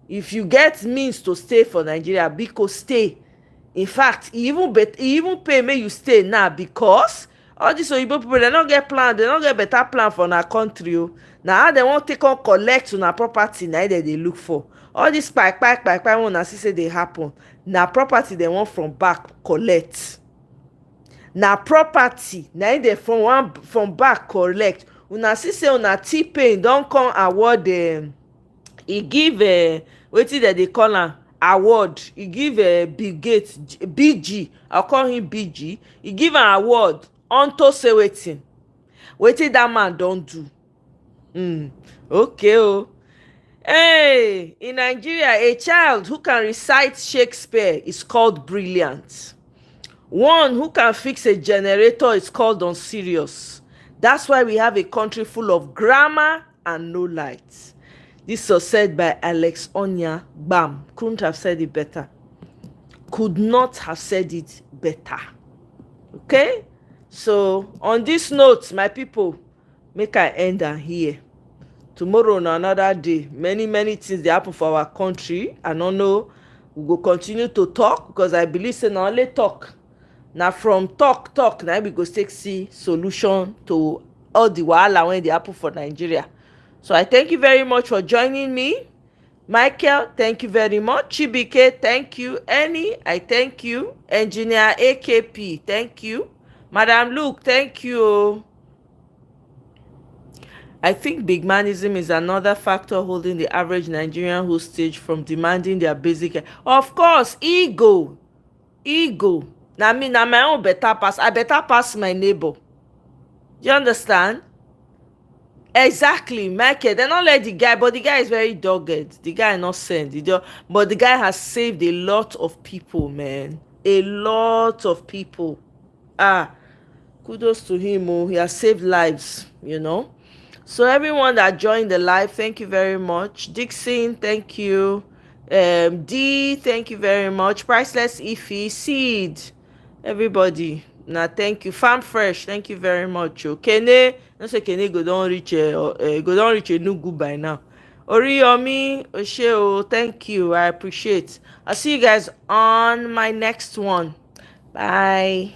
if you get means to stay for Nigeria, because stay. In fact, e even pay make you stay now, because all these oyibo people, they don't get plan, they don't get better plan for our country. Now how they want take on collect on our property, now they look for. All this spike when I see they happen. Now property they want from back collect. Now property, now they from back collect. Una see say una T-Pain don't come award he give wetin that they call am award. He give Bill Gates BG. I'll call him BG. He give an award unto say wetin that man don't do. Okay. Hey, in Nigeria, a child who can recite Shakespeare is called brilliant. One who can fix a generator is called unserious. That's why we have a country full of grammar and no light. This was said by Alex Onya Bam. Couldn't have said it better. Could not have said it better. Okay? So, on this note, my people, make I end am here. Tomorrow na another day. Many things dey happen for our country. I don't know. We go continue to talk, because I believe say na only talk. Na from talk na we go take see solution to all the wahala wey dey happen for Nigeria. So I thank you very much for joining me. Michael, thank you very much. Chibike, thank you. Annie, I thank you. Engineer AKP, thank you. Madam Luke, thank you. I think big manism is another factor holding the average Nigerian hostage from demanding their basic. Of course, ego. Na me, na my own better pass. I better pass my neighbor. You understand? Exactly, Michael. They don't let the guy, but the guy is very dogged. The guy not sent. But the guy has saved a lot of people, man. A lot of people. Kudos to him. He has saved lives, So everyone that joined the live, thank you very much. Dixon, thank you. D, thank you very much. Priceless Ify, Seed, everybody. Now thank you. Farm Fresh, thank you very much. Kene, no say Kene go don reach Ngugi by now. Oriyomi, Osheo, thank you. I appreciate. I'll see you guys on my next one. Bye.